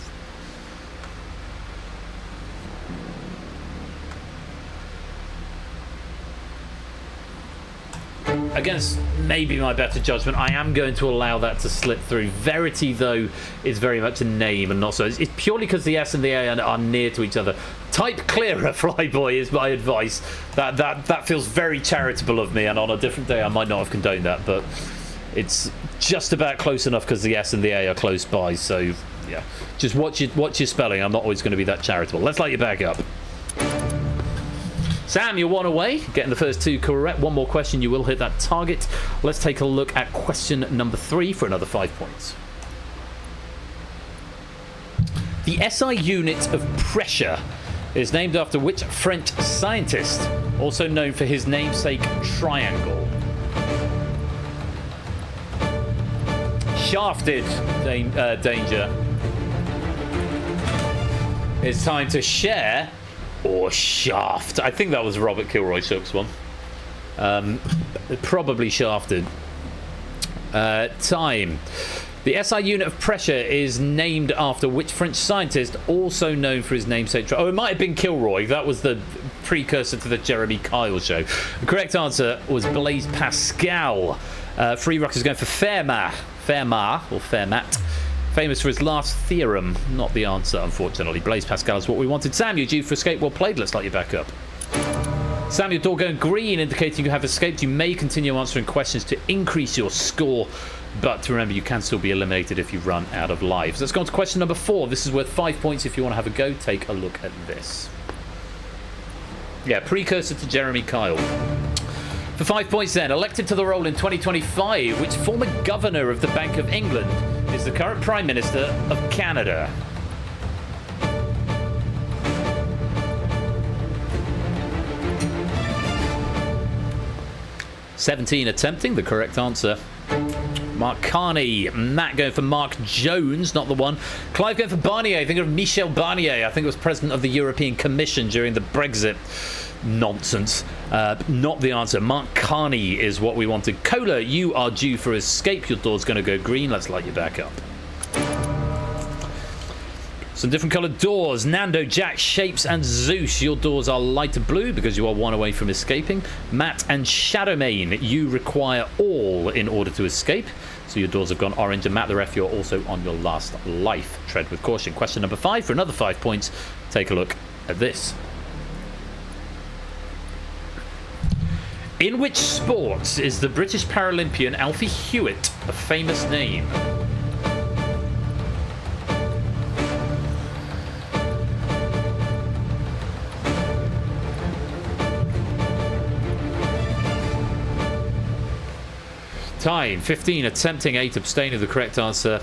Against maybe my better judgment, I am going to allow that to slip through. Verity, though, is very much a name and not so. It's purely because the S and the A are near to each other. Type clearer, Flyboy, is my advice. That feels very charitable of me, and on a different day I might not have condoned that, but it's just about close enough because the S and the A are close by. So yeah, just watch your spelling. I'm not always going to be that charitable. Let's light you back up. Sam, you're one away, getting the first two correct. One more question, you will hit that target. Let's take a look at question number 3 for another 5 points. The SI unit of pressure is named after which French scientist, also known for his namesake triangle? Shafted, danger. It's time to share or shaft. I think that was Robert Kilroy Silk's one. Probably shafted. Time. The SI unit of pressure is named after which French scientist, also known for his namesake? Oh, it might have been Kilroy. That was the precursor to the Jeremy Kyle show. The correct answer was Blaise Pascal. Free Rock is going for Fermat, or Fermat. Famous for his last theorem. Not the answer, unfortunately. Blaise Pascal is what we wanted. Sam, you're due for escape. Well played. Let's light you back up. Sam, your door going green, indicating you have escaped. You may continue answering questions to increase your score, but remember, you can still be eliminated if you run out of lives. Let's go on to question number 4. This is worth 5 points. If you want to have a go, take a look at this. Yeah, precursor to Jeremy Kyle. For 5 points then, elected to the role in 2025, which former governor of the Bank of England is the current Prime Minister of Canada? "17 attempting," the correct answer. Mark Carney. Matt going for Mark Jones, not the one. Clive going for Barnier. Think of Michel Barnier. I think it was president of the European Commission during the Brexit nonsense. Not the answer. Mark Carney is what we wanted. Cola, you are due for escape. Your door's going to go green. Let's light you back up. Some different coloured doors. Nando, Jack, Shapes, and Zeus. Your doors are lighter blue because you are one away from escaping. Matt and Shadowmane, you require all in order to escape. So your doors have gone orange. And Matt the Ref, you're also on your last life. Tread with caution. Question number 5 for another 5 points. Take a look at this. In which sports is the British Paralympian Alfie Hewitt a famous name? Time. 15 attempting, 8 abstaining. The correct answer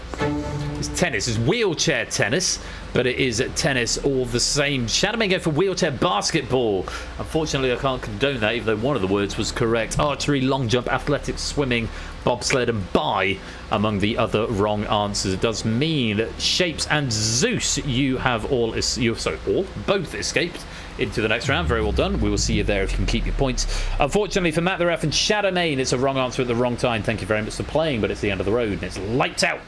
is tennis. It's wheelchair tennis, but it is tennis all the same. Shadowmane go for wheelchair basketball. Unfortunately, I can't condone that, even though one of the words was correct. Archery, long jump, athletics, swimming, bobsled, and bi among the other wrong answers. It does mean that Shapes and Zeus, you have both escaped into the next round. Very well done. We will see you there if you can keep your points. Unfortunately for Matt the Ref and Shadowmane, it's a wrong answer at the wrong time. Thank you very much for playing, but it's the end of the road and it's lights out.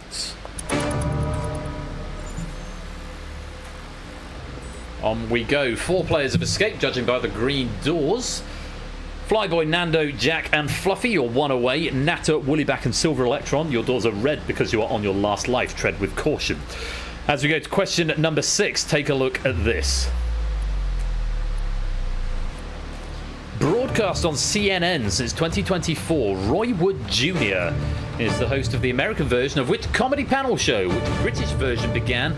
On we go. 4 players have escaped, judging by the green doors. Flyboy, Nando, Jack, and Fluffy, you're one away. Natter, Woollyback, and Silver Electron, your doors are red because you are on your last life. Tread with caution. As we go to question number 6, take a look at this. Broadcast on CNN since 2024, Roy Wood Jr. is the host of the American version of which comedy panel show, whose British version began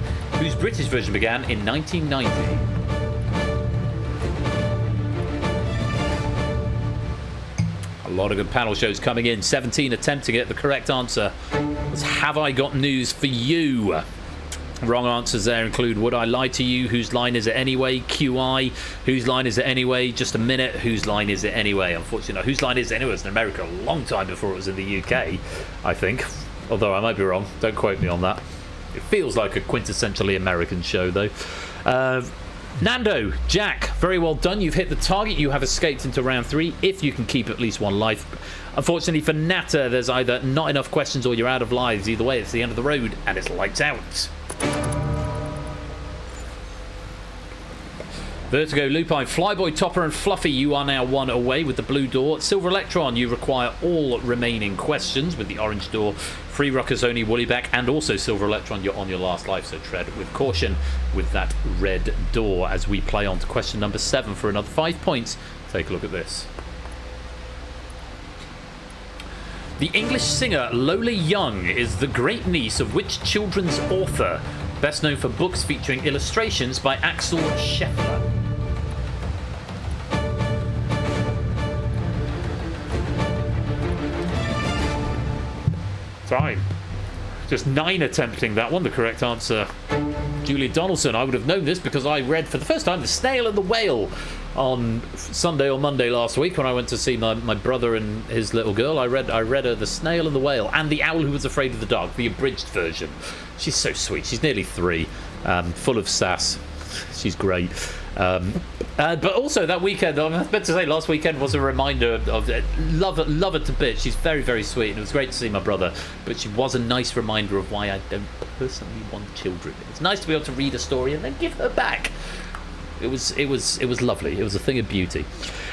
in 1990. A lot of good panel shows coming in. 17 attempting it. The correct answer was Have I Got News For You? Wrong answers there include Would I Lie To You? Whose Line Is It Anyway? QI. Whose Line Is It Anyway? Just a Minute. Whose Line Is It Anyway? Unfortunately, Whose Line Is It Anyway was in America a long time before it was in the UK, I think. Although I might be wrong. Don't quote me on that. It feels like a quintessentially American show, though. Nando, Jack, very well done. You've hit the target. You have escaped into round 3 if you can keep at least one life. Unfortunately for Natter, there's either not enough questions or you're out of lives. Either way, it's the end of the road and it's lights out. Vertigo, Lupine, Flyboy, Topper and Fluffy, you are now 1 away with the blue door. Silver Electron, you require all remaining questions with the orange door. Free Ruckus, only Woollyback, and also Silver Electron, you're on your last life, so tread with caution with that red door as we play on to question number 7 for another 5 points. Take a look at this. The English singer Lola Young is the great niece of which children's author? Best known for books featuring illustrations by Axel Scheffler. Time. Just 9 attempting that one. The correct answer, Julia Donaldson. I would have known this because I read for the first time The Snail and the Whale on Sunday or Monday last week when I went to see my brother and his little girl. I read her The Snail and the Whale and The Owl Who Was Afraid of the Dark, the abridged version. She's so sweet. She's nearly 3, full of sass. She's great. But also that weekend, I was meant to say last weekend was a reminder of love her to bits. She's very, very sweet, and it was great to see my brother. But she was a nice reminder of why I don't personally want children. It's nice to be able to read a story and then give her back. It was lovely. It was a thing of beauty.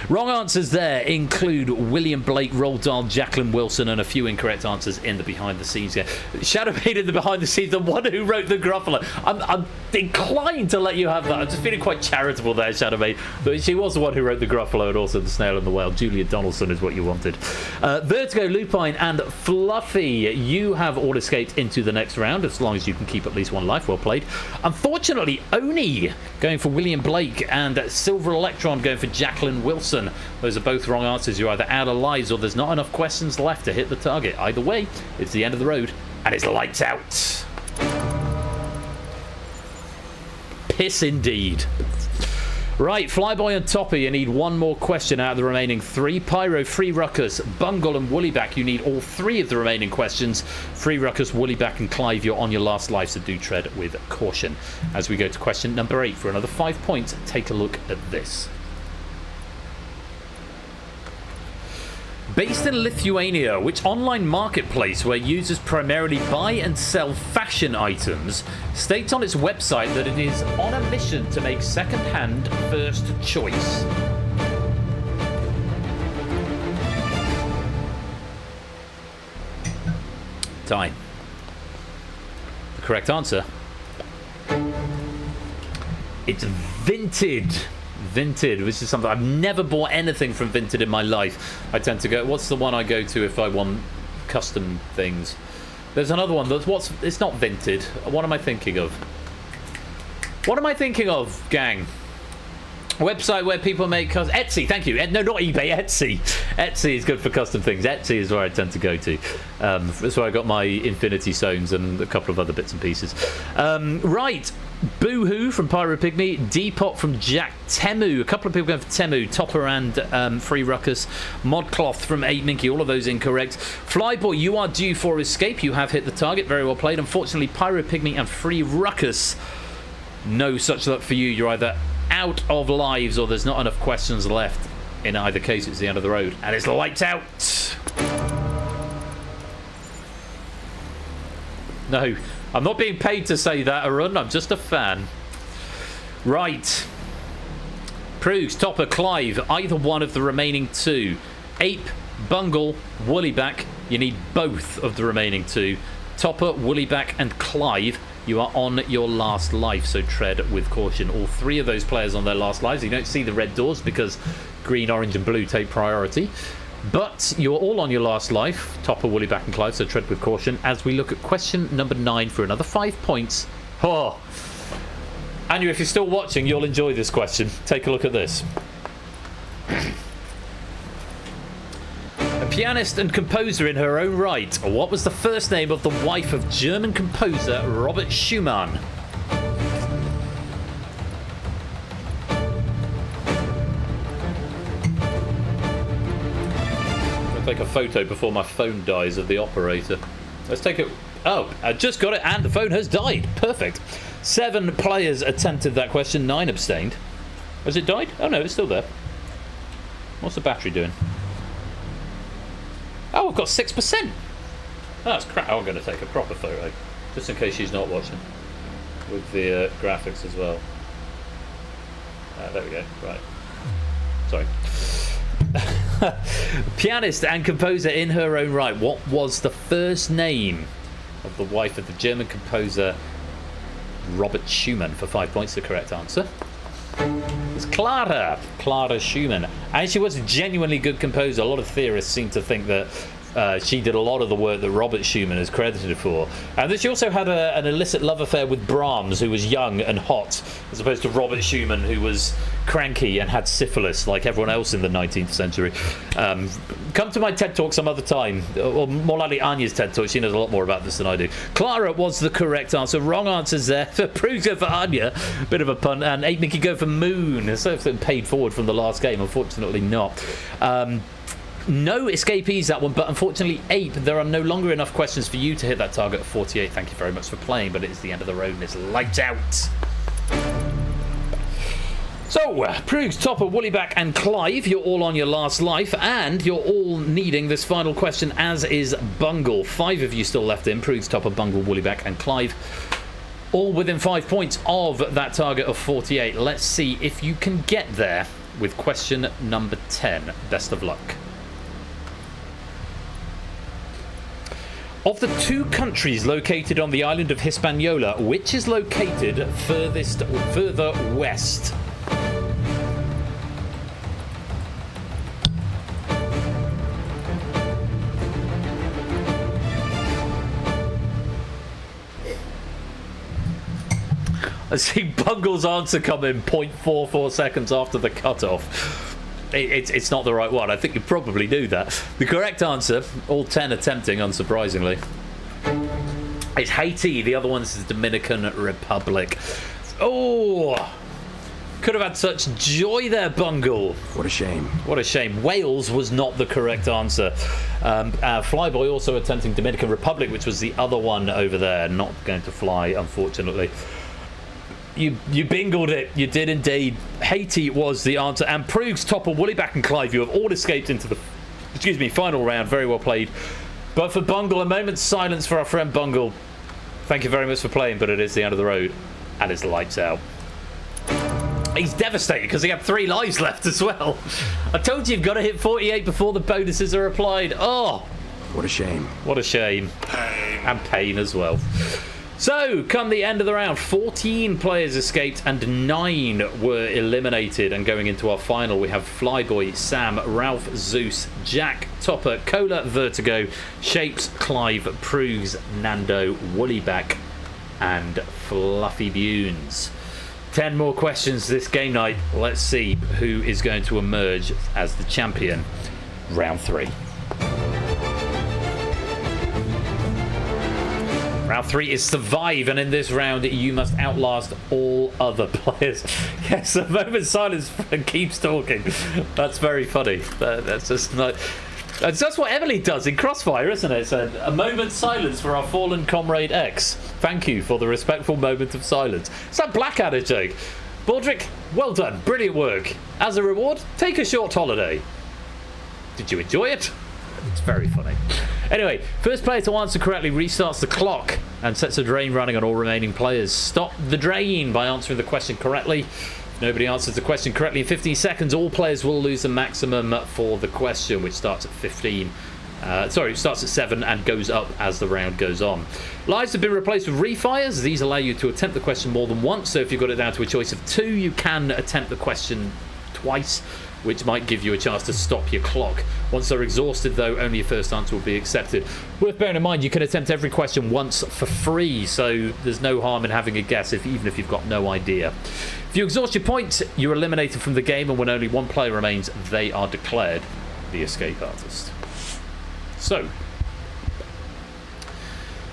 Wrong answers there include William Blake, Roald Dahl, Jacqueline Wilson, and a few incorrect answers in the behind the scenes here. Shadowmaid in the behind the scenes, the one who wrote the Gruffalo. I'm inclined to let you have that. I'm just feeling quite charitable there, Shadowmaid. But she was the one who wrote the Gruffalo and also The Snail and the Whale. Julia Donaldson is what you wanted. Vertigo, Lupine, and Fluffy, you have all escaped into the next round as long as you can keep at least one life. Well played. Unfortunately, Oni going for William Blake and Silver Electron going for Jacqueline Wilson. Those are both wrong answers. You're either out of lives or there's not enough questions left to hit the target. Either way, it's the end of the road and it's lights out. Piss indeed. Right, Flyboy and Topper, you need one more question out of the remaining 3. Pyro, Free Ruckus, Bungle and Woollyback, you need all 3 of the remaining questions. Free Ruckus, Woollyback and Clive, you're on your last life, so do tread with caution. As we go to question number 8 for another 5 points, take a look at this. Based in Lithuania, which online marketplace where users primarily buy and sell fashion items states on its website that it is on a mission to make second-hand first choice? Time. The correct answer. It's Vinted. Vinted, which is something I've never bought anything from Vinted in my life. I tend to go, what's the one I go to if I want custom things? There's another one that's it's not Vinted. What am I thinking of? What am I thinking of, gang? A website where people make Etsy, thank you. No, not eBay, Etsy. Etsy is good for custom things. Etsy is where I tend to go to. That's where I got my Infinity Stones and a couple of other bits and pieces. Right. Boohoo from Pyro Pygmy, Depop from Jack, Temu, a couple of people going for Temu, Topper and Free Ruckus, Modcloth from 8 Minky, all of those incorrect. Flyboy, you are due for escape. You have hit the target. Very well played. Unfortunately, Pyro Pygmy and Free Ruckus, no such luck for you. You're either out of lives or there's not enough questions left. In either case, it's the end of the road and it's lights out. No, I'm not being paid to say that, Arun. I'm just a fan. Right. Proust, Topper, Clive, either one of the remaining 2. Ape, Bungle, Woollyback, you need both of the remaining 2. Topper, Woollyback and Clive, you are on your last life, so tread with caution. All 3 of those players on their last lives. You don't see the red doors because green, orange and blue take priority. But you're all on your last life. Topper, Woolly, Back and Clive, so tread with caution as we look at question number 9 for another 5 points. Oh, Anya, if you're still watching, you'll enjoy this question. Take a look at this. A pianist and composer in her own right. What was the first name of the wife of German composer Robert Schumann? I'll take a photo before my phone dies of the operator. Let's take it. Oh, I just got it and the phone has died. Perfect. 7 players attempted that question, 9 abstained. Has it died? Oh no, it's still there. What's the battery doing? Oh, I've got 6%. Oh, that's crap. Oh, I'm going to take a proper photo, just in case she's not watching, with the graphics as well. There we go. Right. Sorry. Pianist and composer in her own right. What was the first name of the wife of the German composer Robert Schumann? For 5 points, the correct answer. It's Clara Schumann. And she was a genuinely good composer. A lot of theorists seem to think that she did a lot of the work that Robert Schumann is credited for. And then she also had an illicit love affair with Brahms, who was young and hot, as opposed to Robert Schumann, who was cranky and had syphilis like everyone else in the 19th century. Come to my TED Talk some other time, or more likely Anya's TED Talk. She knows a lot more about this than I do. Clara was the correct answer. Wrong answers there. Proves go for Anya. Bit of a pun. And 8 Mickey go for Moon. So it's been paid forward from the last game. Unfortunately not. No escapees that one, but unfortunately 8. There are no longer enough questions for you to hit that target of 48. Thank you very much for playing, but it is the end of the road and it's lights out. So, Proogs, Topper, Woollyback and Clive, you're all on your last life, and you're all needing this final question, as is Bungle. 5 of you still left in, Proogs, Topper, Bungle, Woollyback and Clive. All within 5 points of that target of 48. Let's see if you can get there with question number 10. Best of luck. Of the 2 countries located on the island of Hispaniola, which is located further west? I see Bungle's answer come in 0.44 seconds after the cutoff. It's not the right one. I think you probably knew that. The correct answer, all 10 attempting, unsurprisingly, it's Haiti. The other one's the Dominican Republic. Oh, could have had such joy there, Bungle.
What a shame.
What a shame. Wales was not the correct answer. Flyboy also attempting Dominican Republic, which was the other one over there. Not going to fly, unfortunately. You bingled it. You did indeed. Haiti was the answer. And Proogs, Topper, Woollyback and Clive, you have all escaped into the final round. Very well played. But for Bungle, a moment's silence for our friend Bungle. Thank you very much for playing, but it is the end of the road. And it's lights out. He's devastated because he had 3 lives left as well. I told you you've got to hit 48 before the bonuses are applied. Oh,
what a shame.
What a shame. Pain. And pain as well. So, come the end of the round, 14 players escaped and 9 were eliminated. And going into our final, we have Flyboy, Sam, Ralph, Zeus, Jack, Topper, Cola, Vertigo, Shapes, Clive, Proogs, Nando, Woollyback and Fluffy Bunes. 10 more questions this game night. Let's see who is going to emerge as the champion. Round 3. Round 3 is survive, and in this round you must outlast all other players. Yes, a moment's silence and keeps talking. That's very funny. That's just not. That's what Emily does in Crossfire, isn't it? It's a moment's silence for our fallen comrade X. Thank you for the respectful moment of silence. It's that Blackadder joke. Baldrick, well done. Brilliant work. As a reward, take a short holiday. Did you enjoy it? It's very funny. Anyway, first player to answer correctly restarts the clock and sets a drain running on all remaining players. Stop the drain by answering the question correctly. If nobody answers the question correctly in 15 seconds, all players will lose the maximum for the question, which starts at 15. It starts at 7 and goes up as the round goes on. Lives have been replaced with refires. These allow you to attempt the question more than once. So if you've got it down to a choice of 2, you can attempt the question twice. which might give you a chance to stop your clock. Once they're exhausted, though, only your first answer will be accepted. Worth bearing in mind, you can attempt every question once for free, so there's no harm in having a guess, even if you've got no idea. If you exhaust your points, you're eliminated from the game, and when only one player remains, they are declared the escape artist. So,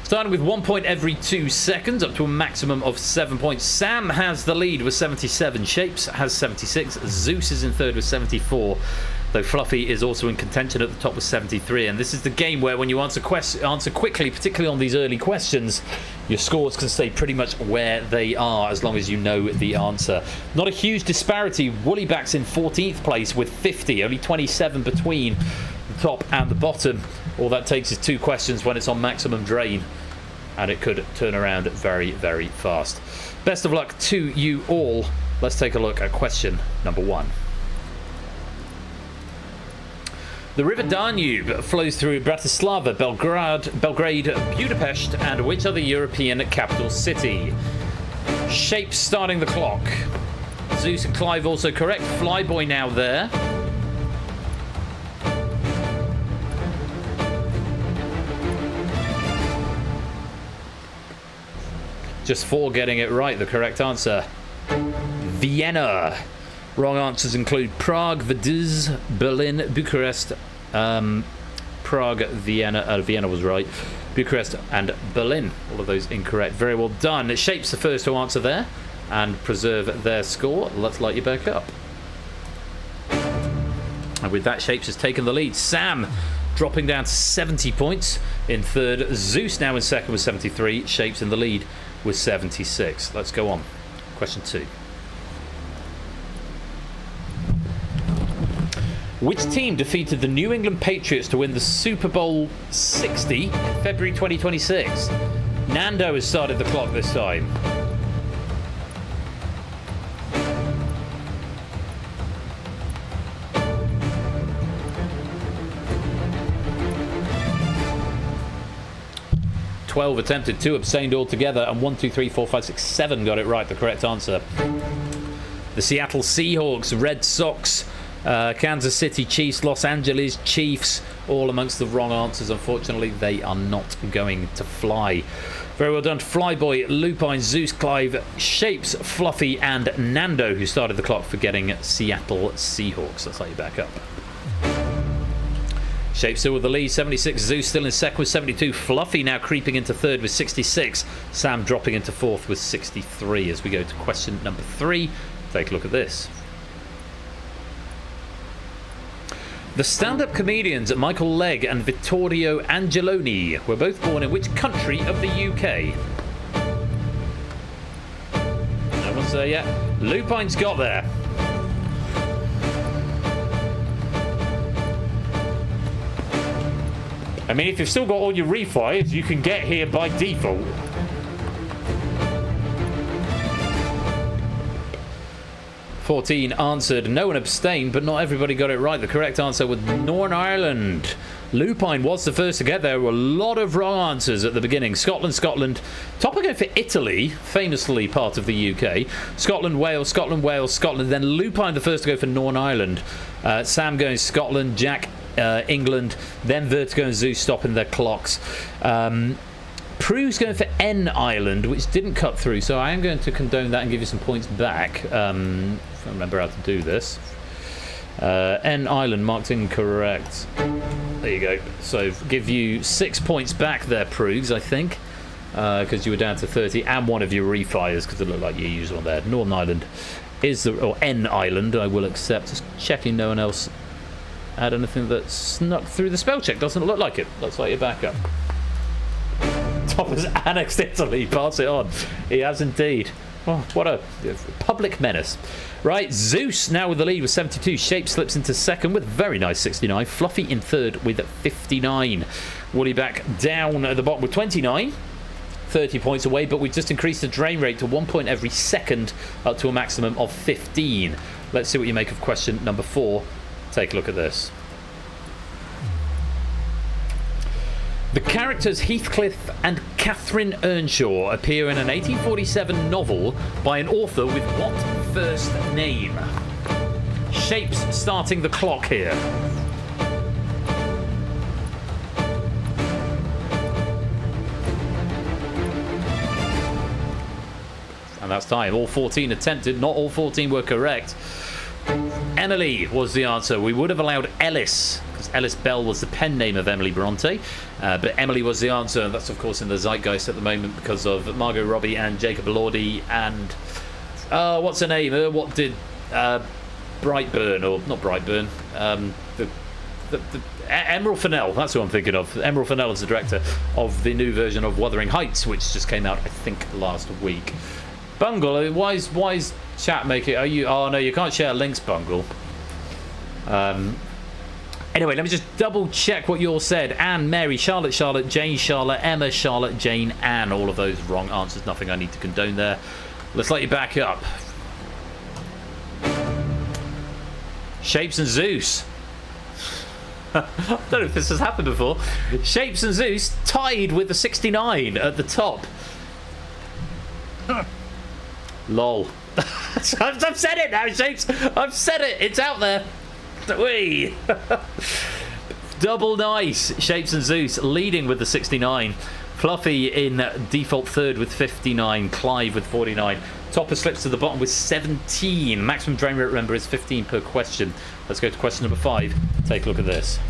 starting with 1 point every 2 seconds, up to a maximum of 7 points. Sam has the lead with 77. Shapes has 76. Zeus is in third with 74. Though Fluffy is also in contention at the top with 73. And this is the game where when you answer quickly, particularly on these early questions, your scores can stay pretty much where they are as long as you know the answer. Not a huge disparity. Woollyback's in 14th place with 50. Only 27 between the top and the bottom. All that takes is 2 questions when it's on maximum drain, and it could turn around very, very fast. Best of luck to you all. Let's take a look at question number 1. The River Danube flows through Bratislava, Belgrade, Budapest, and which other European capital city? Shapes starting the clock. Zeus and Clive also correct. Flyboy now there. Just 4 getting it right. The correct answer, Vienna. Wrong answers include Prague, Vaduz, Berlin, Bucharest, Prague, Vienna. Vienna was right. Bucharest and Berlin. All of those incorrect. Very well done. Shapes the first to answer there and preserve their score. Let's light you back up. And with that, Shapes has taken the lead. Sam dropping down to 70 points in third. Zeus now in second with 73. Shapes in the lead with 76. Let's go on. Question 2. Which team defeated the New England Patriots to win the Super Bowl 60 in February 2026? Nando has started the clock this time. "12 attempted, 2 abstained altogether, and 1, 2, 3, 4, 5, 6, 7 got it right. The correct answer. The Seattle Seahawks, Red Sox, Kansas City Chiefs, Los Angeles Chiefs, all amongst the wrong answers. Unfortunately, they are not going to fly. Very well done. Flyboy, Lupine, Zeus, Clive, Shapes, Fluffy, and Nando, who started the clock for getting Seattle Seahawks. Let's let you back up. Shapes still with the lead, 76. Zeus still in second with 72. Fluffy now creeping into third with 66. Sam dropping into fourth with 63. As we go to question number 3, take a look at this. The stand-up comedians Michael Legg and Vittorio Angeloni were both born in which country of the UK? No one's there yet. Lupine's got there. I mean, if you've still got all your refires, you can get here by default. "14 answered, no one abstained, but not everybody got it right. The correct answer was Northern Ireland. Lupine was the first to get there. There were a lot of wrong answers at the beginning. Scotland. Top again for Italy, famously part of the UK. Scotland, Wales, then Lupine the first to go for Northern Ireland. Sam going Scotland, Jack England, then Vertigo and Zeus stopping their clocks. Prue's going for N Island, which didn't cut through, so I am going to condone that and give you some points back. If I remember how to do this. N Island marked incorrect. There you go. So give you 6 points back there, Prues, I think, because you were down to 30, and one of your refires because it looked like you used one there. Northern Ireland is the, or N Island, I will accept. Just checking no one else had anything that snuck through the spell check. Doesn't look like it. Let's light you back up. Top has annexed Italy. Pass it on. He has indeed. Oh, what a public menace. Right, Zeus now with the lead with 72. Shape slips into second with very nice 69. Fluffy in third with 59. Woolly back down at the bottom with 29. 30 points away, but we've just increased the drain rate to 1 point every second, up to a maximum of 15. Let's see what you make of question number 4. Take a look at this. The characters Heathcliff and Catherine Earnshaw appear in an 1847 novel by an author with what first name? Shapes starting the clock here. And that's time. All 14 attempted. Not all 14 were correct. Emily was the answer. We would have allowed Ellis, because Ellis Bell was the pen name of Emily Bronte. But Emily was the answer. That's, of course, in the zeitgeist at the moment because of Margot Robbie and Jacob Elordi and... what's her name? What did Brightburn, or not Brightburn, Emerald Fennell, that's who I'm thinking of. Emerald Fennell is the director of the new version of Wuthering Heights, which just came out, I think, last week. Bungle, why is chat making... Oh, no, you can't share links, Bungle. Anyway, let me just double check what you all said. Anne, Mary, Charlotte, Jane, Charlotte, Emma, Charlotte, Jane, Anne. All of those wrong answers. Nothing I need to condone there. Let's let you back up. Shapes and Zeus. I don't know if this has happened before. Shapes and Zeus tied with the 69 at the top. Lol. I've said it now, Shapes. I've said it. It's out there. Whee. Double nice. Shapes and Zeus leading with the 69. Fluffy in default third with 59. Clive with 49. Topper slips to the bottom with 17. Maximum drain rate, remember, is 15 per question. Let's go to question number 5. Take a look at this.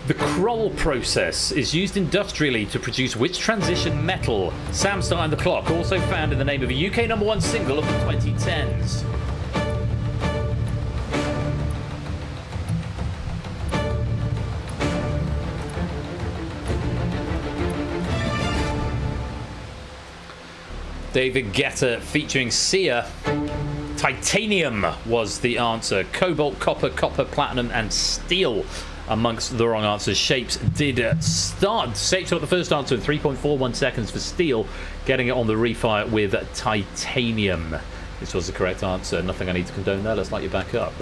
The Kroll process is used industrially to produce which transition metal? Sam starting the clock, also found in the name of a UK #1 single of the 2010s. David Guetta featuring Sia. Titanium was the answer. Cobalt, copper, platinum, and steel amongst the wrong answers. Shapes did start. Shapes got the first answer in 3.41 seconds for steel, getting it on the refire with titanium. This was the correct answer. Nothing I need to condone there. Let's light you back up.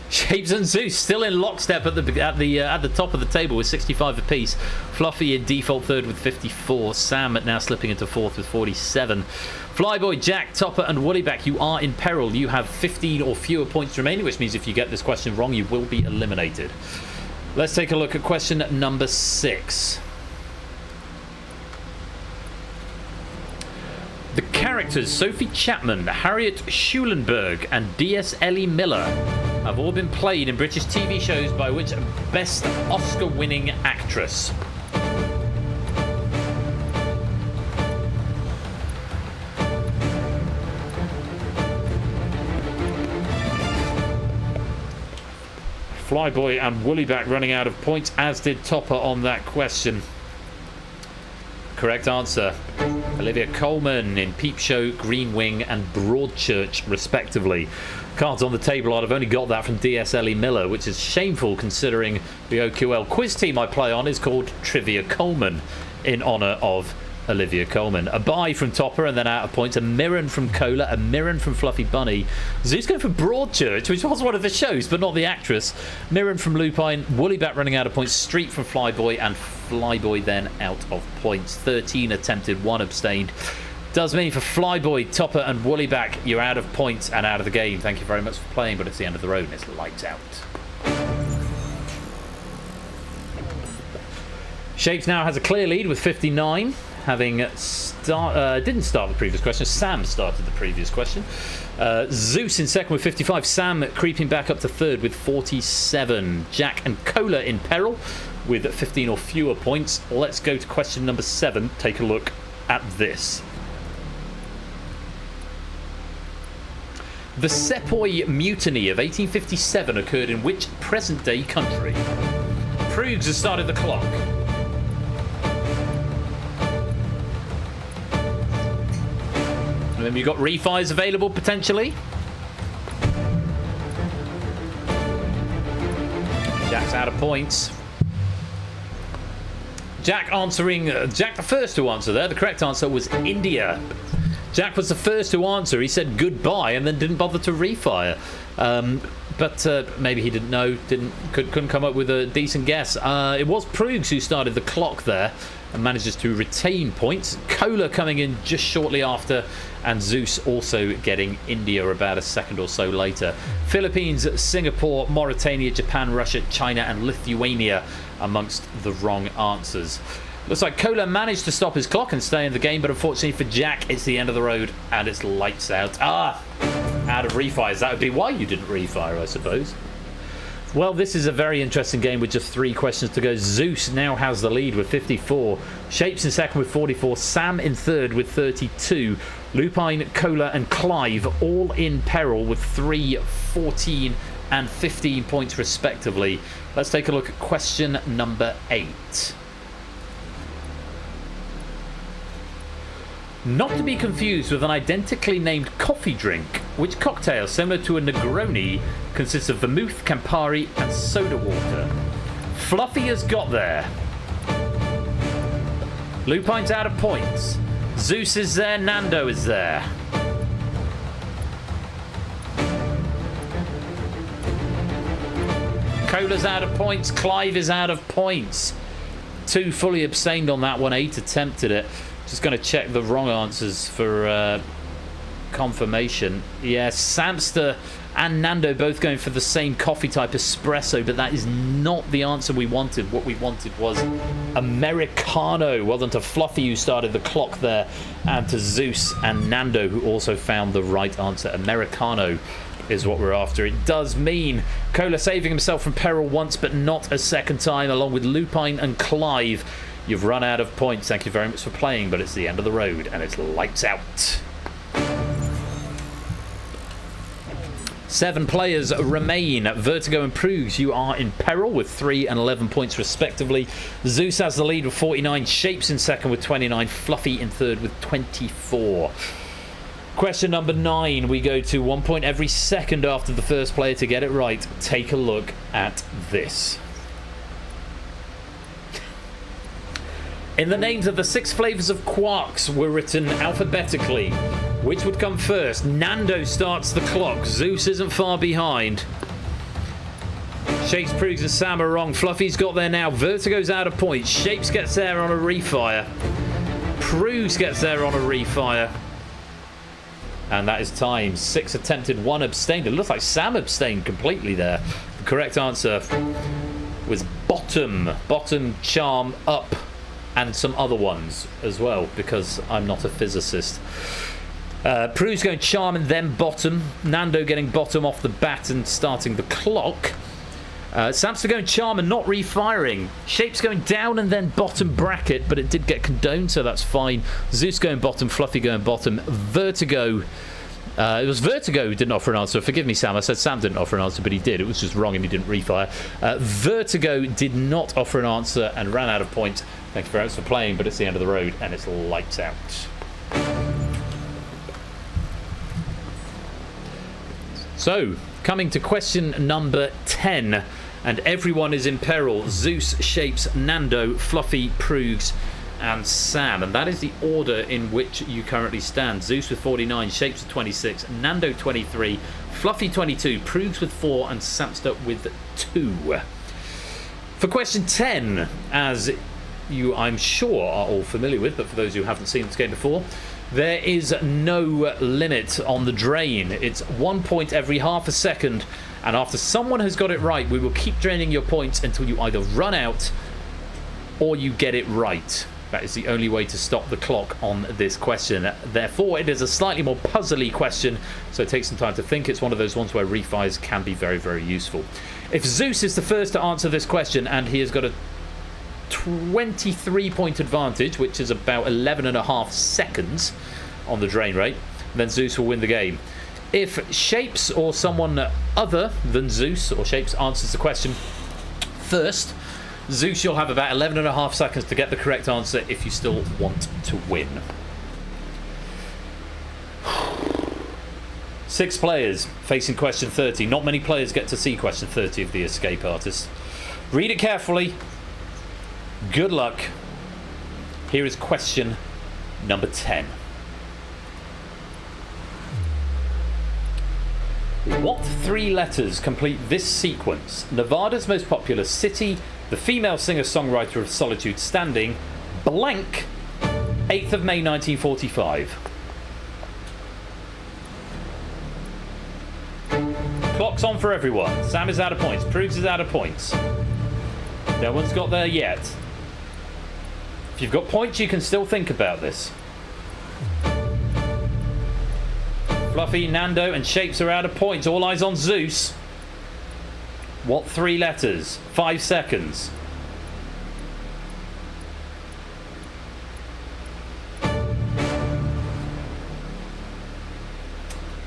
Shapes and Zeus still in lockstep at the top of the table with 65 apiece. Fluffy in default third with 54. Sam now slipping into fourth with 47. Flyboy, Jack, Topper, and Woollyback, you are in peril. You have 15 or fewer points remaining, which means if you get this question wrong, you will be eliminated. Let's take a look at question number 6. The characters Sophie Chapman, Harriet Schulenberg, and D.S. Ellie Miller have all been played in British TV shows by which Best Oscar-winning actress? Flyboy and Woollyback running out of points, as did Topper on that question. Correct answer. Olivia Colman in Peep Show, Green Wing, and Broadchurch, respectively. Cards on the table, I'd have only got that from DSLE Miller, which is shameful considering the OQL quiz team I play on is called Trivia Coleman, in honour of Olivia Colman. A bye from Topper and then out of points. A Mirren from Cola, a Mirren from Fluffy Bunny. Zeus going for Broadchurch, which was one of the shows, but not the actress. Mirren from Lupine, Woollyback running out of points, Street from Flyboy, and Flyboy then out of points. 13 attempted, 1 abstained. Does mean for Flyboy, Topper, and Woollyback, you're out of points and out of the game. Thank you very much for playing, but it's the end of the road and it's lights out. Shapes now has a clear lead with 59. Having didn't start the previous question. Sam started the previous question. Zeus in second with 55. Sam creeping back up to third with 47. Jack and Cola in peril with 15 or fewer points. Let's go to question number 7. Take a look at this. The Sepoy Mutiny of 1857 occurred in which present-day country? Proogs has started the clock. Remember, you've got refis available potentially. Jack's out of points. Jack answering. Jack the first to answer there. The correct answer was India. Jack was the first to answer. He said goodbye and then didn't bother to refire. but maybe he didn't know, couldn't come up with a decent guess. It was Proogs who started the clock there and manages to retain points. Cola coming in just shortly after, and Zeus also getting India about a second or so later. Philippines, Singapore, Mauritania, Japan, Russia, China and Lithuania amongst the wrong answers. Looks like Cola managed to stop his clock and stay in the game, but unfortunately for Jack, it's the end of the road and it's lights out. Out of refires. That would be why you didn't refire, I suppose. Well, this is a very interesting game with just 3 questions to go. Zeus now has the lead with 54. Shapes in second with 44. Sam in third with 32. Lupine, Cola and Clive all in peril with 3, 14 and 15 points respectively. Let's take a look at question number 8. Not to be confused with an identically named coffee drink, which cocktail, similar to a Negroni, consists of vermouth, Campari and soda water. Fluffy has got there. Lupine's out of points. Zeus is there, Nando is there. Cola's out of points, Clive is out of points. 2 fully abstained on that one, 8 attempted it. Just going to check the wrong answers for confirmation. Yes, Samster and Nando both going for the same coffee type, espresso, but that is not the answer we wanted. What we wanted was Americano. Well done to Fluffy, who started the clock there, and to Zeus and Nando, who also found the right answer. Americano is what we're after. It does mean Cola saving himself from peril once, but not a second time, along with Lupine and Clive. You've run out of points. Thank you very much for playing, but it's the end of the road and it's lights out. 7 players remain. Vertigo and Proogs, you are in peril with 3 and 11 points respectively. Zeus has the lead with 49. Shapes in second with 29. Fluffy in third with 24. Question number 9. We go to 1 point every second after the first player to get it right. Take a look at this. In the names of the 6 flavours of quarks were written alphabetically. Which would come first? Nando starts the clock. Zeus isn't far behind. Shapes, Proogs and Sam are wrong. Fluffy's got there now. Vertigo's out of points. Shapes gets there on a refire. Proogs gets there on a refire. And that is time. 6 attempted, 1 abstained. It looks like Sam abstained completely there. The correct answer was bottom. Bottom, charm, up. And some other ones as well, because I'm not a physicist. Proo's going charm and then bottom. Nando getting bottom off the bat and starting the clock. Samster going charm and not refiring. Shapes going down and then bottom bracket, but it did get condoned, so that's fine. Zeus going bottom, Fluffy going bottom. Vertigo. It was Vertigo who didn't offer an answer. Forgive me, Sam. I said Sam didn't offer an answer, but he did. It was just wrong and he didn't refire. Vertigo did not offer an answer and ran out of points. Thank you very much for playing, but it's the end of the road and it's lights out. So, coming to question number 10, and everyone is in peril. Zeus, Shapes, Nando, Fluffy, Proogs, and Sam. And that is the order in which you currently stand. Zeus with 49, Shapes with 26, Nando 23, Fluffy 22, Proogs with 4, and Samster with 2. For question 10, as you, I'm sure, are all familiar with, but for those who haven't seen this game before, there is no limit on the drain. It's 1 point every half a second, and after someone has got it right, we will keep draining your points until you either run out or you get it right. That is the only way to stop the clock on this question. Therefore, it is a slightly more puzzly question, so take some time to think. It's one of those ones where refires can be very, very useful. If Zeus is the first to answer this question, and he has got a 23-point advantage, which is about 11.5 seconds on the drain rate, then Zeus will win the game. If Shapes or someone other than Zeus or Shapes answers the question first, Zeus, you'll have about 11.5 seconds to get the correct answer if you still want to win. 6 players facing question 30. Not many players get to see question 30 of the Escape Artist. Read it carefully. Good luck. Here is question number 10. What 3 letters complete this sequence? Nevada's most popular city, the female singer-songwriter of Solitude Standing, blank, 8th of May 1945. Clock's on for everyone. Sam is out of points. Proves is out of points. No one's got there yet. If you've got points, you can still think about this. Fluffy, Nando, and Shapes are out of points. All eyes on Zeus. What 3 letters? 5 seconds.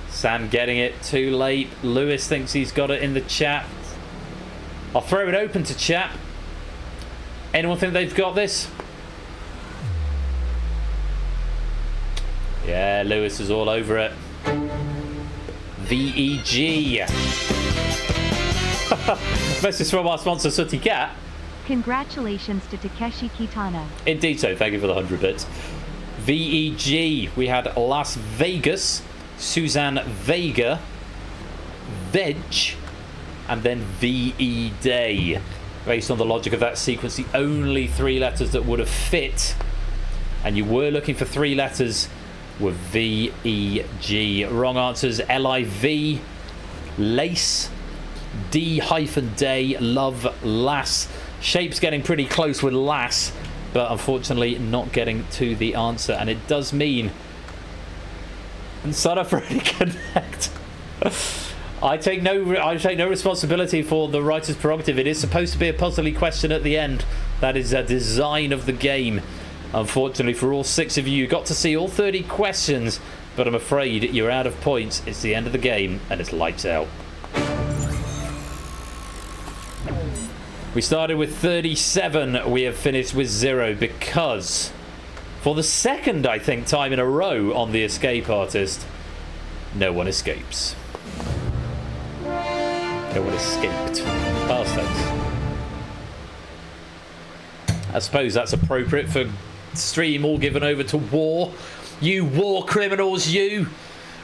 Sam getting it too late. Lewis thinks he's got it in the chat. I'll throw it open to chat. Anyone think they've got this? Yeah, Lewis is all over it. VEG. Message from our sponsor, Sooty Cat.
Congratulations to Takeshi Kitano.
Indeed so. Thank you for the 100 bits. VEG. We had Las Vegas, Suzanne Vega, Veg, and then VE Day. Based on the logic of that sequence, the only 3 letters that would have fit, and you were looking for 3 letters, were VEG. Wrong answers: LIV, Lace, D-Day, Love, Lass. Shapes getting pretty close with Lass, but unfortunately not getting to the answer. And it does mean Son of Freddy Connect. I take no responsibility for the writer's prerogative. It is supposed to be a puzzly question at the end. That is a design of the game. Unfortunately for all 6 of you, you got to see all 30 questions, but I'm afraid you're out of points. It's the end of the game, and it's lights out. We started with 37. We have finished with 0 because, for the second, I think, time in a row on the Escape Artist, no one escapes. No one escaped. Past tense. I suppose that's appropriate for stream all given over to war. You war criminals, you.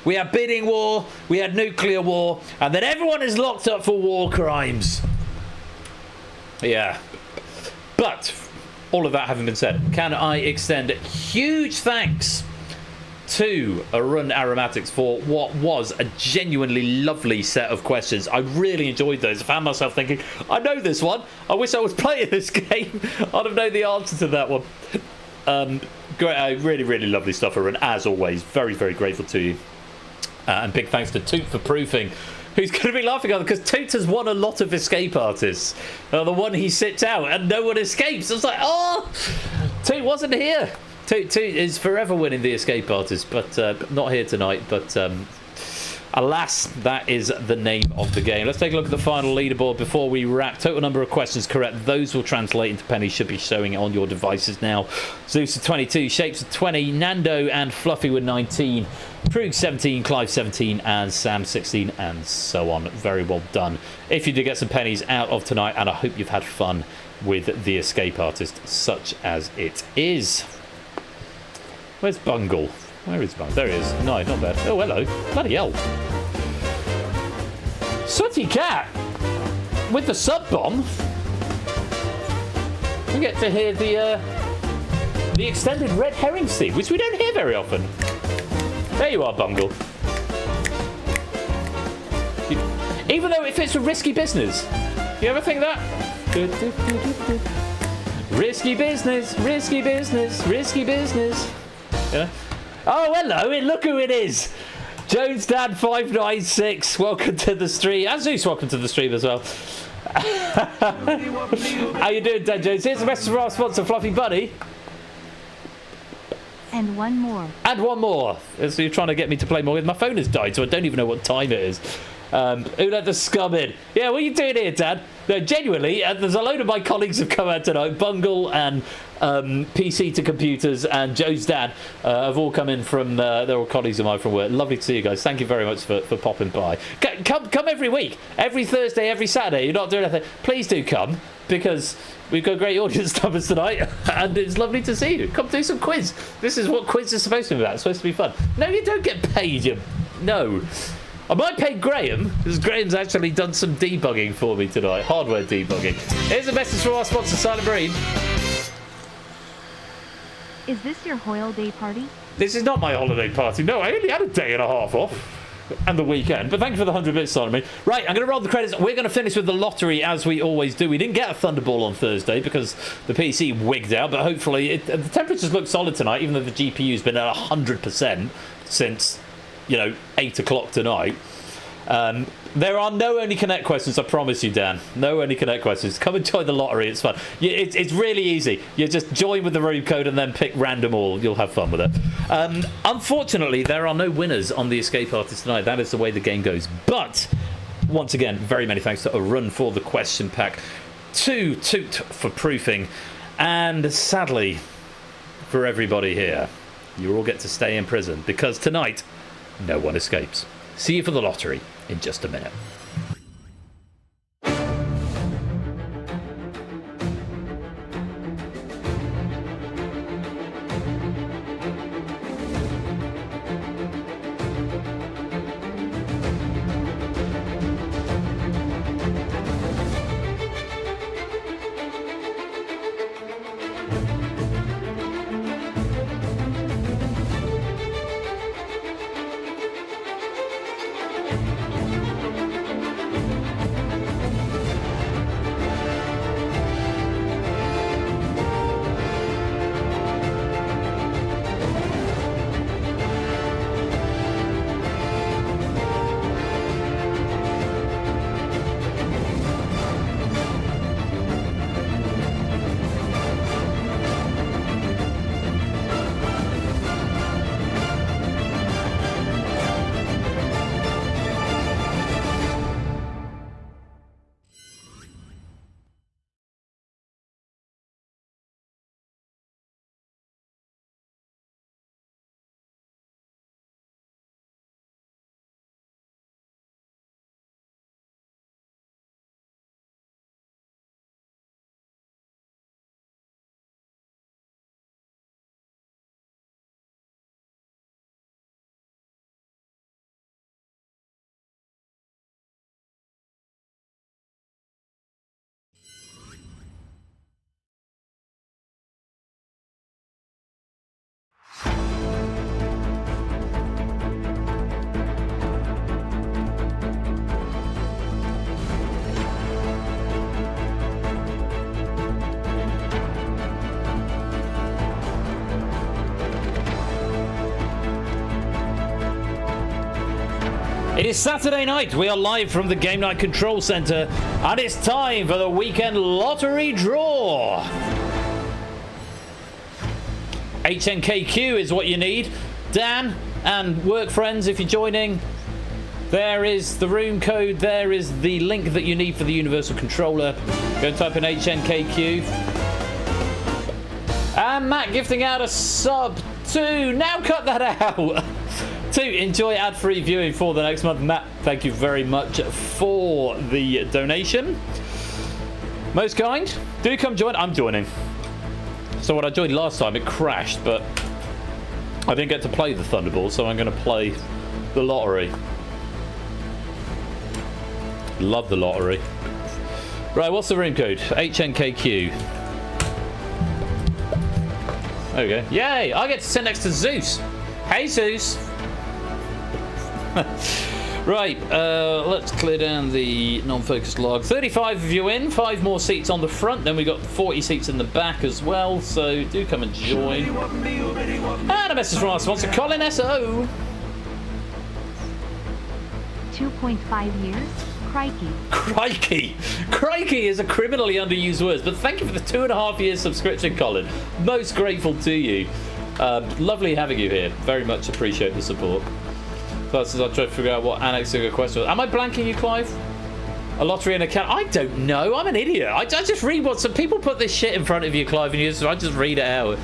We had bidding war, we had nuclear war, and then everyone is locked up for war crimes. Yeah. But all of that having been said, can I extend huge thanks to Arun Aromatics for what was a genuinely lovely set of questions. I really enjoyed those. I found myself thinking, I know this one. I wish I was playing this game. I'd have known the answer to that one. Great, really, really lovely stuff, Arun. As always, very, very grateful to you. And big thanks to Toot for proofing. Who's going to be laughing at it because Toot has won a lot of Escape Artists. The one he sits out and no one escapes. I was like, oh, Toot wasn't here. Toot is forever winning the Escape Artist, but not here tonight. But alas, that is the name of the game. Let's take a look at the final leaderboard before we wrap. Total number of questions correct. Those will translate into pennies. Should be showing on your devices now. Zeus with 22, Shapes with 20, Nando and Fluffy with 19, Prug 17, Clive 17, and Sam 16, and so on. Very well done. If you did get some pennies out of tonight, and I hope you've had fun with the Escape Artist, such as it is. Where's Bungle? Where is Bungle? There he is. No, not bad. Oh, hello. Bloody hell. Sooty Cat with the sub bomb. We get to hear the extended red herring theme, which we don't hear very often. There you are, Bungle. Even though it fits with risky business. You ever think that? Risky business, risky business, risky business. Yeah. Oh, hello, look who it is. Jones Dad 596, welcome to the stream. Azus, welcome to the stream as well. How you doing, Dad Jones? Here's a message from our sponsor, Fluffy Bunny.
And one more.
And one more. So you're trying to get me to play more. My phone has died, so I don't even know what time it is. Who let the scum in? Yeah, what are you doing here, Dad? No, genuinely, there's a load of my colleagues have come out tonight. Bungle and PC to Computers and Joe's dad have all come in from, they're all colleagues of mine from work. Lovely to see you guys. Thank you very much for popping by. Come every week. Every Thursday, every Saturday. You're not doing anything. Please do come, because we've got great audience numbers tonight, and it's lovely to see you. Come do some quiz. This is what quiz is supposed to be about. It's supposed to be fun. No, you don't get paid. No. I might pay Graham, because Graham's actually done some debugging for me tonight. Hardware debugging. Here's a message from our sponsor, Silent Breed.
Is this your Hoyle Day party?
This is not my holiday party. No, I only had a day and a half off. And the weekend. But thank you for the 100 bits, Silent Breed. Right, I'm going to roll the credits. We're going to finish with the lottery, as we always do. We didn't get a Thunderball on Thursday because the PC wigged out, but hopefully the temperatures look solid tonight, even though the GPU's been at 100% since, 8 o'clock tonight. There are no Only Connect questions, I promise you, Dan. No Only Connect questions. Come and join the lottery. It's fun. It's really easy. You just join with the room code and then pick random all. You'll have fun with it. Unfortunately, there are no winners on the Escape Artist tonight. That is the way the game goes. But, once again, very many thanks to Arun for the question pack, to Toot for proofing, and sadly, for everybody here, you all get to stay in prison because tonight, no one escapes. See you for the lottery in just a minute. It is Saturday night. We are live from the Game Night Control Center, and it's time for the weekend lottery draw. HNKQ is what you need. Dan and work friends, if you're joining, there is the room code. There is the link that you need for the Universal Controller. Go and type in HNKQ. And Matt gifting out a sub to now cut that out. To enjoy ad-free viewing for the next month. Matt, thank you very much for the donation. Most kind. Do come join. I'm joining. So when I joined last time, it crashed, but I didn't get to play the Thunderball, so I'm going to play the lottery. Love the lottery. Right, what's the room code? HNKQ. There we go. Yay! I get to sit next to Zeus. Hey, Zeus. Right, let's clear down the non-focused log. 35 of you in, 5 more seats on the front, then we've got 40 seats in the back as well, so do come and join. And a message from our sponsor, Colin S.O.
2.5 years? Crikey.
Crikey. Crikey is a criminally underused word, but thank you for the 2.5 years subscription, Colin. Most grateful to you. Lovely having you here. Very much appreciate the support. First, as I try to figure out what Annex to the question was. Am I blanking you, Clive? A lottery and a cat? I don't know. I'm an idiot. I just read what some people put this shit in front of you, Clive, and I just read it out.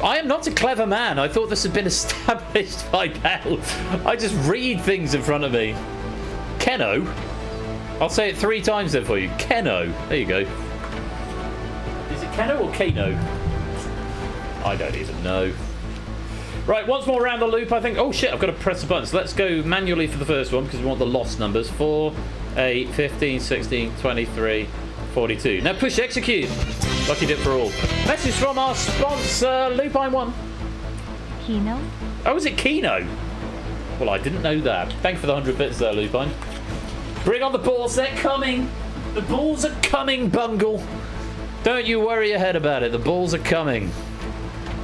I am not a clever man. I thought this had been established by now. I just read things in front of me. Keno? I'll say it 3 times then for you. Keno. There you go. Is it Keno or Kano? I don't even know. Right, once more around the loop, I think. Oh, shit, I've got to press the buttons. Let's go manually for the first one because we want the lost numbers. 4, 8, 15, 16, 23, 42. Now push execute. Lucky dip for all. Message from our sponsor, Lupine 1.
Kino?
Oh, is it Kino? Well, I didn't know that. Thank you for the 100 bits there, Lupine. Bring on the balls. They're coming. The balls are coming, Bungle. Don't you worry your head about it. The balls are coming.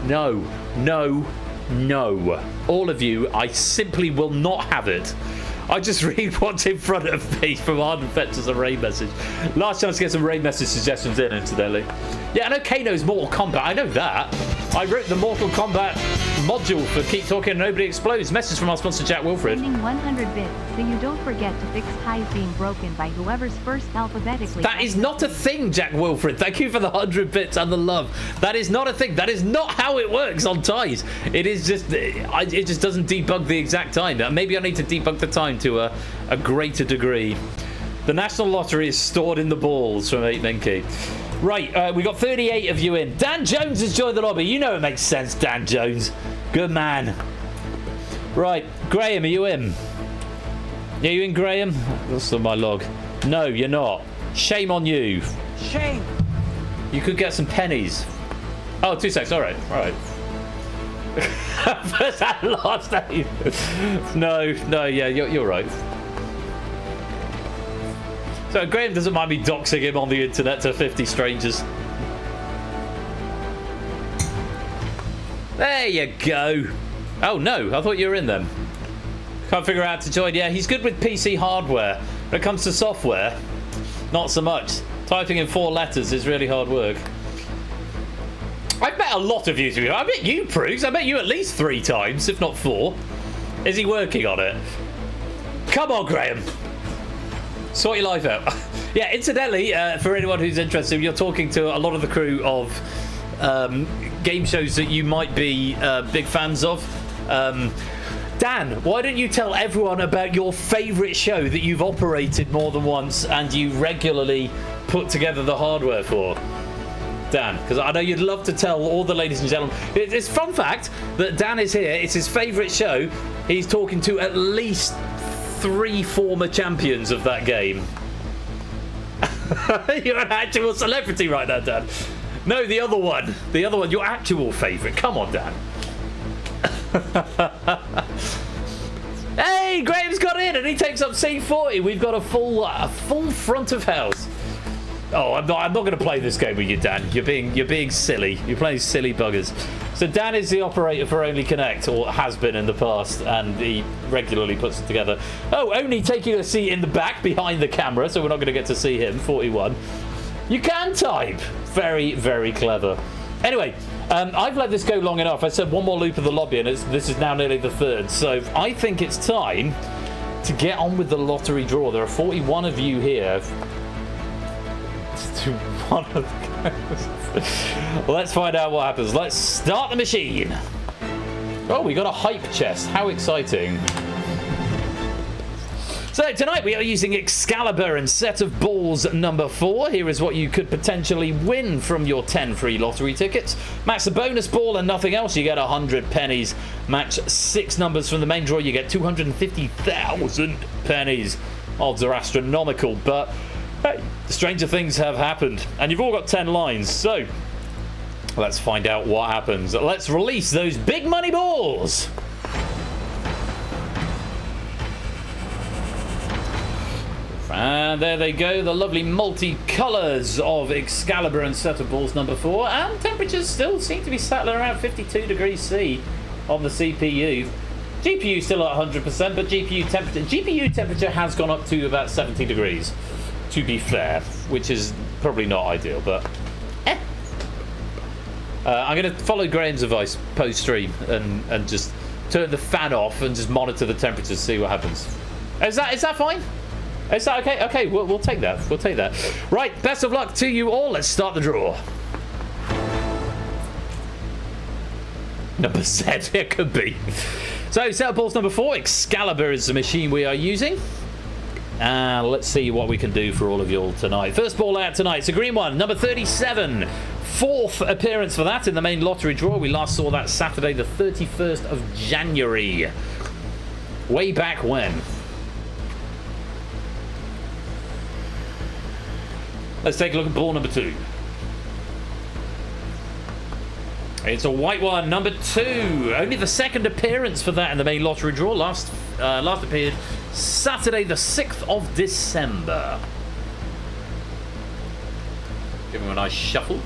No. No. No. All of you, I simply will not have it. I just read what's in front of me from Arden Fetcher's a raid message. Last chance to get some raid message suggestions in, incidentally. Yeah, I know Kano's Mortal Kombat. I know that. I wrote the Mortal Kombat module for Keep Talking and Nobody Explodes. Message from our sponsor, Jack Wilfred.
Sending 100 bits, so you don't forget to fix ties being broken by whoever's first alphabetically.
That is not a thing, Jack Wilfred. Thank you for the 100 bits and the love. That is not a thing. That is not how it works on ties. It is just, it just doesn't debug the exact time. Maybe I need to debug the time to a greater degree. The National Lottery is stored in the balls from 8 Minky. Right, we got 38 of you in. Dan Jones has joined the lobby. You know it makes sense, Dan Jones. Good man. Right, Graham, are you in? Are you in, Graham? That's on my log. No, you're not. Shame on you.
Shame.
You could get some pennies. Oh, 2 seconds. All right, all right. First and last name. No, yeah, you're right. So Graham doesn't mind me doxing him on the internet to 50 strangers. There you go. Oh no, I thought you were in them. Can't figure out how to join. Yeah, he's good with PC hardware. When it comes to software, not so much. Typing in 4 letters is really hard work. I've met a lot of you. I met you, Proogs. I met you at least 3 times, if not 4. Is he working on it? Come on, Graham. Sort your life out. Yeah, incidentally, for anyone who's interested, you're talking to a lot of the crew of game shows that you might be big fans of. Dan, why don't you tell everyone about your favourite show that you've operated more than once and you regularly put together the hardware for? Dan, because I know you'd love to tell all the ladies and gentlemen. It's a fun fact that Dan is here. It's his favourite show. He's talking to at least 3 former champions of that game. You're an actual celebrity right now, Dan. No, the other one. The other one, your actual favourite. Come on, Dan. Hey, Graham's got in and he takes up C40. We've got a full front of house. Oh, I'm not going to play this game with you, Dan. You're being silly. You're playing silly buggers. So Dan is the operator for Only Connect, or has been in the past, and he regularly puts it together. Oh, only taking a seat in the back behind the camera, so we're not going to get to see him. 41. You can type. Very, very clever. Anyway, I've let this go long enough. I said one more loop of the lobby, and this is now nearly the 3rd. So I think it's time to get on with the lottery draw. There are 41 of you here. To one of the Let's find out what happens. Let's start the machine. Oh, we got a hype chest. How exciting. So tonight we are using Excalibur and set of balls number 4. Here is what you could potentially win from your 10 free lottery tickets. Match the bonus ball and nothing else, you get 100 pennies. Match 6 numbers from the main draw, you get 250,000 pennies. Odds are astronomical, but hey, stranger things have happened. And you've all got 10 lines, so let's find out what happens. Let's release those big money balls. And there they go, the lovely multi-colours of Excalibur and set of balls number 4. And temperatures still seem to be settling around 52 degrees C on the CPU. GPU still at 100%, but GPU temperature has gone up to about 70 degrees. To be fair, which is probably not ideal, but I'm going to follow Graham's advice post-stream and just turn the fan off and just monitor the temperatures, see what happens. Is that fine? Is that okay? Okay, we'll take that. We'll take that. Right, best of luck to you all. Let's start the draw. Number set, it could be. So, set of balls number 4, Excalibur is the machine we are using. And let's see what we can do for all of you all tonight. First ball out tonight, it's a green one, number 37, 4th appearance for that in the main lottery draw. We last saw that Saturday, the 31st of January. Way back when. Let's take a look at ball number 2. It's a white one, number 2. Only the 2nd appearance for that in the main lottery draw. Last appeared Saturday, the 6th of December. Give him a nice shuffle.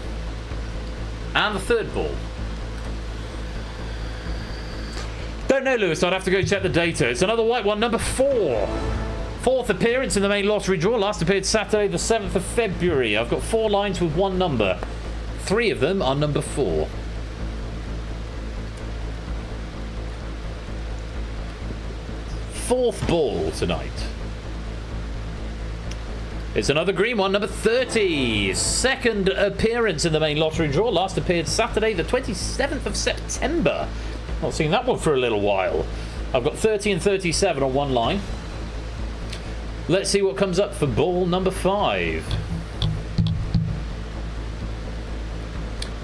And the 3rd ball. Don't know, Lewis. I'd have to go check the data. It's another white one, number 4. 4th appearance in the main lottery draw. Last appeared Saturday, the 7th of February. I've got 4 lines with 1 number. 3 of them are number 4. Fourth ball tonight. It's another green one, number 30. 2nd appearance in the main lottery draw. Last appeared Saturday, the 27th of September. Not seen that one for a little while. I've got 30 and 37 on 1 line. Let's see what comes up for ball number 5.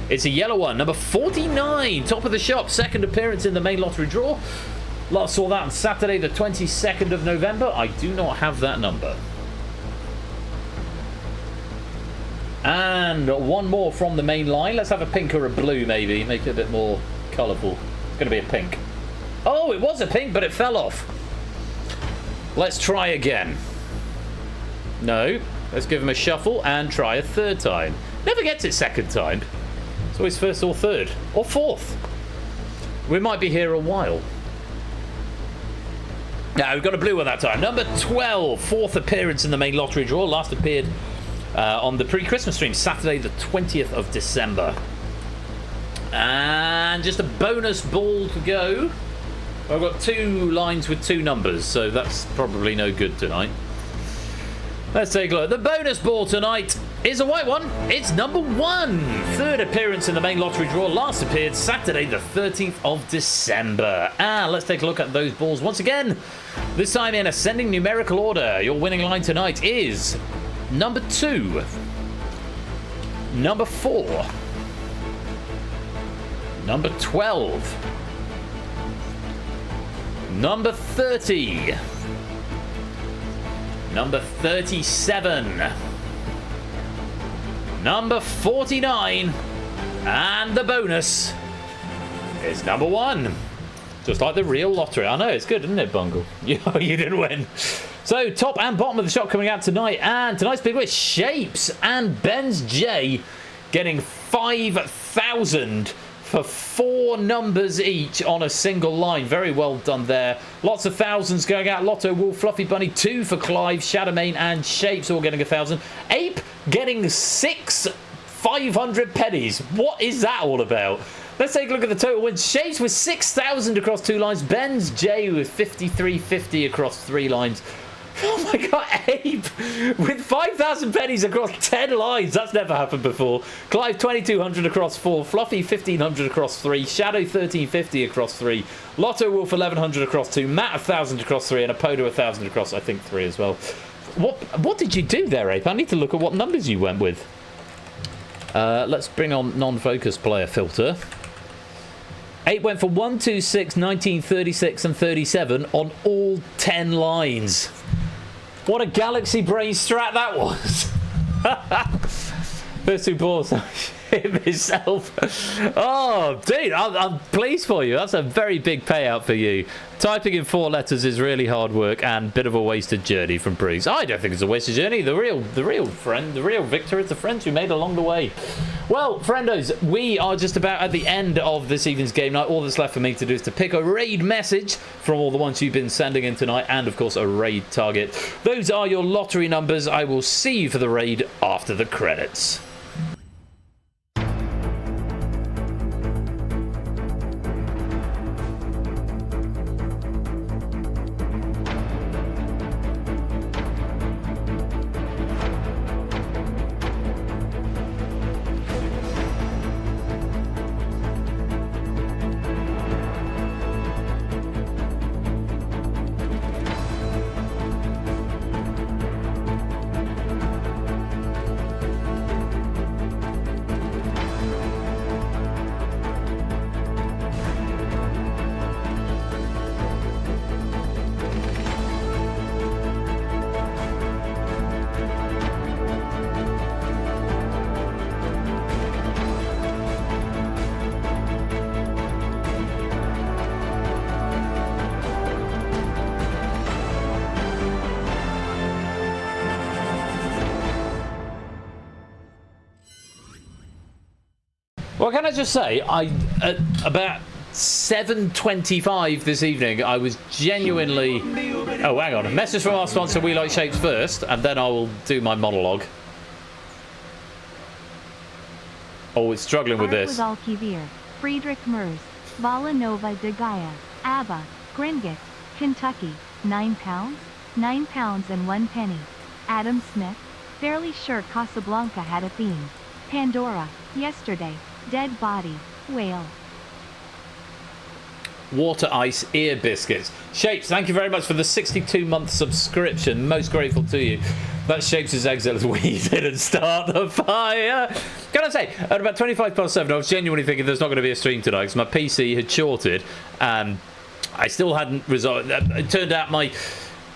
It's a yellow one, number 49. Top of the shop, 2nd appearance in the main lottery draw. Last saw that on Saturday, the 22nd of November. I do not have that number. And 1 more from the main line. Let's have a pink or a blue, maybe. Make it a bit more colourful. It's going to be a pink. Oh, it was a pink, but it fell off. Let's try again. No. Let's give him a shuffle and try a 3rd time. Never gets it 2nd time. It's always 1st or 3rd. Or 4th. We might be here a while. Now, we've got a blue one that time. Number 12, 4th appearance in the main lottery draw. Last appeared on the pre-Christmas stream, Saturday, the 20th of December. And just a bonus ball to go. I've got 2 lines with 2 numbers, so that's probably no good tonight. Let's take a look. The bonus ball tonight is a white one. It's number 1. 3rd appearance in the main lottery draw. Last appeared Saturday, the 13th of December. And let's take a look at those balls once again. This time in ascending numerical order. Your winning line tonight is number 2, number 4, number 12, number 30, number 37, number 49, and the bonus is number 1. Just like the real lottery. I know, it's good, isn't it, Bungle? You didn't win. So, top and bottom of the shop coming out tonight. And tonight's big with Shapes and Ben's J getting 5,000 for 4 numbers each on a single line. Very well done there. Lots of thousands going out. Lotto, Wolf, Fluffy Bunny, 2 for Clive, Shadowmane and Shapes all getting 1,000. Ape getting 6 500 pennies. What is that all about? Let's take a look at the total wins. Shapes with 6,000 across 2 lines. Ben's J with 5,350 across 3 lines. Oh my god, Abe with 5,000 pennies across 10 lines. That's never happened before. Clive 2,200 across 4. Fluffy 1,500 across 3. Shadow 1,350 across 3. Lotto Wolf 1,100 across 2. Matt 1,000 across 3. And Apodo 1,000 across, I think, 3 as well. What did you do there, Abe? I need to look at what numbers you went with. Let's bring on non-focus player filter. 8 went for 1, 2, 6, 19, 36 and 37 on all 10 lines. What a galaxy brain strat that was. First 2 balls, hit myself. Oh, dude, I'm pleased for you. That's a very big payout for you. Typing in 4 letters is really hard work and a bit of a wasted journey from Bruce. I don't think it's a wasted journey. The real friend, the real victor is the friends you made along the way. Well, friendos, we are just about at the end of this evening's game night. All that's left for me to do is to pick a raid message from all the ones you've been sending in tonight and, of course, a raid target. Those are your lottery numbers. I will see you for the raid after the credits. Well, can I just say, at about 7:25 this evening, I was genuinely... Oh, hang on. A message from our sponsor, We Like Shapes, first, and then I will do my monologue. Oh, it's struggling with this.
Art with Alkivier, Friedrich Merz, Vala Nova de Gaia, ABBA, Gringotts, Kentucky, £9, £9 and 1 penny. Adam Smith, fairly sure Casablanca had a theme. Pandora, yesterday, dead body, whale.
Water Ice Ear Biscuits. Shapes, thank you very much for the 62-month subscription. Most grateful to you. That Shapes' exit as we didn't start the fire. Can I say, at about 7:25, I was genuinely thinking there's not going to be a stream tonight because my PC had shorted and I still hadn't resolved. It turned out my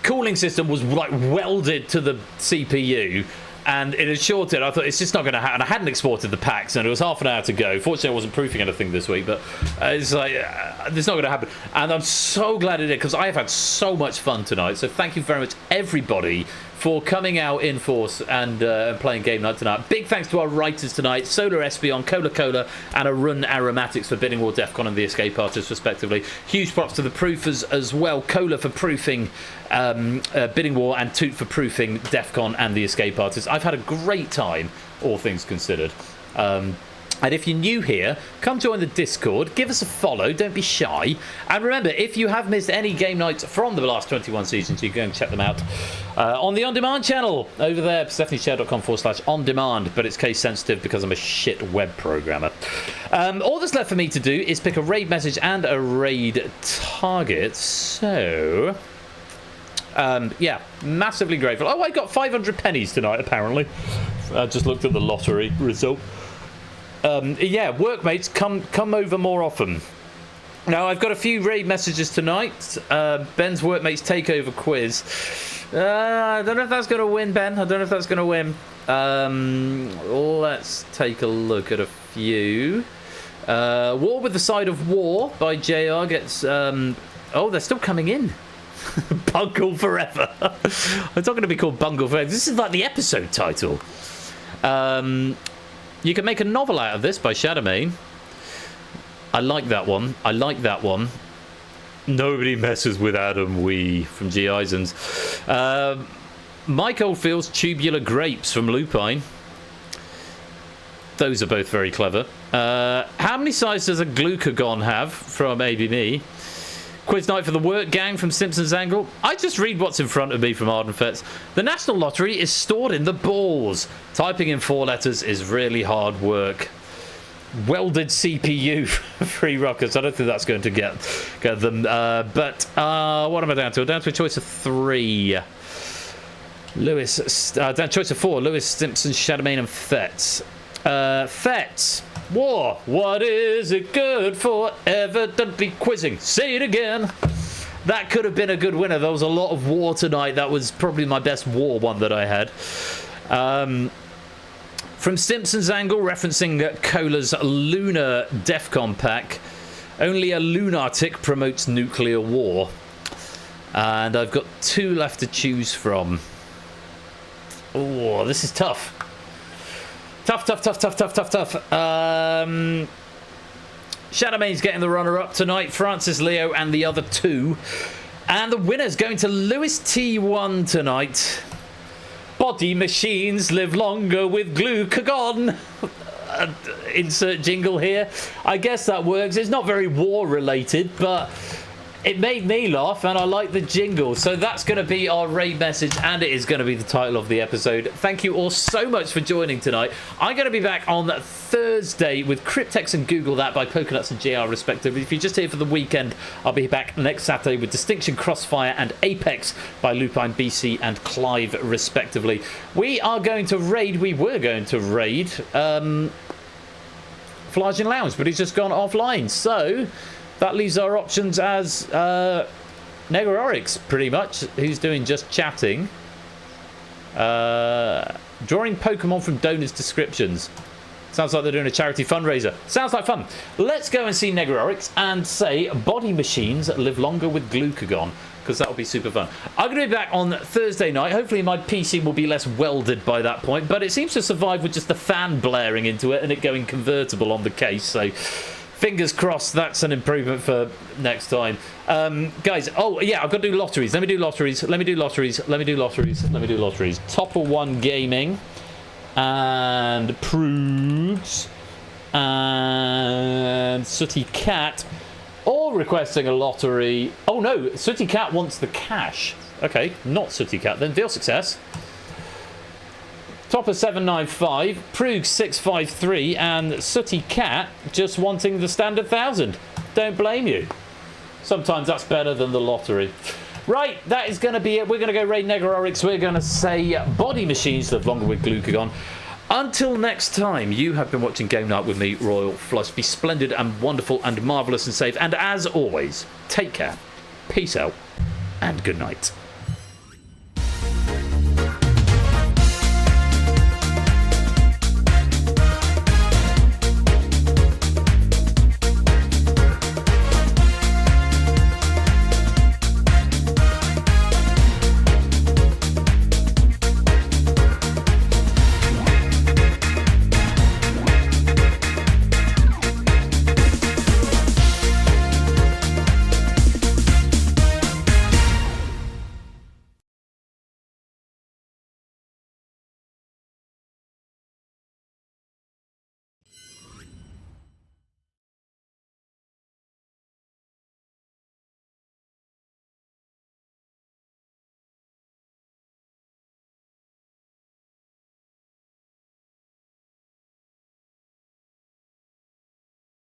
cooling system was like welded to the CPU. And it had shorted. I thought it's just not going to happen. I hadn't exported the packs, and it was half an hour to go. Fortunately, I wasn't proofing anything this week, but it's like it's not going to happen. And I'm so glad it did because I have had so much fun tonight. So thank you very much, everybody, for coming out in force and playing game night tonight. Big thanks to our writers tonight: Solar Espion, Cola, and Arun Aromatics for Bidding War, DEFCON, and the Escape Artists, respectively. Huge props to the proofers as well: Cola for proofing Bidding War, and Toot for proofing DEFCON and the Escape Artists. I've had a great time, all things considered. And if you're new here, come join the Discord, give us a follow, don't be shy. And remember, if you have missed any game nights from the last 21 seasons, you can go and check them out on the On Demand channel over there, stephanieshare.com/on-demand, but it's case sensitive because I'm a shit web programmer. All that's left for me to do is pick a raid message and a raid target, so... yeah, massively grateful. Oh, I got 500 pennies tonight, apparently. I just looked at the lottery result. Yeah, workmates, come over more often. Now, I've got a few raid messages tonight. Ben's Workmates Takeover Quiz. I don't know if that's going to win, Ben. I don't know if that's going to win. Let's take a look at a few. War with the Side of War by JR gets... oh, they're still coming in. Bungle Forever. It's not going to be called Bungle Forever. This is like the episode title. You can make a novel out of this by Shadowmane. I like that one. I like that one. Nobody messes with Adam Wee from G. Eisens. Mike Oldfield's Tubular Grapes from Lupine. Those are both very clever. How many sides does a Glucagon have from ABME? Quiz night for the work gang from Simpsons Angle. I just read what's in front of me from Ardenfets. The National Lottery is stored in the balls. Typing in 4 letters is really hard work. Welded CPU for Free Rockets. I don't think that's going to get them. But what am I down to? I'm down to a choice of 3. Lewis, down choice of 4. Lewis, Simpson, Shadowmane, and Fetz. Fetz. War. What is it good for? Evidently quizzing. Say it again. That could have been a good winner. There was a lot of war tonight. That was probably my best war one that I had. From Simpsons Angle, referencing Cola's Lunar DEFCON pack. Only a lunatic promotes nuclear war. And I've got 2 left to choose from. Oh, this is tough. Tough. Shadowmane's getting the runner-up tonight. Francis Leo and the other 2. And the winner's going to Lewis T1 tonight. Body machines live longer with Glucagon. Insert jingle here. I guess that works. It's not very war-related, but... it made me laugh, and I like the jingle. So that's going to be our raid message, and it is going to be the title of the episode. Thank you all so much for joining tonight. I'm going to be back on Thursday with Cryptex and Google That by Pokenuts and JR, respectively. If you're just here for the weekend, I'll be back next Saturday with Distinction, Crossfire, and Apex by Lupine, BC, and Clive, respectively. We were going to raid Flagian Lounge, but he's just gone offline. So... that leaves our options as Negarorix, pretty much, who's doing just chatting. Drawing Pokemon from donors' descriptions. Sounds like they're doing a charity fundraiser. Sounds like fun. Let's go and see Negarorix and say body machines live longer with Glucagon. because that'll be super fun. I'm going to be back on Thursday night. Hopefully my PC will be less welded by that point, but it seems to survive with just the fan blaring into it and it going convertible on the case, so fingers crossed that's an improvement for next time. Guys, oh yeah, I've got to do lotteries. Let me do lotteries. Topper One Gaming and Prudes and Sooty Cat all requesting a lottery. Oh no, Sooty Cat wants the cash. Okay, not Sooty Cat then. Deal success. Topper 795, Prug 653, and Sooty Cat just wanting the standard 1,000. Don't blame you. Sometimes that's better than the lottery. Right, that is going to be it. We're going to go raid Negororix. We're going to say body machines live longer with Glucagon. Until next time, you have been watching Game Night with me, Royal Flush. Be splendid and wonderful and marvellous and safe. And as always, take care, peace out, and good night.